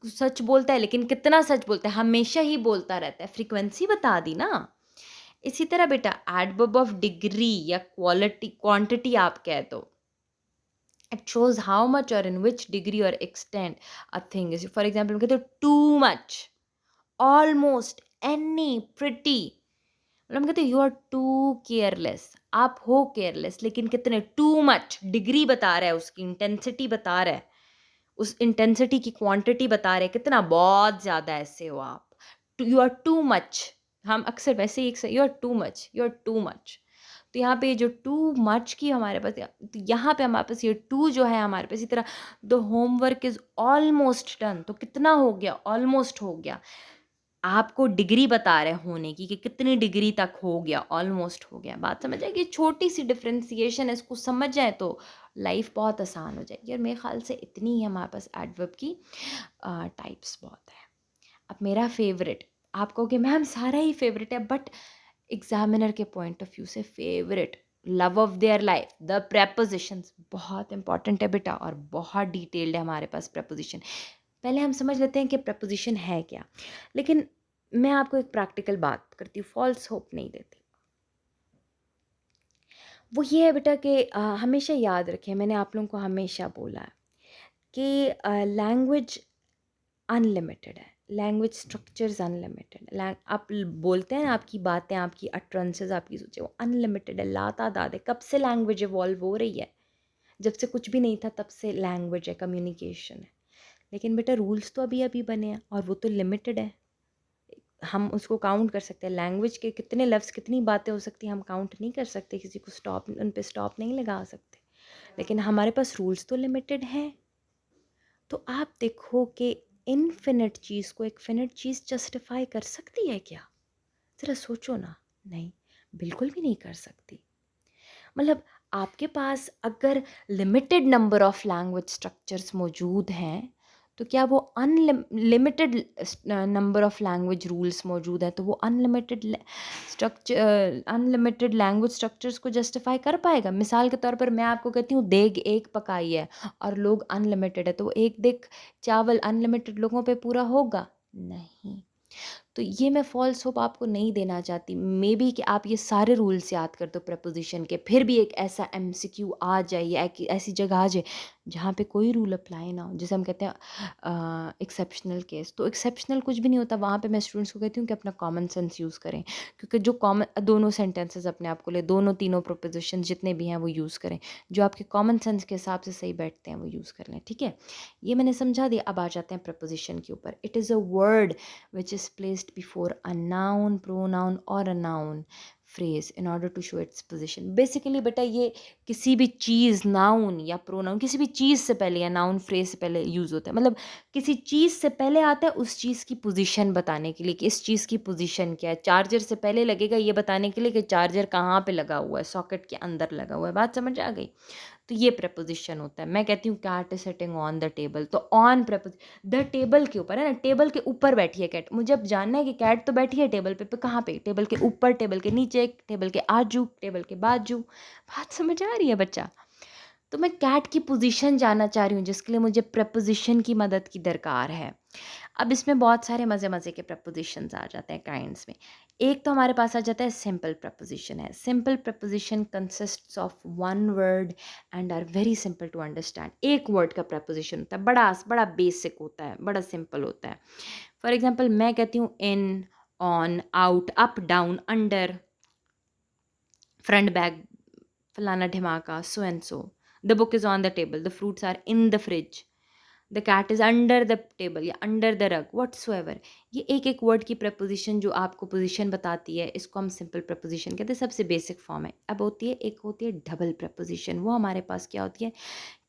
Speaker 1: सच बोलता है, लेकिन कितना सच बोलता है, हमेशा ही बोलता रहता है। फ्रीक्वेंसी बता दी ना। इसी तरह बेटा एडवर्ब ऑफ डिग्री या क्वालिटी, क्वांटिटी आप कह दो, इट शोज हाउ मच और इन विच डिग्री और extent a thing is. For example कहते हो too much, almost, any, pretty. मतलब हम कहते हैं यू आर टू केयरलेस, आप हो केयरलेस, लेकिन कितने, टू मच। डिग्री बता रहा है, उसकी इंटेंसिटी बता रहा है, उस इंटेंसिटी की क्वांटिटी बता रहे हैं, कितना, बहुत ज़्यादा ऐसे हो आप। यू आर टू मच, हम अक्सर वैसे ही, you are too much, you are too much. तो यहाँ पे जो टू मच की हमारे पास, तो यहाँ पे हमारे पास ये टू जो है हमारे पास, इसी तरह the homework is almost done, तो कितना हो गया, ऑलमोस्ट हो गया। आपको डिग्री बता रहे होने की कि कितनी डिग्री तक हो गया, ऑलमोस्ट हो गया। बात समझ आएगी, छोटी सी डिफ्रेंसिएशन है, इसको समझ जाए तो लाइफ बहुत आसान हो जाएगी। और मेरे ख्याल से इतनी ही हमारे पास एडवर्ब की टाइप्स बहुत है। अब मेरा फेवरेट, आप कहोगे मैम सारा ही फेवरेट है, बट एग्जामिनर के पॉइंट ऑफ व्यू से favourite, love of their life, the prepositions, बहुत इंपॉर्टेंट है बेटा, और बहुत डिटेल्ड है हमारे पास प्रेपोजिशन। पहले हम समझ लेते हैं कि प्रपोजिशन है क्या। लेकिन मैं आपको एक प्रैक्टिकल बात करती हूँ, फॉल्स होप नहीं देती। वो ये है बेटा कि हमेशा याद रखें, मैंने आप लोगों को हमेशा बोला है कि लैंग्वेज अनलिमिटेड है, लैंग्वेज स्ट्रक्चर्स अनलिमिटेड। आप बोलते हैं, आपकी बातें, आपकी अटरेंसेस, आपकी सोचें, वो अनलिमिटेड है, लातादाद है। कब से लैंग्वेज इवॉल्व हो रही है, जब से कुछ भी नहीं था तब से लैंग्वेज है, कम्युनिकेशन है। लेकिन बेटा रूल्स तो अभी अभी बने हैं, और वो तो लिमिटेड है। हम उसको काउंट कर सकते हैं, लैंग्वेज के कितने लफ्ज़, कितनी बातें हो सकती हैं, हम काउंट नहीं कर सकते, किसी को स्टॉप, उन पे स्टॉप नहीं लगा सकते। लेकिन हमारे पास रूल्स तो लिमिटेड हैं। तो आप देखो कि इनफिनिट चीज़ को एक फिनिट चीज़ जस्टिफाई कर सकती है क्या? ज़रा सोचो ना। नहीं, बिल्कुल भी नहीं कर सकती। मतलब आपके पास अगर limited number of language structures मौजूद हैं, तो क्या वो unlimited number of language rules मौजूद हैं, तो वो अनलिमिटेड लैंग्वेज स्ट्रक्चर्स को जस्टिफाई कर पाएगा? मिसाल के तौर पर मैं आपको कहती हूँ देग एक पकाई है और लोग अनलिमिटेड है, तो वो एक देग चावल अनलिमिटेड लोगों पे पूरा होगा? नहीं। तो ये मैं फ़ॉल्स होप आपको नहीं देना चाहती। मे बी कि आप ये सारे रूल्स याद कर दो प्रेपोज़िशन के, फिर भी एक ऐसा एमसीक्यू आ जाए या ऐसी जगह आ जाए जहाँ पे कोई रूल अप्लाई ना हो, जिसे हम कहते हैं एक्सेप्शनल केस। तो एक्सेप्शनल कुछ भी नहीं होता, वहाँ पे मैं स्टूडेंट्स को कहती हूँ कि अपना कॉमन सेंस यूज़ करें, क्योंकि जो कॉमन दोनों सेंटेंसेस अपने आप को ले, दोनों तीनों प्रोपोजिशन जितने भी हैं वो यूज़ करें, जो आपके कॉमन सेंस के हिसाब से सही बैठते हैं वो यूज़ कर लें, ठीक है। ये मैंने समझा दिया। अब आ जाते हैं प्रपोजिशन के ऊपर। It is a word which is placed before a noun, pronoun or a noun phrase in order to show its position. Basically बेटा ये किसी भी चीज़, नाउन या प्रोनाउन, किसी भी चीज़ से पहले या नाउन फ्रेज से पहले यूज़ होता है। मतलब किसी चीज़ से पहले आता है उस चीज़ की पोजीशन बताने के लिए कि इस चीज़ की पोजीशन क्या है। चार्जर से पहले लगेगा ये बताने के लिए कि चार्जर कहाँ पे लगा हुआ है, सॉकेट के अंदर लगा हुआ है। बात समझ आ गई? तो ये प्रपोजिशन होता है। मैं कहती हूँ cat is sitting on the table, तो ऑन प्रपोजिशन, द टेबल के ऊपर है ना, टेबल के ऊपर बैठी है कैट। मुझे अब जानना है कि कैट तो बैठी है टेबल पे कहाँ पे, टेबल के ऊपर, टेबल के नीचे, टेबल के आजू, टेबल के बाजू। बात समझ आ रही है बच्चा? तो मैं कैट की पोजीशन जानना चाह रही हूँ, जिसके लिए मुझे प्रपोजिशन की मदद की दरकार है। अब इसमें बहुत सारे मज़े मज़े के प्रपोजिशंस आ जाते हैं काइंड्स में। एक तो हमारे पास आ जाता है सिंपल प्रपोजिशन है। Simple preposition consists of one word and are very simple to understand. एक वर्ड का प्रपोजिशन होता है, बड़ा बड़ा बेसिक होता है, बड़ा सिंपल होता है। फॉर एग्जाम्पल मैं कहती हूँ in, on, out, up, down, under, front, back, फलाना ढिमाका, so and so. The book is on the table, the fruits are in the fridge. The cat is under the table या under the rug whatsoever. ये एक एक word की preposition जो आपको position बताती है, इसको हम सिंपल प्रपोजिशन कहते हैं, सबसे बेसिक फॉर्म है। अब होती है एक होती है डबल प्रपोजिशन। वो हमारे पास क्या होती है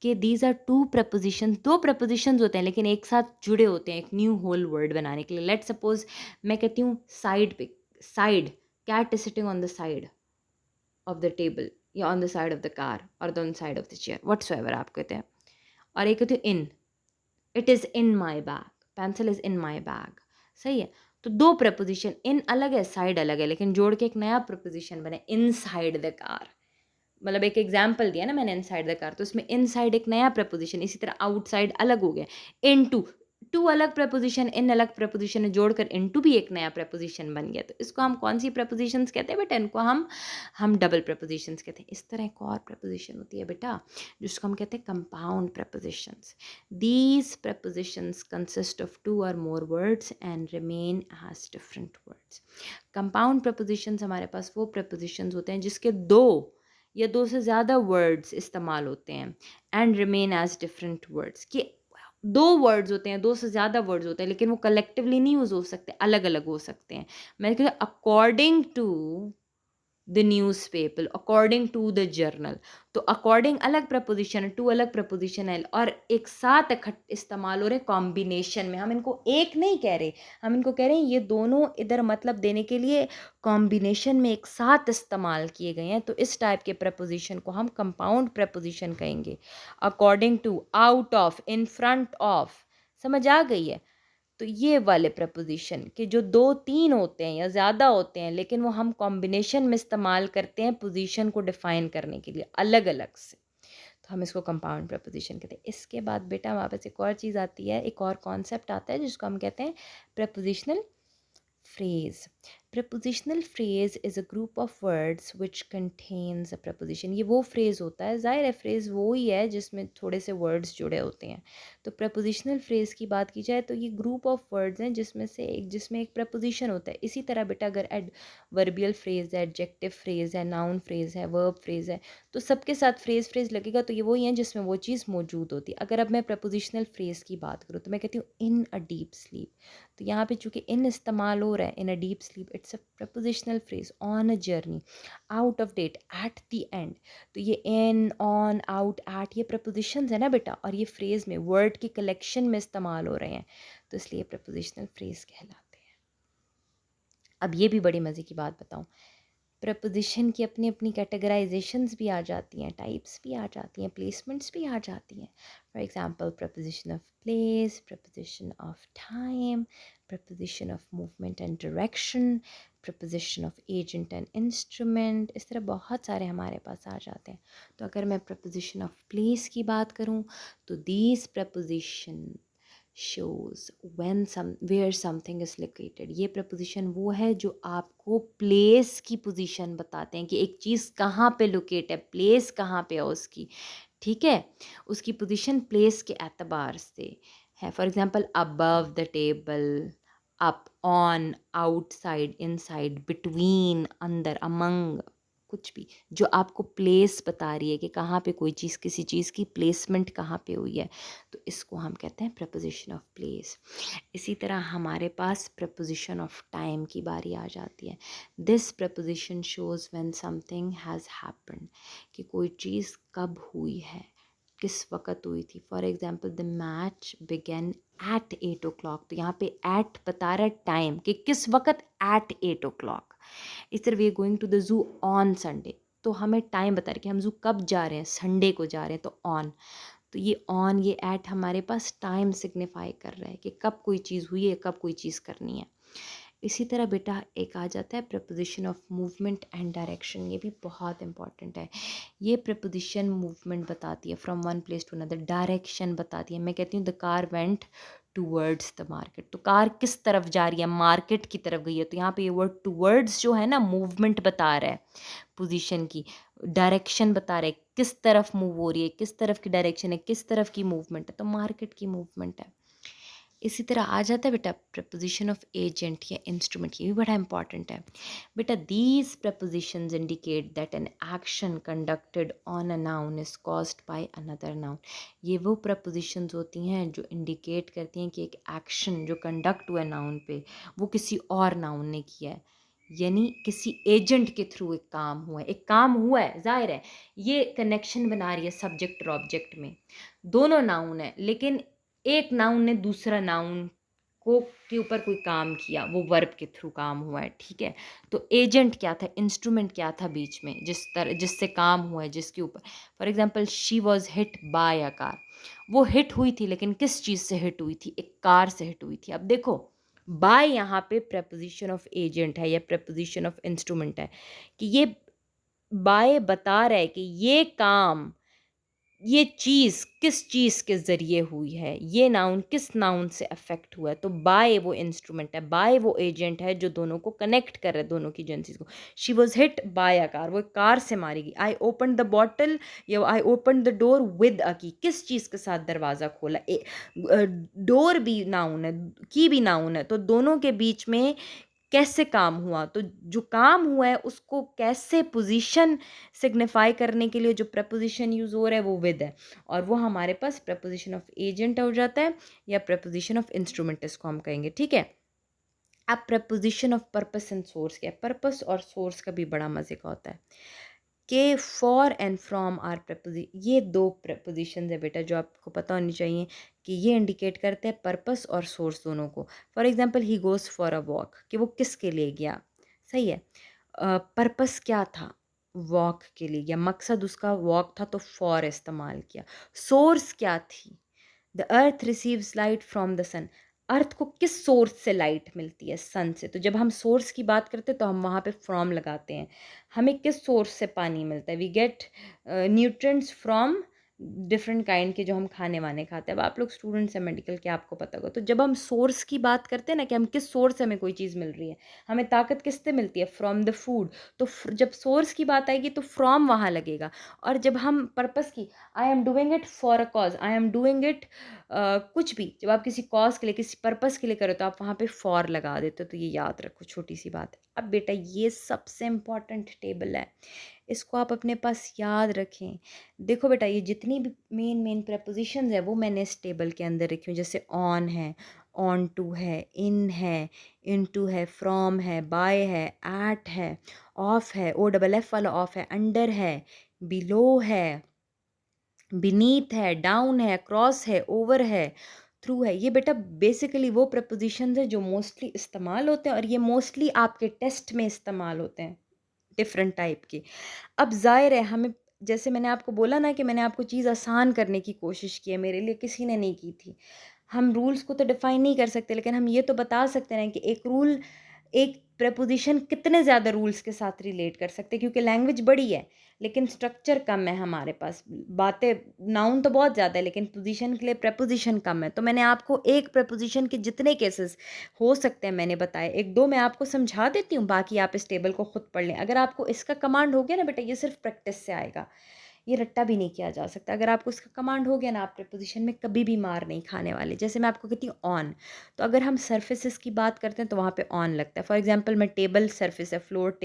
Speaker 1: कि दीज आर टू प्रपोजिशन, दो प्रपोजिशन होते हैं लेकिन एक साथ जुड़े होते हैं एक न्यू होल वर्ड बनाने के लिए। लेट सपोज मैं कहती हूँ साइड पे, side, cat is sitting on the side of the table या on the side of the car और on side of the chair whatsoever आप कहते हैं। और एक कहती हूँ in, it is in my bag, pencil is in my bag. सही है। तो दो प्रपोजिशन, इन अलग है साइड अलग है, लेकिन जोड़ के एक नया प्रपोजिशन बने इन साइड द कार। मतलब एक एग्जाम्पल दिया ना मैंने, इन साइड द कार, तो उसमें इन साइड एक नया प्रपोजिशन, इसी तरह आउटसाइड अलग हो गया। इन टू, टू अलग प्रपोजिशन, इन अलग प्रपोजिशन जोड़कर इन टू भी एक नया प्रपोजिशन बन गया। तो इसको हम कौन सी प्रपोजिशंस कहते हैं बेटा? इनको हम डबल प्रपोजिशंस कहते हैं। इस तरह एक और प्रपोजिशन होती है बेटा जिसको हम कहते हैं compound prepositions. These prepositions consist of two or more words and remain as different words. Compound prepositions हमारे पास वो प्रपोजिशंस होते हैं जिसके दो या दो से ज़्यादा वर्ड्स इस्तेमाल होते हैं and remain as different words. कि दो वर्ड्स होते हैं, दो से ज़्यादा वर्ड्स होते हैं, लेकिन वो कलेक्टिवली नहीं यूज़ हो सकते, अलग अलग हो सकते हैं। मैं कहती हूँ according to the newspaper, according to the journal. तो अकॉर्डिंग अलग प्रपोजिशन है, टू अलग प्रपोजिशन है, और एक साथ इस्तेमाल हो रहे कॉम्बिनेशन में। हम इनको एक नहीं कह रहे, हम इनको कह रहे हैं ये दोनों इधर मतलब देने के लिए कॉम्बिनेशन में एक साथ इस्तेमाल किए गए हैं। तो इस टाइप के प्रपोजिशन को हम कंपाउंड प्रपोजिशन कहेंगे। According to, out of, in front of. समझ आ गई है? तो ये वाले प्रपोजिशन के जो दो तीन होते हैं या ज़्यादा होते हैं, लेकिन वो हम कॉम्बिनेशन में इस्तेमाल करते हैं पोजीशन को डिफाइन करने के लिए अलग अलग से, तो हम इसको कंपाउंड प्रपोजिशन कहते हैं। इसके बाद बेटा हमारे पास एक और चीज़ आती है, एक और कॉन्सेप्ट आता है जिसको हम कहते हैं prepositional phrase. Prepositional phrase is a group of words which contains a preposition. ये वो phrase होता है, जाहिर है phrase वो ही है जिसमें थोड़े से words जुड़े होते हैं। तो prepositional phrase की बात की जाए तो ये group of words हैं जिसमें एक preposition होता है। इसी तरह बेटा अगर adverbial phrase है, adjective phrase है, noun phrase है, verb phrase है, तो सबके साथ phrase लगेगा, तो ये वही है जिसमें वो चीज़ मौजूद होती है। अगर अब मैं prepositional phrase की बात करूँ तो मैं कहती हूँ in a deep sleep। तो यहाँ पे चूंकि इन इस्तेमाल हो रहा है, in a deep sleep, it's a prepositional phrase. On a journey, out of date, at the end. तो ये इन, ऑन, आउट, एट, ये प्रपोजिशंस है ना बेटा, और ये फ्रेज में वर्ड की कलेक्शन में इस्तेमाल हो रहे हैं, तो इसलिए प्रपोजिशनल फ्रेज कहलाते हैं। अब ये भी बड़ी मज़े की बात बताऊँ, प्रपोजिशन की अपनी अपनी कैटेगराइजेशंस भी आ जाती हैं, टाइप्स भी आ जाती हैं, प्लेसमेंट्स भी आ जाती हैं। For example preposition of place, preposition of time, preposition of movement and direction, preposition of agent and instrument. इस तरह बहुत सारे हमारे पास आ जाते हैं। तो अगर मैं प्रपोजिशन ऑफ प्लेस की बात करूँ तो these preposition shows when where something is located। ये प्रपोजिशन वो है जो आपको प्लेस की पोजीशन बताते हैं कि एक चीज़ कहाँ पे लोकेट है, प्लेस कहाँ पे है उसकी। ठीक है, उसकी पोजीशन प्लेस के एतबार से है। For example above the table, up, on, outside, inside, between, अंदर, अमंग, कुछ भी जो आपको प्लेस बता रही है कि कहाँ पे कोई चीज़, किसी चीज़ की प्लेसमेंट कहाँ पे हुई है, तो इसको हम कहते हैं प्रपोजिशन ऑफ प्लेस। इसी तरह हमारे पास प्रपोजिशन ऑफ टाइम की बारी आ जाती है। This preposition shows when something has happened, कि कोई चीज़ कब हुई है, किस वक़्त हुई थी। For example the match begin at 8 o'clock। तो यहाँ पे एट बता रहा है टाइम, कि किस वक़्त, एट 8 o'clock। इस तरह we are going to the zoo on Sunday, तो हमें टाइम बता रहे कि हम जू कब जा रहे हैं, संडे को जा रहे हैं, तो ऑन। तो ये ऑन, ये एट हमारे पास टाइम सिग्निफाई कर रहा है कि कब कोई चीज़ हुई है, कब कोई चीज़ करनी है। इसी तरह बेटा एक आ जाता है preposition of movement and direction. ये भी बहुत इंपॉर्टेंट है। ये प्रपोजिशन मूवमेंट बताती है, from one place to another, direction बताती है। मैं कहती हूँ the car went towards the market. तो कार किस तरफ जा रही है, मार्केट की तरफ गई है। तो यहाँ पे ये वर्ड टूवर्ड्स जो है ना, मूवमेंट बता रहा है पोजीशन की, डायरेक्शन बता रहा है किस तरफ मूव हो रही है, किस तरफ की डायरेक्शन है, किस तरफ की मूवमेंट है, तो मार्केट की मूवमेंट है। इसी तरह आ जाता है बेटा प्रपोजिशन ऑफ एजेंट या इंस्ट्रूमेंट, ये भी बड़ा इंपॉर्टेंट है बेटा। These propositions indicate that an action conducted on a noun is caused by another noun. ये वो प्रपोजिशंस होती हैं जो इंडिकेट करती हैं कि एक एक्शन जो कंडक्ट हुआ है नाउन पे वो किसी और नाउन ने किया है, यानी किसी एजेंट के थ्रू एक काम हुआ है, एक काम हुआ है, जाहिर है ये कनेक्शन बना रही है सब्जेक्ट और ऑब्जेक्ट में। दोनों नाउन है लेकिन एक नाउन ने दूसरा नाउन को के ऊपर कोई काम किया, वो वर्ब के थ्रू काम हुआ है, ठीक है। तो एजेंट क्या था, इंस्ट्रूमेंट क्या था बीच में जिससे काम हुआ है, जिसके ऊपर, for example she was hit by a car. वो हिट हुई थी लेकिन किस चीज़ से हिट हुई थी, एक कार से हिट हुई थी। अब देखो बाय यहाँ पे प्रपोजिशन ऑफ एजेंट है या प्रपोजिशन ऑफ इंस्ट्रूमेंट है कि ये बाय बता रहा है कि ये काम, ये चीज़ किस चीज़ के ज़रिए हुई है, ये नाउन किस नाउन से अफेक्ट हुआ है। तो बाय वो इंस्ट्रूमेंट है, बाय वो एजेंट है जो दोनों को कनेक्ट कर रहा है, दोनों की एजेंसीज को। She was hit by a car, वो एक कार से मारी गई। आई ओपन द बॉटल या I open the door with a की, किस चीज़ के साथ दरवाज़ा खोला। डोर भी नाउन है, की भी नाउन है, तो दोनों के बीच में कैसे काम हुआ, तो जो काम हुआ है उसको कैसे पोजीशन सिग्निफाई करने के लिए जो प्रपोजिशन यूज़ हो रहा है वो विद है, और वो हमारे पास प्रपोजिशन ऑफ एजेंट हो जाता है या प्रपोजिशन ऑफ इंस्ट्रूमेंट इसको हम कहेंगे, ठीक है। अब preposition of purpose and source क्या है, पर्पस और सोर्स का भी बड़ा मज़े का होता है कि फॉर एंड फ्रॉम आर प्रपोजि, ये दो प्रपोजिशन है बेटा जो आपको पता होनी चाहिए कि ये इंडिकेट करते हैं पर्पस और सोर्स दोनों को। For example he goes for a walk, कि वो किसके लिए गया, सही है। पर्पस क्या था, वॉक के लिए गया, मकसद उसका वॉक था तो फॉर इस्तेमाल किया। सोर्स क्या थी, the earth receives light from the sun, earth को किस सोर्स से लाइट मिलती है, सन से। तो जब हम सोर्स की बात करते हैं तो हम वहाँ पे फ्रॉम लगाते हैं। हमें किस सोर्स से पानी मिलता है, we get nutrients from different kind के जो हम खाने वाने खाते हैं। अब आप लोग स्टूडेंट्स हैं मेडिकल के, आपको पता होगा। तो जब हम सोर्स की बात करते हैं ना कि हम किस सोर्स से हमें कोई चीज़ मिल रही है, हमें ताकत किससे मिलती है, फ्रॉम द फूड। तो जब सोर्स की बात आएगी तो फ्रॉम वहाँ लगेगा। और जब हम पर्पस की, I am doing it for a cause, I am doing it कुछ भी, जब आप किसी कॉज के लिए किसी पर्पस के लिए करो तो आप वहाँ पे फॉर लगा देते हो। तो ये याद रखो, छोटी सी बात है। अब बेटा ये सबसे इम्पॉर्टेंट टेबल है, इसको आप अपने पास याद रखें। देखो बेटा ये जितनी भी मेन मेन प्रपोजिशंस है वो मैंने इस टेबल के अंदर रखी हूँ। जैसे ऑन है, ऑन टू है, इन है, इन टू है, फ्रॉम है, बाय है, एट है, ऑफ है, ओ डबल एफ वाला ऑफ है, अंडर है, बिलो है, बीनीथ है, डाउन है, क्रॉस है, ओवर है, थ्रू है। ये बेटा बेसिकली वो प्रपोजिशंस है जो मोस्टली इस्तेमाल होते हैं और ये मोस्टली आपके टेस्ट में इस्तेमाल होते हैं, डिफरेंट टाइप के। अब ज़ाहिर है हमें, जैसे मैंने आपको बोला ना कि मैंने आपको चीज़ आसान करने की कोशिश की है, मेरे लिए किसी ने नहीं की थी। हम रूल्स को तो डिफ़ाइन नहीं कर सकते लेकिन हम ये तो बता सकते हैं कि एक रूल, एक प्रपोजिशन कितने ज़्यादा रूल्स के साथ रिलेट कर सकते हैं, क्योंकि लैंग्वेज बड़ी है लेकिन स्ट्रक्चर कम है हमारे पास। बातें, नाउन तो बहुत ज़्यादा है लेकिन पोजीशन के लिए प्रपोजिशन कम है। तो मैंने आपको एक प्रपोजिशन के जितने केसेस हो सकते हैं मैंने बताए, एक दो मैं आपको समझा देती हूँ, बाकी आप इस टेबल को खुद पढ़ लें। अगर आपको इसका कमांड हो गया ना बेटा, ये सिर्फ प्रैक्टिस से आएगा, ये रट्टा भी नहीं किया जा सकता। अगर आपको इसका कमांड हो गया ना, आप प्रपोजिशन में कभी भी मार नहीं खाने वाले। जैसे मैं आपको कहती हूँ ऑन, तो अगर हम सर्फेसिस की बात करते हैं तो वहाँ पे ऑन लगता है। फॉर एग्जांपल मैं टेबल सरफेस है, फ्लोर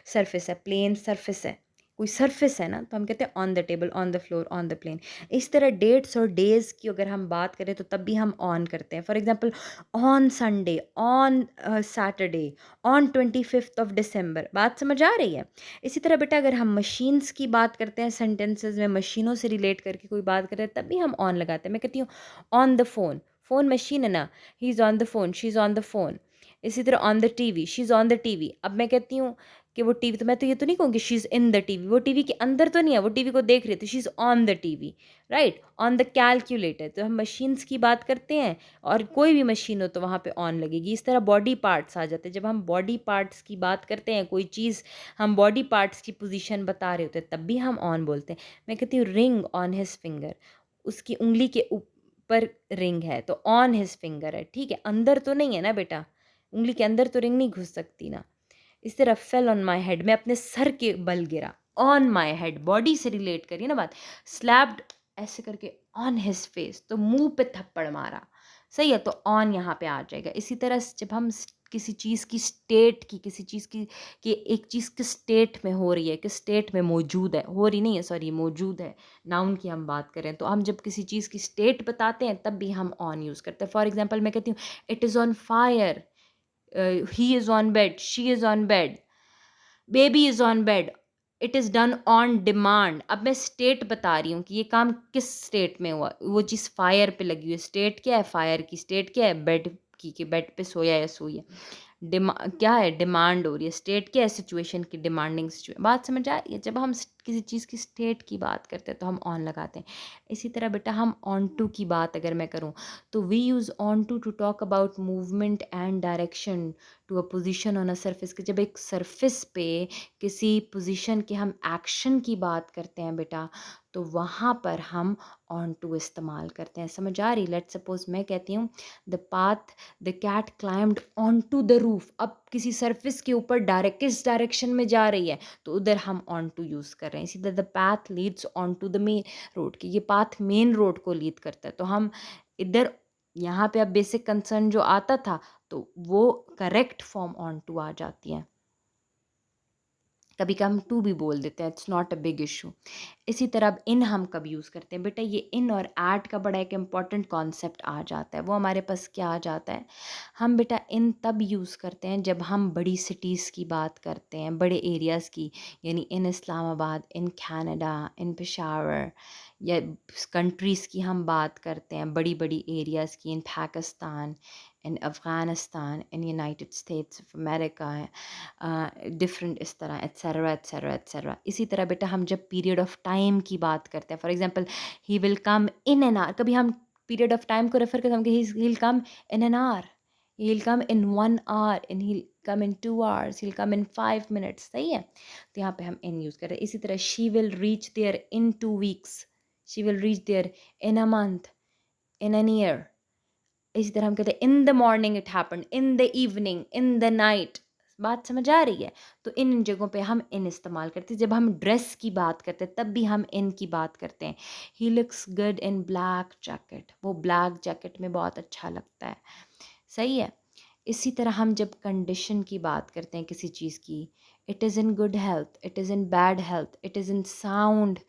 Speaker 1: सरफेस है, प्लेन सरफेस है, कोई सरफेस है ना, तो हम कहते हैं on the table, on the floor, on the plane. इस तरह डेट्स और डेज़ की अगर हम बात करें तो तब भी हम ऑन करते हैं। For example on Sunday, on Saturday, on 25th of December. बात समझ आ रही है। इसी तरह बेटा अगर हम मशीन्स की बात करते हैं, सेंटेंसेस में मशीनों से रिलेट करके कोई बात करते हैं तब भी हम ऑन लगाते हैं। मैं कहती हूँ on the phone, phone machine है ना, he is on the phone, she is on the phone. इसी तरह on the TV, she is on the TV. अब मैं कहती हूँ कि वो टीवी, तो मैं तो ये तो नहीं कहूँगी she is in the TV, वो टीवी के अंदर तो नहीं है, वो टीवी को देख रही है, तो she is on the TV, right. On the calculator, तो हम मशीन्स की बात करते हैं और कोई भी मशीन हो तो वहाँ पे ऑन लगेगी। इस तरह बॉडी पार्ट्स आ जाते हैं, जब हम बॉडी पार्ट्स की बात करते हैं, कोई चीज़ हम बॉडी पार्ट्स की पोजीशन बता रहे होते हैं तब भी हम ऑन बोलते हैं। मैं कहती हूँ रिंग ऑन हिज फिंगर, उसकी उंगली के ऊपर रिंग है तो ऑन हिज फिंगर है, ठीक है। अंदर तो नहीं है ना बेटा, उंगली के अंदर तो रिंग नहीं घुस सकती ना। इस तरह फेल ऑन माई हेड, मैं अपने सर के बल गिरा, ऑन माई हेड, बॉडी से रिलेट करिए ना बात। स्लैप्ड ऐसे करके ऑन हिज फेस, तो मुंह पे थप्पड़ मारा, सही है, तो ऑन यहाँ पे आ जाएगा। इसी तरह जब हम किसी चीज़ की स्टेट की, किसी चीज़ की कि एक चीज़ किस स्टेट में हो रही है, किस स्टेट में मौजूद है, हो रही नहीं है सॉरी, मौजूद है, नाउन की हम बात करें, तो हम जब किसी चीज़ की स्टेट बताते हैं तब भी हम ऑन यूज़ करते हैं। फॉर एग्जाम्पल मैं कहती हूँ it is on fire, he is on bed, she is on bed, baby is on bed, it is done on demand. अब मैं स्टेट बता रही हूँ कि ये काम किस स्टेट में हुआ, वो चीज़ फायर पे लगी हुई है, स्टेट क्या है फायर की, स्टेट क्या है बेड की, कि बेड पे सोया या सोई है। क्या है, डिमांड हो रही है, स्टेट क्या है, सिचुएशन की, डिमांडिंग सिचुएशन। बात समझ आ रही है? जब हम किसी चीज़ की स्टेट की बात करते हैं तो हम ऑन लगाते हैं। इसी तरह बेटा हम ऑन टू की बात अगर मैं करूँ तो we use on to talk about movement and direction to a position on a surface. कि जब एक सर्फिस पे किसी पोजिशन के हम एक्शन की बात करते हैं बेटा, तो वहाँ पर हम ऑन टू इस्तेमाल करते हैं। समझ आ रही? लेट्स सपोज मैं कहती हूँ the path the cat climbed on to the roof. अब किसी सरफेस के ऊपर डायरेक्ट किस डायरेक्शन में जा रही है, तो उधर हम ऑन टू यूज़ कर रहे हैं। इसी तरह the path leads on to the main road, कि ये पाथ मेन रोड को लीड करता है, तो हम इधर यहाँ पे अब बेसिक कंसर्न जो आता था तो वो करेक्ट फॉर्म ऑन टू आ जाती है। कभी कभी हम टू भी बोल देते हैं, it's not a big issue. इसी तरह अब इन हम कब यूज़ करते हैं बेटा, ये इन और ऐट का बड़ा एक इम्पॉर्टेंट कॉन्सेप्ट आ जाता है। वो हमारे पास क्या आ जाता है, हम बेटा इन तब यूज़ करते हैं जब हम बड़ी सिटीज़ की बात करते हैं, बड़े एरियाज़ की, यानी इन इस्लामाबाद, इन कनाडा, इन पेशावर, या कंट्रीज़ की हम बात करते हैं, बड़ी बड़ी एरियाज़ की, in Pakistan, in Afghanistan, in United States of America, different इस तरह एट्सेट्रा एट्सेट्रा एट्सेट्रा। इसी तरह बेटा हम जब पीरियड ऑफ टाइम की बात करते हैं, for example he will come in an hour, कभी हम पीरियड ऑफ टाइम को रेफर करते हैं कि he will come in an hour, he will come in 1 hour, in he come in 2 hours, he will come in 5 minutes. सही है, तो यहाँ पे हम इन यूज़ कर रहे हैं। इसी तरह she will reach there in 2 weeks, she will reach there in a month, in an year. इसी तरह हम कहते हैं in the morning it happened, in the evening, in the night. बात समझ आ रही है? तो इन जगहों पे हम इन इस्तेमाल करते हैं। जब हम ड्रेस की बात करते हैं तब भी हम इन की बात करते हैं। He looks good in black jacket, वो ब्लैक जैकेट में बहुत अच्छा लगता है। सही है। इसी तरह हम जब कंडीशन की बात करते हैं किसी चीज़ की, it is in good health, it is in bad health, it is in sound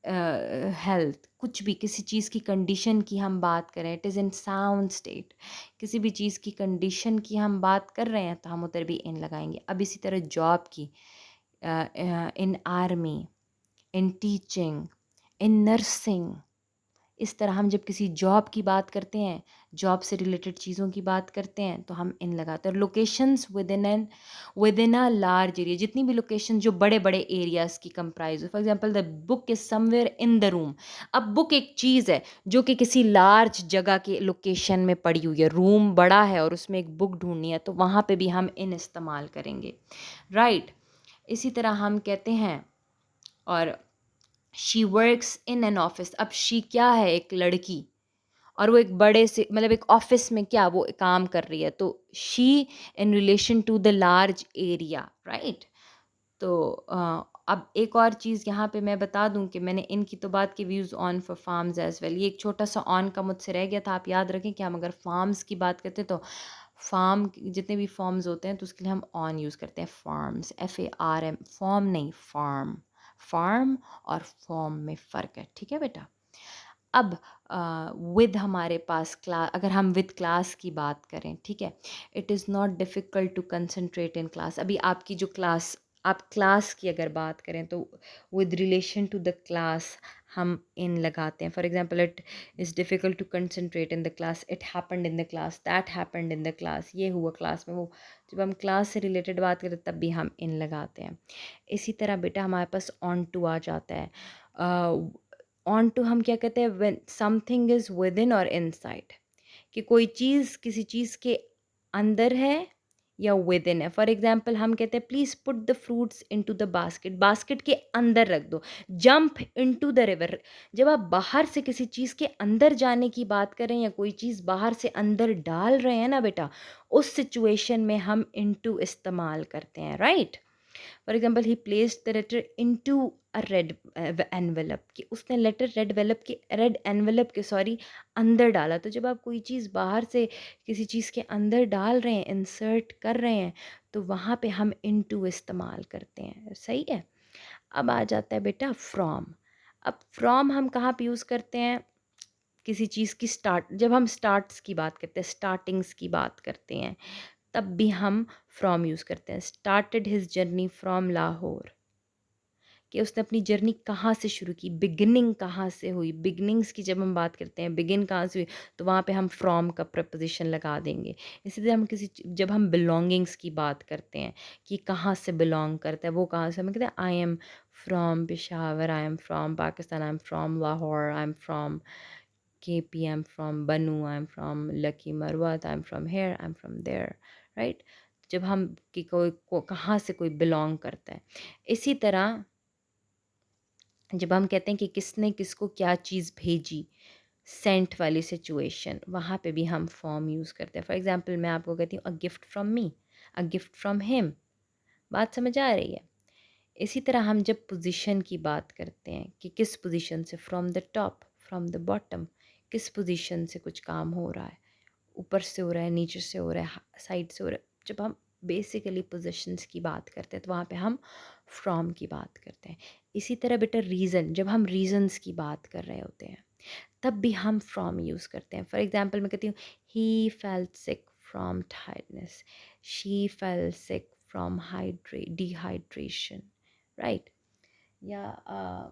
Speaker 1: health, कुछ भी किसी चीज़ की कंडीशन की हम बात करें, it is in sound state, किसी भी चीज़ की कंडीशन की हम बात कर रहे हैं तो हम उधर भी इन लगाएंगे। अब इसी तरह जॉब की, इन army, in teaching, in nursing. इस तरह हम जब किसी जॉब की बात करते हैं, जॉब से रिलेटेड चीज़ों की बात करते हैं तो हम इन लगाते हैं। Locations with in a large area, जितनी भी लोकेशन जो बड़े बड़े एरियाज़ की कंप्राइज हो। For example the book is somewhere in the room. अब बुक एक चीज़ है जो कि किसी लार्ज जगह के लोकेशन में पड़ी हुई है, रूम बड़ा है और उसमें एक बुक ढूंढनी है, तो वहाँ पे भी हम इन इस्तेमाल करेंगे, राइट। इसी तरह हम कहते हैं, और she works in an office. अब शी क्या है, एक लड़की, और वो एक बड़े से मतलब एक ऑफिस में क्या वो काम कर रही है, तो she in relation to the large area, right. तो अब एक और चीज़ यहाँ पे मैं बता दूँ कि मैंने इनकी तो बात की, views on for forms as well. ये एक छोटा सा ऑन का मुझसे रह गया था, आप याद रखें कि हम अगर फार्म्स की बात करते हैं तो फार्म जितने भी फॉर्म्स होते हैं तो उसके लिए हम ऑन यूज़ करते हैं, फार्म्स, FARM, फॉर्म नहीं फार्म। फार्म और फॉर्म में फ़र्क है, ठीक है बेटा। अब विद हमारे पास क्लास, अगर हम विद क्लास की बात करें, ठीक है, it is not difficult to concentrate in class. अभी आपकी जो क्लास, आप क्लास की अगर बात करें तो with relation to the class हम इन लगाते हैं। For example it is difficult to concentrate in the class, it happened in the class, that happened in the class, ये हुआ क्लास में। वो जब हम क्लास से रिलेटेड बात करें तब भी हम इन लगाते हैं। इसी तरह बेटा हमारे पास ऑन टू आ जाता है। ऑन टू हम क्या कहते हैं, when something is with in और इनसाइड, कि कोई चीज़ किसी चीज़ के अंदर है या विद इन है। फॉर एग्जाम्पल हम कहते हैं please put the fruits into the basket, basket के अंदर रख दो। जंप इनटू द रिवर, जब आप बाहर से किसी चीज़ के अंदर जाने की बात करें या कोई चीज़ बाहर से अंदर डाल रहे हैं ना बेटा, उस सिचुएशन में हम इनटू इस्तेमाल करते हैं, right. For example he placed the letter into a red envelope, कि उसने लेटर रेड एनवेलप के अंदर डाला। तो जब आप कोई चीज़ बाहर से किसी चीज़ के अंदर डाल रहे हैं, इंसर्ट कर रहे हैं, तो वहाँ पे हम इनटू इस्तेमाल करते हैं। सही है। अब आ जाता है बेटा फ्रॉम। अब फ्रॉम हम कहाँ पे यूज़ करते हैं? किसी चीज़ की जब हम स्टार्ट्स की बात करते हैं, स्टार्टिंग्स की बात करते हैं, तब भी हम फ्रॉम यूज़ करते हैं। Started his journey from Lahore, कि उसने अपनी जर्नी कहाँ से शुरू की, बिगिनिंग कहाँ से हुई। बिगिनिंग्स की जब हम बात करते हैं, बिगिन कहाँ से हुई, तो वहाँ पे हम फ्रॉम का प्रपोजिशन लगा देंगे। इसी तरह हम जब हम बिलोंगिंग्स की बात करते हैं कि कहाँ से बिलोंग करता है, वो कहाँ से, हम कहते हैं I am from Peshawar, I am from Pakistan, I am from Lahore, I am from KP, I'm from Banu, I'm from Lucky Marwat, I'm from here, I'm from there, right? जब हम कि कहाँ से कोई बिलोंग करता है। इसी तरह जब हम कहते हैं कि किसने किसको क्या चीज़ भेजी, सेंट वाली सिचुएशन, वहाँ पे भी हम फॉर्म यूज़ करते हैं। फॉर एग्जांपल मैं आपको कहती हूँ a gift from me, a gift from him. बात समझ आ रही है? इसी तरह हम जब पोजीशन की बात करते हैं कि किस पोजीशन से, from the top, from the bottom, किस पोजीशन से कुछ काम हो रहा है, ऊपर से हो रहा है, नीचे से हो रहा है, साइड से हो रहा है। जब हम बेसिकली पोजीशंस की बात करते हैं तो वहाँ पे हम फ्रॉम की बात करते हैं। इसी तरह बेटा रीज़न, जब हम रीजंस की बात कर रहे होते हैं तब भी हम फ्रॉम यूज़ करते हैं। फॉर एग्जांपल मैं कहती हूँ he felt sick from tiredness, she felt sick from dehydration, right? या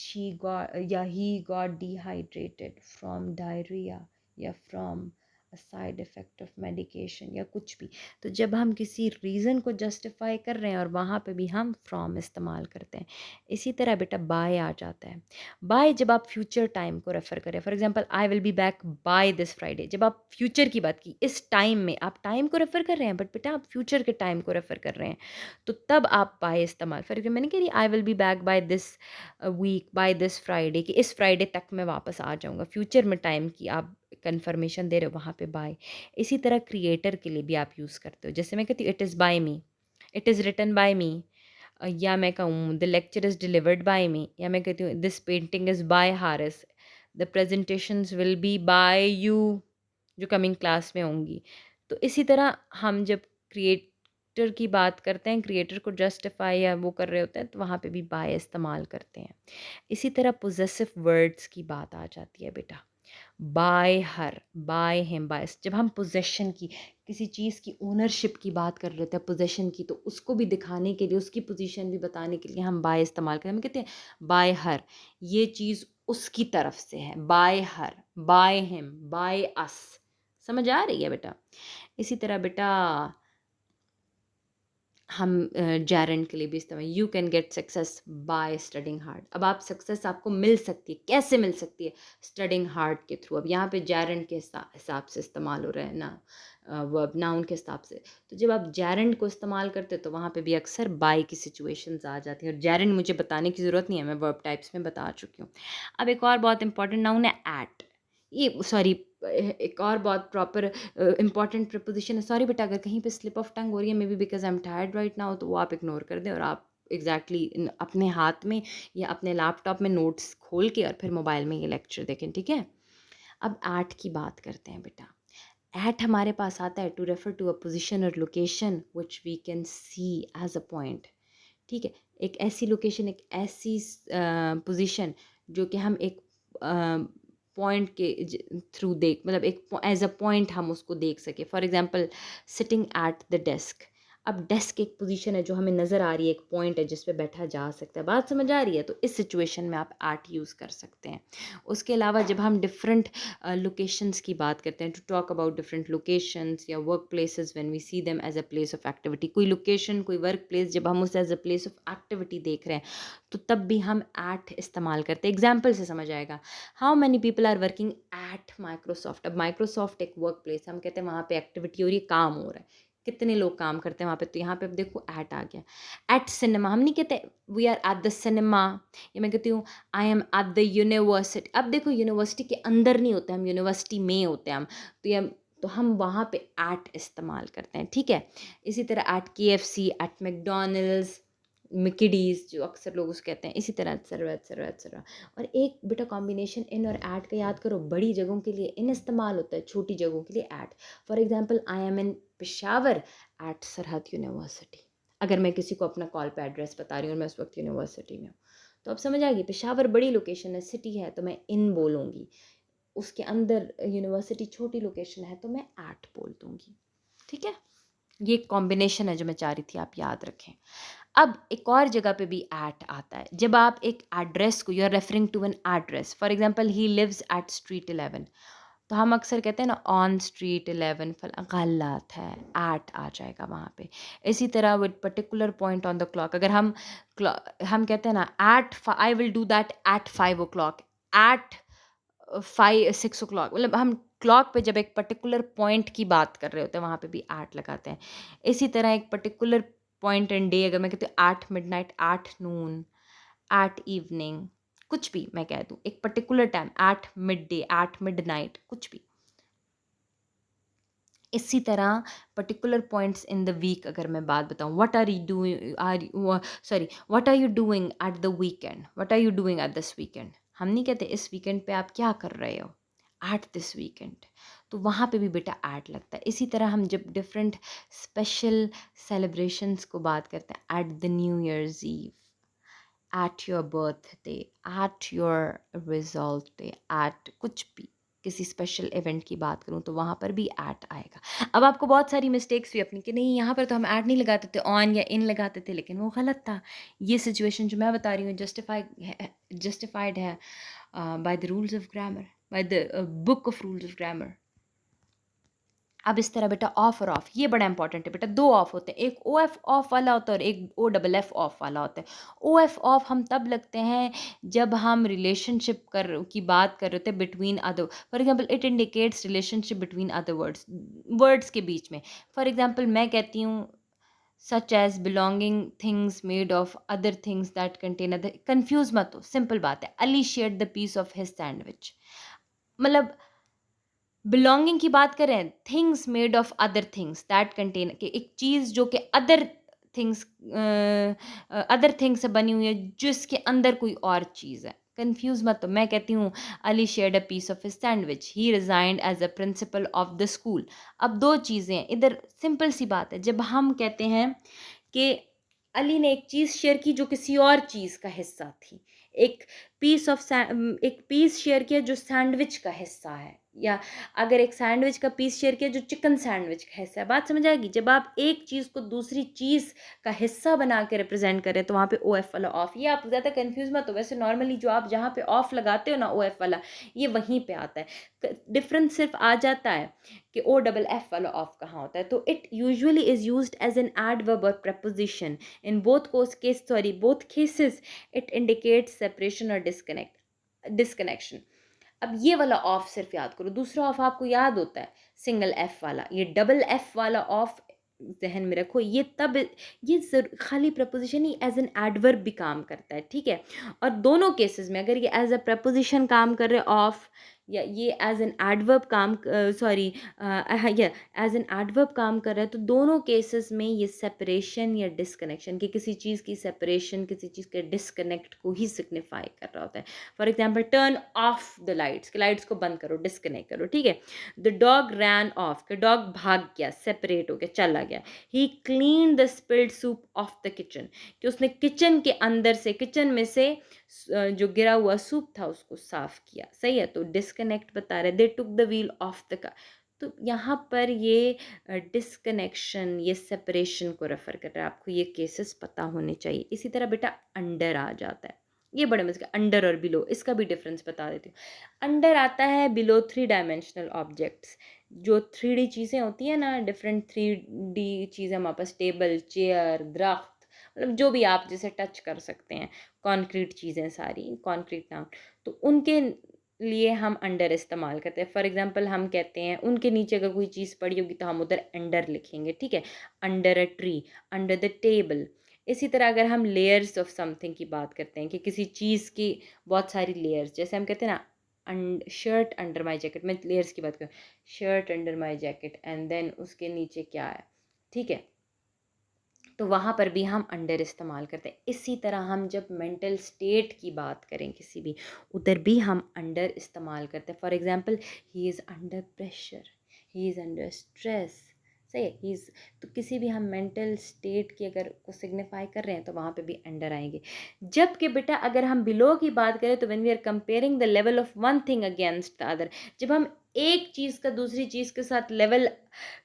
Speaker 1: he got dehydrated from diarrhea, या from a side effect of medication, या कुछ भी। तो जब हम किसी रीज़न को जस्टिफाई कर रहे हैं और वहाँ पे भी हम फ्रॉम इस्तेमाल करते हैं। इसी तरह बेटा बाय आ जाता है। बाय जब आप फ्यूचर टाइम को रेफ़र करें, for example I will be back by this Friday, जब आप फ्यूचर की बात की, इस टाइम में आप टाइम को रेफ़र कर रहे हैं, बट बेटा आप फ्यूचर के टाइम को रेफ़र कर रहे हैं, तो तब आप बाय इस्तेमाल। फॉर एग्जाम्पल मैंने कह रही I will be back by this week, by this Friday, कि इस फ्राइडे तक मैं वापस आ जाऊँगा। फ्यूचर में टाइम की आप कन्फर्मेशन दे रहे हो, वहाँ पे बाय। इसी तरह क्रिएटर के लिए भी आप यूज़ करते हो। जैसे मैं कहती हूँ it is by me, it is written by me, या मैं कहूँ the lecture is delivered by me, या मैं कहती हूँ this painting is by Haris, the presentations will be by you, जो कमिंग क्लास में होंगी। तो इसी तरह हम जब क्रिएटर की बात करते हैं, क्रिएटर को जस्टिफाई या वो कर रहे होते हैं, तो वहाँ पे भी बाय इस्तेमाल करते हैं। इसी तरह पोजेसिव वर्ड्स की बात आ जाती है बेटा। By her, by him, by, जब हम पोजेशन की, किसी चीज़ की ओनरशिप की बात कर रहे थे, पोजेशन की, तो उसको भी दिखाने के लिए, उसकी पोजीशन भी बताने के लिए हम बाय इस्तेमाल करें। हम कहते हैं बाय हर, ये चीज़ उसकी तरफ से है। Bye her, by him, by us. समझ आ रही है बेटा? इसी तरह बेटा हम जेरेंट के लिए भी इस्तेमाल, you can get success by studying hard. अब आप सक्सेस आपको मिल सकती है, कैसे मिल सकती है? स्टडिंग हार्ड के थ्रू। अब यहाँ पे जेरेंट के हिसाब से इस्तेमाल हो रहा है ना, वर्ब नाउन के हिसाब से। तो जब आप जेरेंट को इस्तेमाल करते हो तो वहाँ पे भी अक्सर बाय की सिचुएशंस आ जाती हैं। और जेरेंट मुझे बताने की ज़रूरत नहीं है, मैं वर्ब टाइप्स में बता चुकी हूँ। अब एक और बहुत इंपॉर्टेंट नाउन है एट। ये सॉरी, एक और बहुत प्रॉपर इंपॉर्टेंट प्रपोजिशन है। सॉरी बेटा, अगर कहीं पे स्लिप ऑफ टंग हो रही है, may be because I am tired right now, तो वो आप इग्नोर कर दें और आप एग्जैक्टली अपने हाथ में या अपने लैपटॉप में नोट्स खोल के और फिर मोबाइल में ये लेक्चर देखें, ठीक है? अब एट की बात करते हैं बेटा। एट हमारे पास आता है to refer to a position or location which we can see as a point. ठीक है, एक ऐसी लोकेशन, एक ऐसी पोजीशन जो कि हम एक पॉइंट के थ्रू देख, मतलब एक एज अ पॉइंट हम उसको देख सके। For example sitting at the desk. अब डेस्क एक पोजीशन है जो हमें नज़र आ रही है, एक पॉइंट है जिस पे बैठा जा सकता है। बात समझ आ रही है? तो इस सिचुएशन में आप एट यूज़ कर सकते हैं। उसके अलावा जब हम डिफरेंट लोकेशंस की बात करते हैं, to talk about different locations या work places when we see them as a place of activity, कोई लोकेशन, कोई वर्क प्लेस जब हम उसे as a place of activity देख रहे हैं, तो तब भी हम एट इस्तेमाल करते हैं। एग्जाम्पल से समझ आएगा। How many people are working at Microsoft. अब माइक्रोसॉफ्ट एक वर्क प्लेस, हम कहते हैं वहाँ पे एक्टिविटी हो रही है, काम हो रहा है, कितने लोग काम करते हैं वहाँ पे, तो यहाँ पे अब देखो एट आ गया। एट सिनेमा, हम नहीं कहते we are at the cinema, या मैं कहती हूँ I am at the university. अब देखो यूनिवर्सिटी के अंदर नहीं होते हम, यूनिवर्सिटी में होते हैं हम, तो ये तो हम वहाँ पे एट इस्तेमाल करते हैं, ठीक है। इसी तरह एट KFC, एट मैकडोनल्ड्स, मिकीडीज जो अक्सर लोग उसको कहते हैं, इसी तरह एट्सेट्रा एट्सेट्रा एट्सेट्रा। और एक बेटा कॉम्बिनेशन इन और एट का याद करो, बड़ी जगहों के लिए इन इस्तेमाल होता है, छोटी जगहों के लिए at. For example I am in Peshawar at Sarhad university, अगर मैं किसी को अपना कॉल पे एड्रेस बता रही हूँ और मैं उस वक्त यूनिवर्सिटी में हूँ, तो अब समझ आ गई, पेशावर बड़ी लोकेशन है, सिटी है, तो मैं इन बोलूँगी। उसके अंदर यूनिवर्सिटी छोटी लोकेशन है तो मैं एट बोल दूँगी, ठीक है। ये एक कॉम्बिनेशन है जो मैं चाह रही थी आप याद रखें। अब एक और जगह पे भी एट आता है, जब आप एक एड्रेस को, you are referring to an address, for example he lives at street 11, तो हम अक्सर कहते हैं ना ऑन स्ट्रीट 11, गलत है, एट आ जाएगा वहाँ पे। इसी तरह with particular point on the clock, अगर हम कहते हैं ना at I will do that at 5 o'clock, at 6 o'clock, मतलब हम क्लॉक पे जब एक पर्टिकुलर पॉइंट की बात कर रहे होते हैं वहाँ पे भी एट लगाते हैं। इसी तरह एक पर्टिकुलर पॉइंट इन डे, अगर मैं कहती हूँ at midnight, at noon, at evening, कुछ भी मैं कह दूँ, एक particular time, at midday, at midnight, कुछ भी। इसी तरह particular points in the week अगर मैं बात बताऊँ, what are you doing, what are you doing at the weekend, what are you doing at this weekend, हम नहीं कहते इस वीकेंड पे आप क्या कर रहे हो, एट दिस वीकेंड, तो वहाँ पे भी बेटा एट लगता है। इसी तरह हम जब डिफरेंट स्पेशल सेलिब्रेशंस को बात करते हैं, at the new year's eve, at your birthday, at your result day, at कुछ भी, किसी स्पेशल इवेंट की बात करूँ तो वहाँ पर भी एट आएगा। अब आपको बहुत सारी मिस्टेक्स भी अपनी कि नहीं यहाँ पर तो हम एट नहीं लगाते थे, ऑन या इन लगाते थे, लेकिन वो गलत था। ये सिचुएशन जो मैं बता रही हूँ जस्टिफाइड है by the rules of grammar, by the book of rules of grammar. अब इस तरह बेटा ऑफ और ऑफ, ये बड़ा इंपॉर्टेंट है बेटा, दो ऑफ होते हैं, एक ओ एफ ऑफ वाला होता है और एक ओ डबल एफ ऑफ वाला होता है। ओ एफ ऑफ हम तब लगते हैं जब हम रिलेशनशिप की बात कर रहे होते हैं between other, for example it indicates relationship between other words, words के बीच में। फॉर एग्जांपल मैं कहती हूँ such as belonging things made of other things that contain other, confuse मत हो, सिंपल बात है, Ali shared the piece of his sandwich, मतलब बिलोंगिंग की बात करें, things made of other things that contain, कि एक चीज़ जो कि थिंग्स अदर थिंग्स से बनी हुई है जिसके अंदर कोई और चीज़ है, कंफ्यूज मत हो। मैं कहती हूँ Ali shared a piece of his sandwich, he resigned as a principal of the school. अब दो चीज़ें हैं इधर, सिंपल सी बात है, जब हम कहते हैं कि अली ने एक चीज़ शेयर की जो किसी और चीज़ का हिस्सा थी, एक एक पीस शेयर किया जो सैंडविच का हिस्सा है, या अगर एक सैंडविच का पीस शेयर किया जो चिकन सैंडविच का हिस्सा है, बात समझ आएगी। जब आप एक चीज़ को दूसरी चीज़ का हिस्सा बना के रिप्रेजेंट करें तो वहाँ पे ओ एफ वाला ऑफ, ये आप ज़्यादा कंफ्यूज मत हो, वैसे नॉर्मली जो आप जहाँ पे ऑफ लगाते हो ना ओ एफ वाला, ये वहीं पे आता है, डिफरेंस सिर्फ आ जाता है कि ओ डबल एफ वाला ऑफ कहाँ होता है। तो it usually is used as an adverb और preposition in both cases it indicates separation or disconnection। अब ये वाला ऑफ सिर्फ याद करो, दूसरा ऑफ आपको याद होता है सिंगल एफ वाला, ये डबल एफ वाला ऑफ जहन में रखो, ये तब खाली प्रपोजिशन ही एज एन एडवर्ब भी काम करता है, ठीक है। और दोनों केसेस में अगर ये एज अ प्रपोजिशन काम कर रहे ऑफ, या ये एज एन एडवर्ब काम एज एन एडवर्ब काम कर रहा है, तो दोनों केसेस में ये सेपरेशन या डिसकनेक्शन, कि किसी चीज़ की सेपरेशन, किसी चीज़ के डिसकनेक्ट को ही सिग्निफाई कर रहा होता है। For example turn off the lights, के लाइट्स को बंद करो, डिसकनेक्ट करो, ठीक है। द डॉग रैन ऑफ, के डॉग भाग गया, सेपरेट हो गया, चला गया। He clean the spilled soup off the kitchen, कि उसने किचन के अंदर से, किचन में से जो गिरा हुआ सूप था उसको साफ किया, सही है। तो डिसकनेक्ट बता रहे, they took the wheel off the car, तो यहाँ पर ये डिसकनेक्शन, ये सेपरेशन को रेफर कर रहा है, आपको ये केसेस पता होने चाहिए। इसी तरह बेटा अंडर आ जाता है, ये बड़े मजे का, अंडर और बिलो, इसका भी डिफरेंस बता देती हूँ। अंडर आता है बिलो 3 डायमेंशनल ऑब्जेक्ट्स, जो 3D चीज़ें होती हैं ना, डिफरेंट 3D चीज़ें हमारे पास, टेबल, चेयर, दरख्त, मतलब जो भी आप जिसे टच कर सकते हैं, कॉन्क्रीट चीज़ें सारी, कॉन्क्रीट नाउन, तो उनके लिए हम अंडर इस्तेमाल करते हैं। फॉर एग्जांपल हम कहते हैं उनके नीचे अगर कोई चीज़ पड़ी होगी तो हम उधर अंडर लिखेंगे, ठीक है। Under a tree, under the table. इसी तरह अगर हम लेयर्स ऑफ समथिंग की बात करते हैं कि किसी चीज़ की बहुत सारी लेयर्स, जैसे हम कहते हैं ना शर्ट अंडर माई जैकेट, मैं लेयर्स की बात करूँ, shirt under my jacket and then उसके नीचे क्या है, ठीक है, तो वहाँ पर भी हम अंडर इस्तेमाल करते हैं। इसी तरह हम जब मेंटल स्टेट की बात करें किसी भी, उधर भी हम अंडर इस्तेमाल करते हैं। For example, he is under pressure, he is under stress, सही है, ही इज़, तो किसी भी हम मेंटल स्टेट की अगर को सिग्निफाई कर रहे हैं तो वहाँ पे भी अंडर आएंगे। जबकि बेटा अगर हम बिलो की बात करें तो when we are comparing the level of one thing against the other, जब हम एक चीज़ का दूसरी चीज़ के साथ लेवल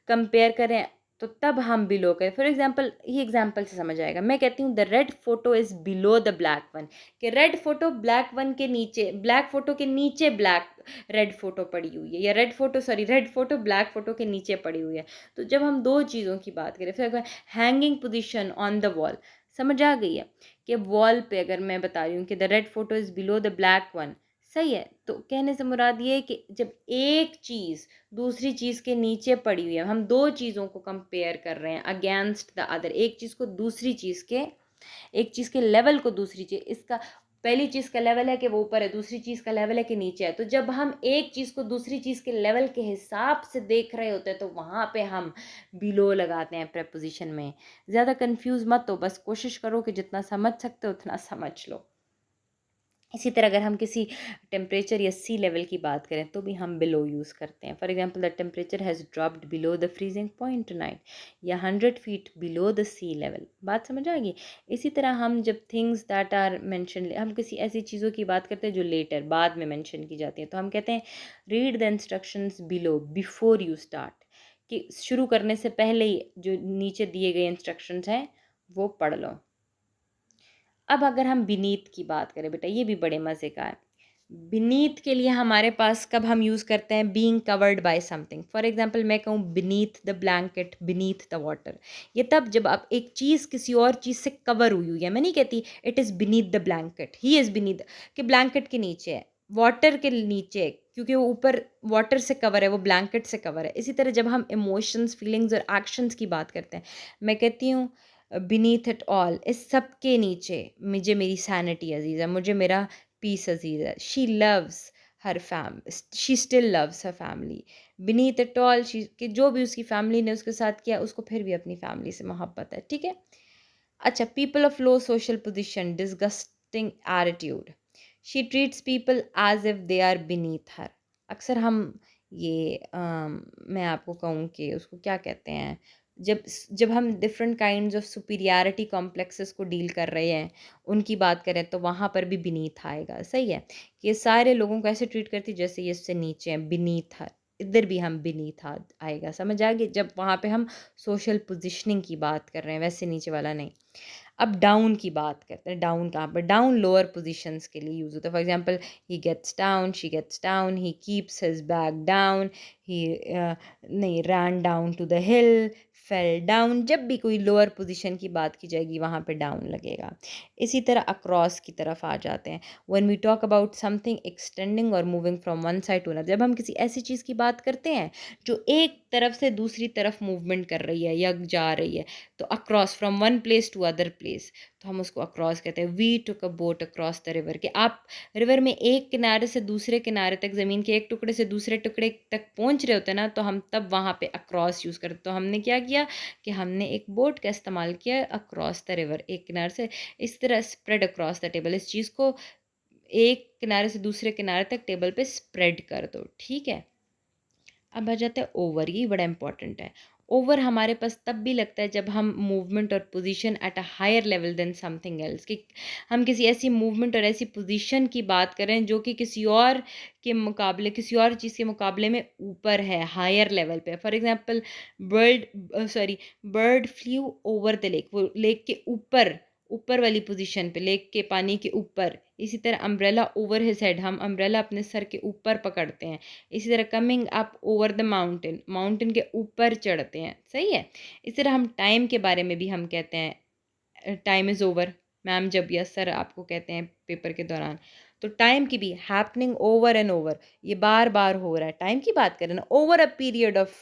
Speaker 1: कंपेयर करें तो तब हम बिलो करें। फॉर एग्जांपल, ये एग्जांपल से समझ आएगा, मैं कहती हूँ the red photo is below the black one, कि रेड फोटो ब्लैक वन के नीचे, ब्लैक फोटो के नीचे ब्लैक रेड फोटो पड़ी हुई है, या रेड फोटो ब्लैक फोटो के नीचे पड़ी हुई है। तो जब हम दो चीज़ों की बात करें, फिर hanging position on the wall, समझ आ गई है कि वॉल पे अगर मैं बता रही हूँ कि the red photo is below the black one, सही है, तो कहने से मुराद ये है कि जब एक चीज़ दूसरी चीज़ के नीचे पड़ी हुई है, हम दो चीज़ों को कंपेयर कर रहे हैं अगेंस्ट द अदर, एक चीज़ को दूसरी चीज़ के, एक चीज़ के लेवल को दूसरी चीज़, इसका पहली चीज़ का लेवल है कि वो ऊपर है, दूसरी चीज़ का लेवल है कि नीचे है, तो जब हम एक चीज़ को दूसरी चीज़ के लेवल के हिसाब से देख रहे होते हैं तो वहाँ पे हम बिलो लगाते हैं प्रेपोजिशन में। ज़्यादा कंफ्यूज मत हो, बस कोशिश करो कि जितना समझ सकते हो उतना समझ लो। इसी तरह अगर हम किसी टेम्परेचर या सी लेवल की बात करें तो भी हम बिलो यूज़ करते हैं। For example, the temperature has dropped below the freezing point tonight, या 100 feet below the sea level. बात समझ आ गई। इसी तरह हम जब थिंग्स दैट आर मेंशन, हम किसी ऐसी चीज़ों की बात करते हैं जो लेटर बाद में मेंशन की जाती हैं, तो हम कहते हैं read the instructions below before you start, कि शुरू करने से पहले ही जो नीचे दिए गए इंस्ट्रक्शंस हैं वो पढ़ लो। अब अगर हम बीनीथ की बात करें बेटा, ये भी बड़े मज़े का है। बीनीथ के लिए हमारे पास कब हम यूज़ करते हैं, being covered by something. For example, मैं कहूँ beneath the blanket, beneath the water, ये तब जब आप एक चीज़ किसी और चीज़ से कवर हुई हुई है। मैं नहीं कहती it is beneath the blanket, he is beneath, कि ब्लैंकेट के नीचे है, वाटर के नीचे है, क्योंकि वो ऊपर वाटर से कवर है, वो ब्लैंकेट से कवर है। इसी तरह जब हम इमोशंस, फीलिंग्स और एक्शंस की बात करते हैं, मैं कहती हूँ बीनीथ इट ऑल, इस सब के नीचे मुझे मेरी सैनिटी अजीज़ है, मुझे मेरा पीस अजीज़ है। She loves her she still loves her family. Beneath it all, she, कि जो भी उसकी फैमिली ने उसके साथ किया, उसको फिर भी अपनी फैमिली से मोहब्बत है, ठीक है। अच्छा, people of low social position, disgusting attitude, she treats people as if they are beneath her. अक्सर हम ये मैं आपको कहूँ कि उसको क्या कहते हैं, जब जब हम different kinds of superiority complexes को डील कर रहे हैं, उनकी बात करें तो वहाँ पर भी बीनीथ आएगा, सही है, कि ये सारे लोगों को ऐसे ट्रीट करती जैसे ये इससे नीचे हैं, बीनीथ हर। इधर भी हम बीनीथ आएगा, समझ आ गई, जब वहाँ पे हम सोशल पोजिशनिंग की बात कर रहे हैं, वैसे नीचे वाला नहीं। अब डाउन की बात करते हैं, डाउन कहाँ पर, डाउन लोअर पोजीशंस के लिए यूज़ होता है। For example, he gets down, she gets down, he keeps his bag down, he नहीं, ran down to the hill, fell down. जब भी कोई लोअर पोजीशन की बात की जाएगी वहाँ पे डाउन लगेगा। इसी तरह अक्रॉस की तरफ आ जाते हैं, when we talk about something extending or moving from one side to another, जब हम किसी ऐसी चीज़ की बात करते हैं जो एक तरफ से दूसरी तरफ मूवमेंट कर रही है या जा रही है, तो across, from one place to other place, तो हम उसको अक्रॉस कहते हैं। We took a boat across the river, कि आप रिवर में एक किनारे से दूसरे किनारे तक, ज़मीन के एक टुकड़े से दूसरे टुकड़े तक पहुंच रहे होते हैं ना, तो हम तब वहाँ पे अक्रॉस यूज़ करते। तो हमने क्या किया कि हमने एक बोट का इस्तेमाल किया अक्रॉस द रिवर, एक किनारे से। इस तरह स्प्रेड अक्रॉस द टेबल, इस चीज़ को एक किनारे से दूसरे किनारे तक टेबल पे स्प्रेड कर दो, ठीक है। अब आ जाता है ओवर, ये बड़ा इंपॉर्टेंट है। ओवर हमारे पास तब भी लगता है जब हम मूवमेंट और position at a higher level than something else, कि हम किसी ऐसी मूवमेंट और ऐसी पोजीशन की बात करें जो कि किसी और के मुकाबले, किसी और चीज़ के मुकाबले में ऊपर है, हायर लेवल पे। For example, bird flu over the lake, वो लेक के ऊपर, ऊपर वाली पोजीशन पे, लेक के पानी के ऊपर। इसी तरह अम्ब्रेला ओवर हिज हेड, हम अम्ब्रेला अपने सर के ऊपर पकड़ते हैं। इसी तरह coming up over the mountain, mountain के ऊपर चढ़ते हैं, सही है। इसी तरह हम टाइम के बारे में भी हम कहते हैं टाइम इज़ ओवर, मैम जब या सर आपको कहते हैं पेपर के दौरान, तो टाइम की भी हैपनिंग ओवर एंड ओवर, ये बार बार हो रहा है, टाइम की बात करें ना, over a period of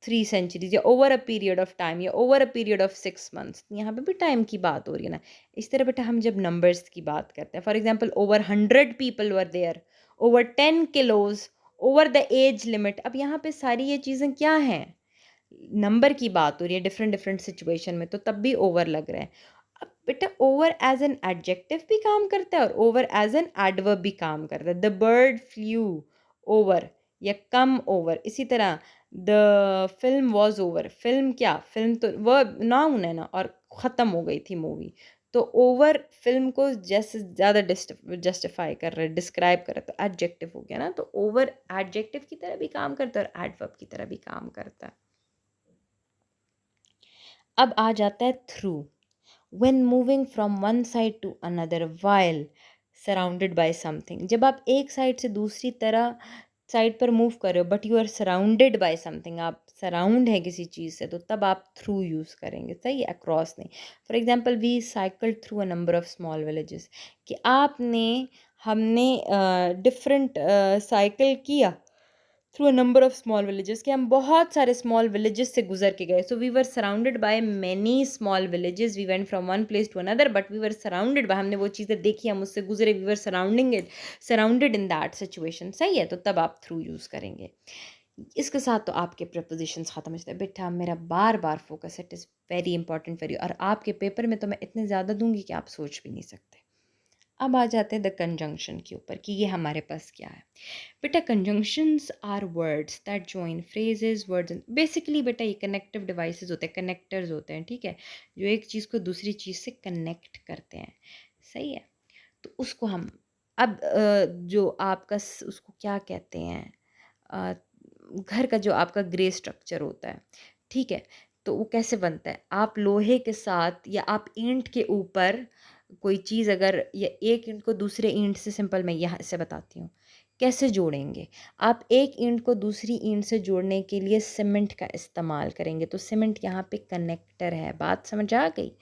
Speaker 1: 3 centuries, या over a period of time, या over a period of 6 months, यहाँ पे भी टाइम की बात हो रही है ना। इस तरह बेटा हम जब नंबर्स की बात करते हैं, for example, over 100 people were there, over 10 kilos, over the age limit. अब यहाँ पे सारी ये चीज़ें क्या हैं, नंबर की बात हो रही है डिफरेंट डिफरेंट सिचुएशन में, तो तब भी ओवर लग रहा है। अब बेटा ओवर एज एन एडजेक्टिव भी काम करता है और ओवर एज एन एडवर्ब भी काम करता है। द बर्ड फ्लू ओवर या कम ओवर। इसी तरह the film was over, film क्या, फिल्म तो वर्ब नाउन है ना, और ख़त्म हो गई थी मूवी। तो ओवर फिल्म को जैसे ज़्यादा जस्टिफाई कर रहे, डिस्क्राइब कर रहे, तो एडजेक्टिव हो गया ना। तो ओवर एडजेक्टिव की तरह भी काम करता है और एडवर्ब की तरह भी काम करता है। अब आ जाता है through. When moving from one side to another while surrounded by something. जब आप एक साइड से दूसरी तरह साइड पर मूव कर रहे हो but you are surrounded by something, आप सराउंड है किसी चीज़ से, तो तब आप थ्रू यूज़ करेंगे, सही है, अक्रॉस नहीं। For example we cycled through a number of small villages, कि आपने हमने डिफरेंट साइकिल किया through a number of small villages, कि हम बहुत सारे स्मॉल विलेजेस से गुजर के गए। So we were surrounded by many small villages, we went from one place to another, but we were surrounded by, हमने वो चीज़ें देखी, हम उससे गुजरे, we were surrounding it, surrounded in that situation, सही है। तो तब आप थ्रू यूज़ करेंगे। इसके साथ तो आपके प्रपोजिशंस ख़त्म हो जाते हैं। बेटा मेरा बार बार focus, it is very important for you, और आपके पेपर में तो मैं इतने ज़्यादा दूंगी कि आप सोच भी नहीं सकते। अब आ जाते हैं द कंजंक्शन के ऊपर, कि ये हमारे पास क्या है। बेटा conjunctions are words that join phrases, words basically बेटा ये कनेक्टिव डिवाइसेस होते हैं, कनेक्टर्स होते हैं, ठीक है, जो एक चीज़ को दूसरी चीज़ से कनेक्ट करते हैं, सही है। तो उसको हम अब जो आपका उसको क्या कहते हैं, अ, घर का जो आपका ग्रे स्ट्रक्चर होता है, ठीक है, तो वो कैसे बनता है, आप लोहे के साथ या आप ईंट के ऊपर कोई चीज़ अगर, या एक ईंट को दूसरे ईंट से, सिंपल मैं यहाँ से बताती हूँ कैसे जोड़ेंगे। आप एक ईंट को दूसरी ईंट से जोड़ने के लिए सीमेंट का इस्तेमाल करेंगे, तो सीमेंट यहाँ पे कनेक्टर है, बात समझ आ गई।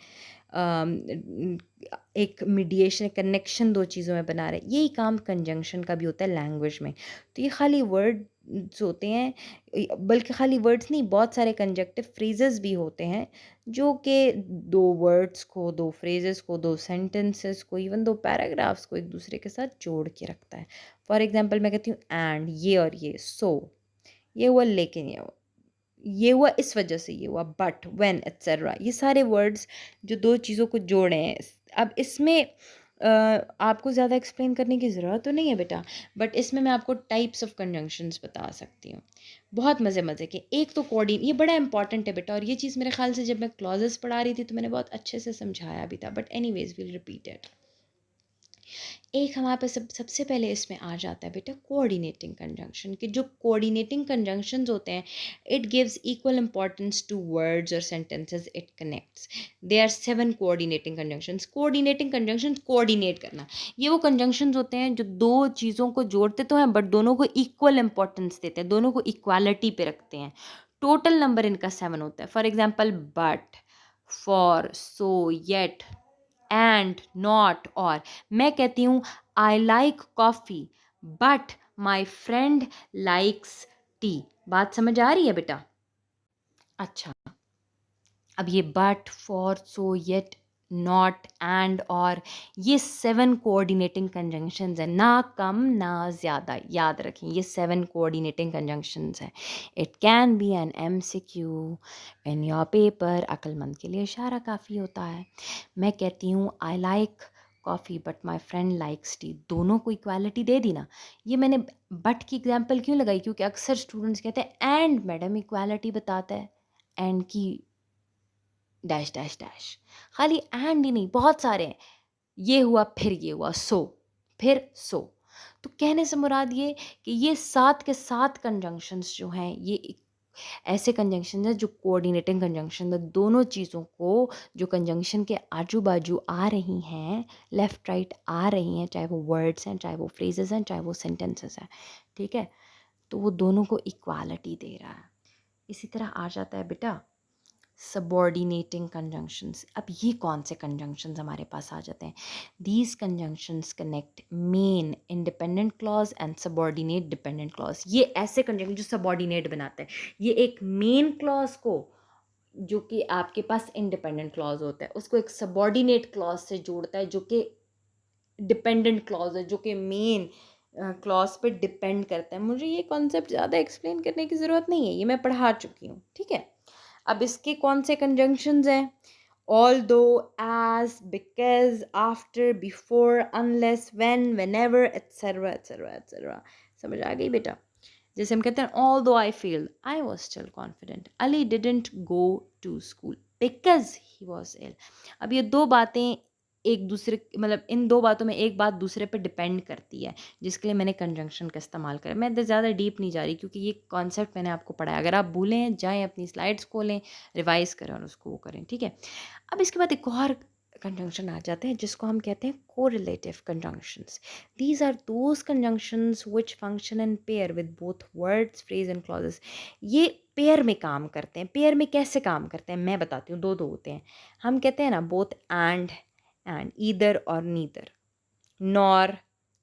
Speaker 1: एक मीडिएशन, कनेक्शन दो चीज़ों में बना रहे, यही काम कंजंक्शन का भी होता है लैंग्वेज में। तो ये खाली वर्ड्स होते हैं, बल्कि खाली वर्ड्स नहीं, बहुत सारे कंजक्टिव फ्रेजेस भी होते हैं, जो कि दो वर्ड्स को, दो फ्रेजेस को, दो सेंटेंसेस को, इवन दो पैराग्राफ्स को एक दूसरे के साथ जोड़ के रखता है। फॉर एग्जांपल मैं कहती हूँ एंड, ये और ये, सो ये हुआ, लेकिन ये हुआ इस वजह से, ये हुआ बट, व्हेन, एट्सेट्रा, ये सारे वर्ड्स जो दो चीज़ों को जोड़े हैं। अब इसमें आपको ज़्यादा एक्सप्लेन करने की ज़रूरत तो नहीं है बेटा, बट इसमें मैं आपको टाइप्स ऑफ कंजंक्शंस बता सकती हूँ, बहुत मज़े मज़े के। एक तो ये बड़ा इंपॉर्टेंट है बेटा, और ये चीज़ मेरे ख्याल से जब मैं क्लॉजेस पढ़ा रही थी तो मैंने बहुत अच्छे से समझाया भी था, but anyways will repeat it. एक हमारे पास सबसे पहले इसमें आ जाता है बेटा कोऑर्डिनेटिंग कंजंक्शन, कि जो कोऑर्डिनेटिंग कंजंक्शंस होते हैं, it gives equal importance to words और sentences it connects. They are 7 coordinating conjunctions. Coordinating conjunctions, coordinate करना, ये वो कंजंक्शंस होते हैं जो दो चीज़ों को जोड़ते तो हैं, बट दोनों को इक्वल इंपॉर्टेंस देते हैं, दोनों को इक्वालिटी पे रखते हैं। टोटल नंबर इनका 7 होता है। For example but, for, so, yet, and, not, और। मैं कहती हूँ I like coffee but my friend likes T. बात समझ आ रही है बेटा? अच्छा, अब ये but, for, so, yet, not, and, और, ये 7 कोऑर्डिनेटिंग कंजंक्शंस हैं, ना कम ना ज़्यादा, याद रखें ये 7 कोऑर्डिनेटिंग कंजंक्शंस हैं। It can be an MCQ in your paper, अक्लमंद के लिए इशारा काफ़ी होता है। मैं कहती हूँ I like coffee but my friend likes tea, दोनों को इक्वालिटी दे दी ना। ये मैंने बट की एग्जाम्पल क्यों लगाई, क्योंकि अक्सर स्टूडेंट्स कहते हैं एंड मैडम इक्वालिटी बताता है, एंड की डैश डैश डैश, खाली एंड ही नहीं, बहुत सारे हैं, ये हुआ फिर ये हुआ, सो फिर सो। तो कहने से मुराद ये कि ये 7 के 7 कंजंक्शंस जो हैं, ये ऐसे कंजंक्शन हैं जो कोऑर्डिनेटिंग कंजंक्शन है, दोनों चीज़ों को जो कंजंक्शन के आजू बाजू आ रही हैं, लेफ़्ट राइट आ रही हैं, चाहे वो वर्ड्स हैं, चाहे वो फ्रेजेस हैं, चाहे वो सेंटेंसेस हैं, ठीक है, तो वो दोनों को इक्वालिटी दे रहा है। इसी तरह आ जाता है बेटा सबॉर्डिनेटिंग कंजंक्शंस। अब ये कौन से कंजंक्शंस हमारे पास आ जाते हैं? These conjunctions connect main independent clause and subordinate dependent clause. ये ऐसे कंजंक्शन जो सबॉर्डिनेट बनाते हैं, ये एक मेन क्लॉज को, जो कि आपके पास इंडिपेंडेंट क्लॉज होता है, उसको एक सबॉर्डिनेट क्लॉज से जोड़ता है, जो कि डिपेंडेंट क्लॉज है, जो कि मेन क्लॉज पे डिपेंड करता है। मुझे ये कॉन्सेप्ट ज़्यादा एक्सप्लेन करने की ज़रूरत नहीं है, ये मैं पढ़ा चुकी हूँ, ठीक है। अब इसके कौन से कंजंक्शंस हैं? Although, as, because, after, before, unless, when, whenever, etcetera etcetera etcetera. समझ आ गई बेटा? जैसे हम कहते हैं although I failed, I was still confident, Ali didn't go to school because he was ill. अब ये दो बातें एक दूसरे, मतलब इन दो बातों में एक बात दूसरे पे डिपेंड करती है, जिसके लिए मैंने कंजंक्शन का इस्तेमाल करा। मैं ज़्यादा डीप नहीं जा रही क्योंकि ये कॉन्सेप्ट मैंने आपको पढ़ाया। अगर आप भूलें जाएं, अपनी स्लाइड्स खोलें, रिवाइज करें और उसको वो करें, ठीक है। अब इसके बाद एक और कंजंक्शन आ जाते हैं जिसको हम कहते हैं correlative conjunctions. These are those conjunctions which function in pair with both words, phrase and clauses. ये पेयर में काम करते हैं। पेयर में कैसे काम करते हैं मैं बताती हूँ। दो दो होते हैं। हम कहते हैं ना बोथ एंड ईदर और नीदर, नॉर,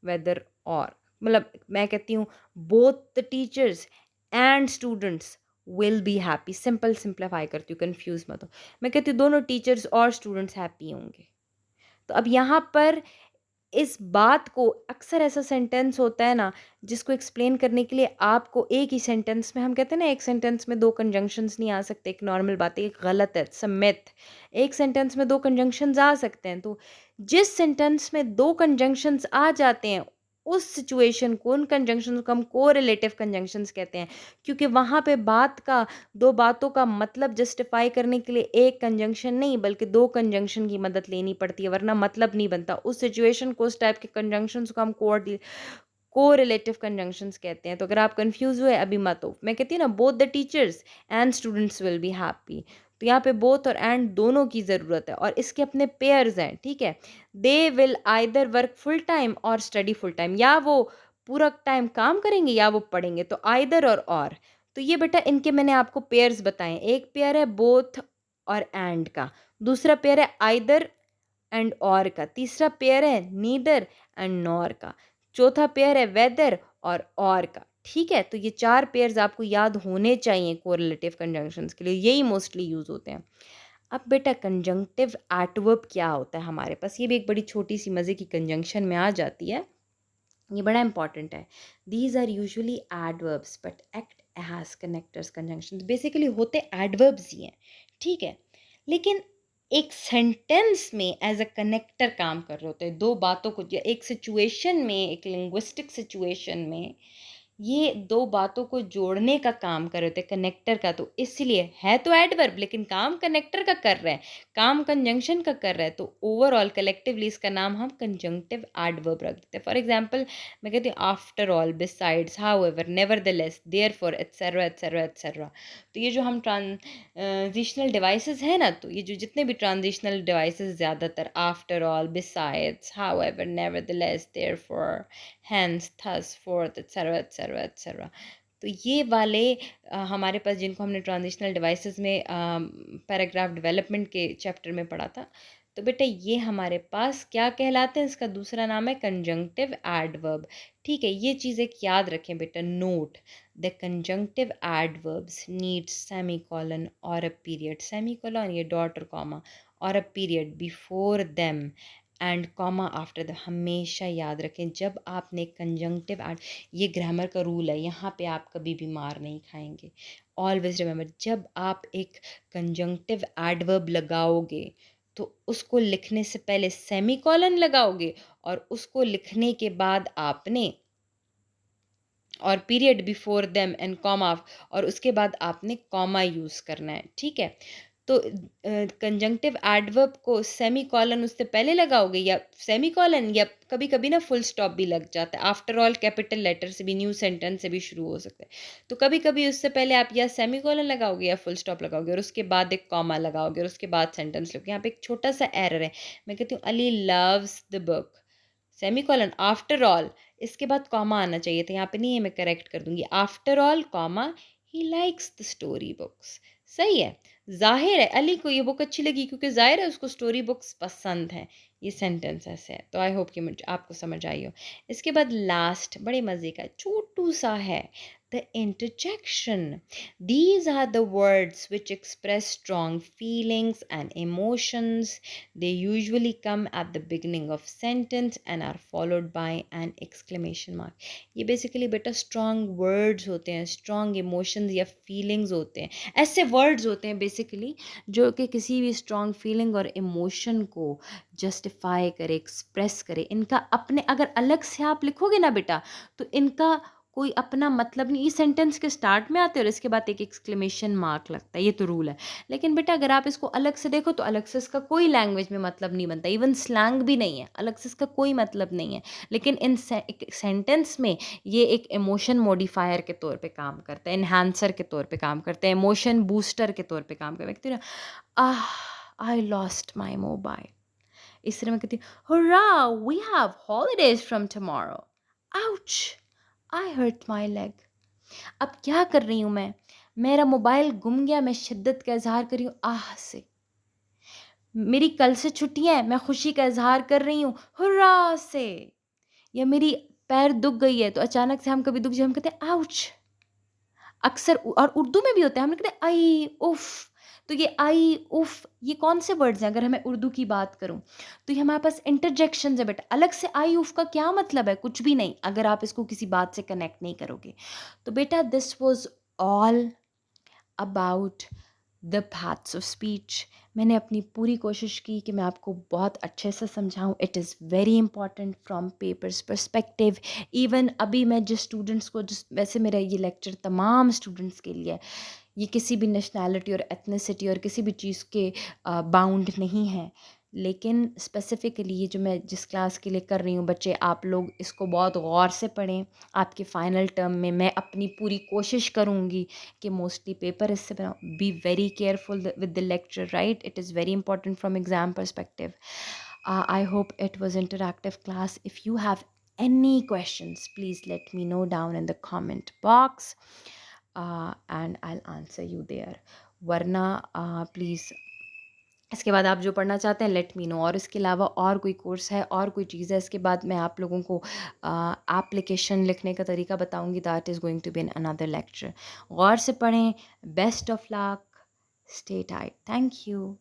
Speaker 1: वेदर और। मतलब मैं कहती हूँ both the teachers and students will be happy. Simple simplify करती हूँ, कंफ्यूज मत हो। मैं कहती हूँ दोनों टीचर्स और स्टूडेंट्स हैप्पी होंगे। तो अब यहाँ पर इस बात को, अक्सर ऐसा सेंटेंस होता है ना जिसको एक्सप्लेन करने के लिए आपको एक ही सेंटेंस में, हम कहते हैं ना एक सेंटेंस में दो कंजंक्शंस नहीं आ सकते, एक नॉर्मल बात है, एक गलत है, समित। एक सेंटेंस में दो कंजंक्शंस आ सकते हैं। तो जिस सेंटेंस में दो कंजंक्शंस आ जाते हैं उस सिचुएशन को, उन कंजंक्शंस को हम कोरिलेटिव कंजंक्शंस कहते हैं, क्योंकि वहाँ पे बात का, दो बातों का मतलब जस्टिफाई करने के लिए एक कंजंक्शन नहीं बल्कि दो कंजंक्शन की मदद लेनी पड़ती है, वरना मतलब नहीं बनता। उस सिचुएशन को, उस टाइप के कंजंक्शंस को हम कोरिलेटिव कंजंक्शंस कहते हैं। तो अगर आप कंफ्यूज हुए अभी मत हो। मैं कहती हूँ ना both the teachers and students will be happy, तो यहाँ पे बोथ और एंड दोनों की ज़रूरत है और इसके अपने पेयर्स हैं, ठीक है। They will either work full time और स्टडी फुल टाइम, या वो पूरा टाइम काम करेंगे या वो पढ़ेंगे, तो आइदर और। तो ये बेटा इनके मैंने आपको पेयर्स बताए। एक पेयर है बोथ और एंड का, दूसरा पेयर है आइदर एंड और का, तीसरा पेयर है नीदर एंड नॉर का, चौथा पेयर है वेदर और का, ठीक है। तो ये चार पेयर्स आपको याद होने चाहिए कोरिलेटिव कंजंक्शंस के लिए, यही मोस्टली यूज होते हैं। अब बेटा कंजंक्टिव एडवर्ब क्या होता है हमारे पास, ये भी एक बड़ी छोटी सी मज़े की कंजंक्शन में आ जाती है, ये बड़ा इंपॉर्टेंट है। These are usually adverbs but act as connectors conjunctions. Basically होते एडवर्ब्स ही हैं, ठीक है, लेकिन एक सेंटेंस में एज अ कनेक्टर काम कर रहे होते हैं। दो बातों को, एक सिचुएशन में, एक लिंग्विस्टिक सिचुएशन में ये दो बातों को जोड़ने का काम कर रहे थे, कनेक्टर का। तो इसलिए है तो एडवर्ब लेकिन काम कनेक्टर का कर रहे हैं, काम कंजंक्शन का कर रहा है, तो ओवरऑल कलेक्टिवली इसका नाम हम कंजंक्टिव एडवर्ब रख देते हैं। फॉर एग्जांपल मैं कहती हूँ after all, besides, however, nevertheless, therefore, etcetera etcetera etcetera. तो ये जो हम ट्रांजिशनल डिवाइसेस है ना, तो ये जो जितने भी ट्रांजिशनल डिवाइसेस, ज़्यादातर after all, besides, however, nevertheless, therefore, hence, thus, forth, etcetera etcetera etcetera. तो ये वाले हमारे पास, जिनको हमने ट्रांजिशनल डिवाइसेस में पैराग्राफ डेवलपमेंट के चैप्टर में पढ़ा था, तो बेटा ये हमारे पास क्या कहलाते हैं, इसका दूसरा नाम है कंजंक्टिव एडवर्ब, ठीक है। ये चीज़ एक याद रखें बेटा, note the conjunctive adverbs need semicolon और अ पीरियड, सेमीकोलन ये डॉट और कॉमा, और a period before them and comma after the. हमेशा याद रखें जब आपने कंजंक्टिव एड, ये ग्रामर का रूल है, यहाँ पे आप कभी भी मार नहीं खाएंगे। ऑलवेज रिमेंबर, जब आप एक कंजंक्टिव एडवर्ब लगाओगे तो उसको लिखने से पहले सेमीकोलन लगाओगे और उसको लिखने के बाद आपने, और period before them and comma, और उसके बाद आपने कॉमा यूज़ करना है, ठीक है। तो कंजंक्टिव एडवर्ब को सेमी कॉलन उससे पहले लगाओगे, या सेमी कॉलन, या कभी कभी ना फुल स्टॉप भी लग जाता है। आफ्टर ऑल कैपिटल लेटर से भी, न्यू सेंटेंस से भी शुरू हो सकता है, तो कभी कभी उससे पहले आप या सेमी कॉलन लगाओगे या फुल स्टॉप लगाओगे और उसके बाद एक कॉमा लगाओगे और उसके बाद सेंटेंस लिखोगे। यहाँ पे एक छोटा सा एरर है, मैं कहती हूँ Ali loves the book, semicolon, after all, इसके बाद कॉमा आना चाहिए था, यहाँ पे नहीं है, मैं करेक्ट कर दूंगी। After all comma, he likes the story books. सही है, जाहिर है अली को ये बुक अच्छी लगी क्योंकि जाहिर है उसको स्टोरी बुक्स पसंद है। ये सेंटेंस ऐसे है, तो आई होप कि मुझे आपको समझ आई हो। इसके बाद लास्ट बड़े मज़े का छोटू सा है, the interjection. These are the words which express strong feelings and emotions. They usually come at the beginning of sentence and are followed by an exclamation mark. ये basically बेटा strong words होते हैं, strong emotions या feelings होते हैं, ऐसे words होते हैं basically जो कि किसी भी strong feeling और emotion को justify करे, express करे. इनका अपने अगर अलग से आप लिखोगे ना बेटा, तो इनका कोई अपना मतलब नहीं. ये सेंटेंस के स्टार्ट में आते हैं और इसके बाद एक एक्सक्लेमेशन मार्क लगता है, ये तो रूल है. लेकिन बेटा अगर आप इसको अलग से देखो तो अलग से इसका कोई लैंग्वेज में मतलब नहीं बनता, इवन स्लैंग भी नहीं है, अलग से इसका कोई मतलब नहीं है. लेकिन इन सेंटेंस में ये एक इमोशन मॉडिफायर के तौर पे काम करता है, इन्हांसर के तौर पे काम करता है, इमोशन बूस्टर के तौर पे काम करता है. Ah, I lost my mobile. इस तरह मैं कहती हूँ, hurrah, we have holidays from tomorrow. Ouch, I hurt my leg. अब क्या कर रही हूँ मैं? मेरा मोबाइल गुम गया, मैं शिद्दत का इजहार कर रही हूँ आह से. मेरी कल से छुट्टियां है, मैं खुशी का इजहार कर रही हूँ हुर्रा से. या मेरी पैर दुख गई है, तो अचानक से हम कभी दुख जाए हम कहते हैं आउच. अक्सर और उर्दू में भी होता है, हम कहते हैं आई उफ. तो ये आई उफ ये कौन से वर्ड्स हैं? अगर मैं उर्दू की बात करूं तो ये हमारे पास इंटरजेक्शन है बेटा. अलग से आई उफ का क्या मतलब है? कुछ भी नहीं, अगर आप इसको किसी बात से कनेक्ट नहीं करोगे. तो बेटा this was all about the parts of speech. मैंने अपनी पूरी कोशिश की कि मैं आपको बहुत अच्छे से समझाऊं. It is very important from papers perspective. Even अभी मैं जिस स्टूडेंट्स को जिस वैसे मेरा ये लेक्चर तमाम स्टूडेंट्स के लिए, ये किसी भी नेशनैलिटी और एथनिसिटी और किसी भी चीज़ के बाउंड नहीं है. लेकिन स्पेसिफ़िकली ये जो मैं जिस क्लास के लिए कर रही हूँ बच्चे, आप लोग इसको बहुत गौर से पढ़ें. आपके फाइनल टर्म में मैं अपनी पूरी कोशिश करूँगी कि मोस्टली पेपर इससे बनाऊँ. Be very careful with the lecture, right? It is very important from exam perspective. I hope it was interactive class. If you have any questions, please let me know down in the comment box, and I'll answer you there. वरना please इसके बाद आप जो पढ़ना चाहते हैं let me know. और इसके अलावा और कोई कोर्स है और कोई चीज़ है, इसके बाद मैं आप लोगों को एप्लीकेशन लिखने का तरीका बताऊंगी. That is going to be in another lecture. गौर से पढ़ें. Best of luck. Stay tight. Thank you.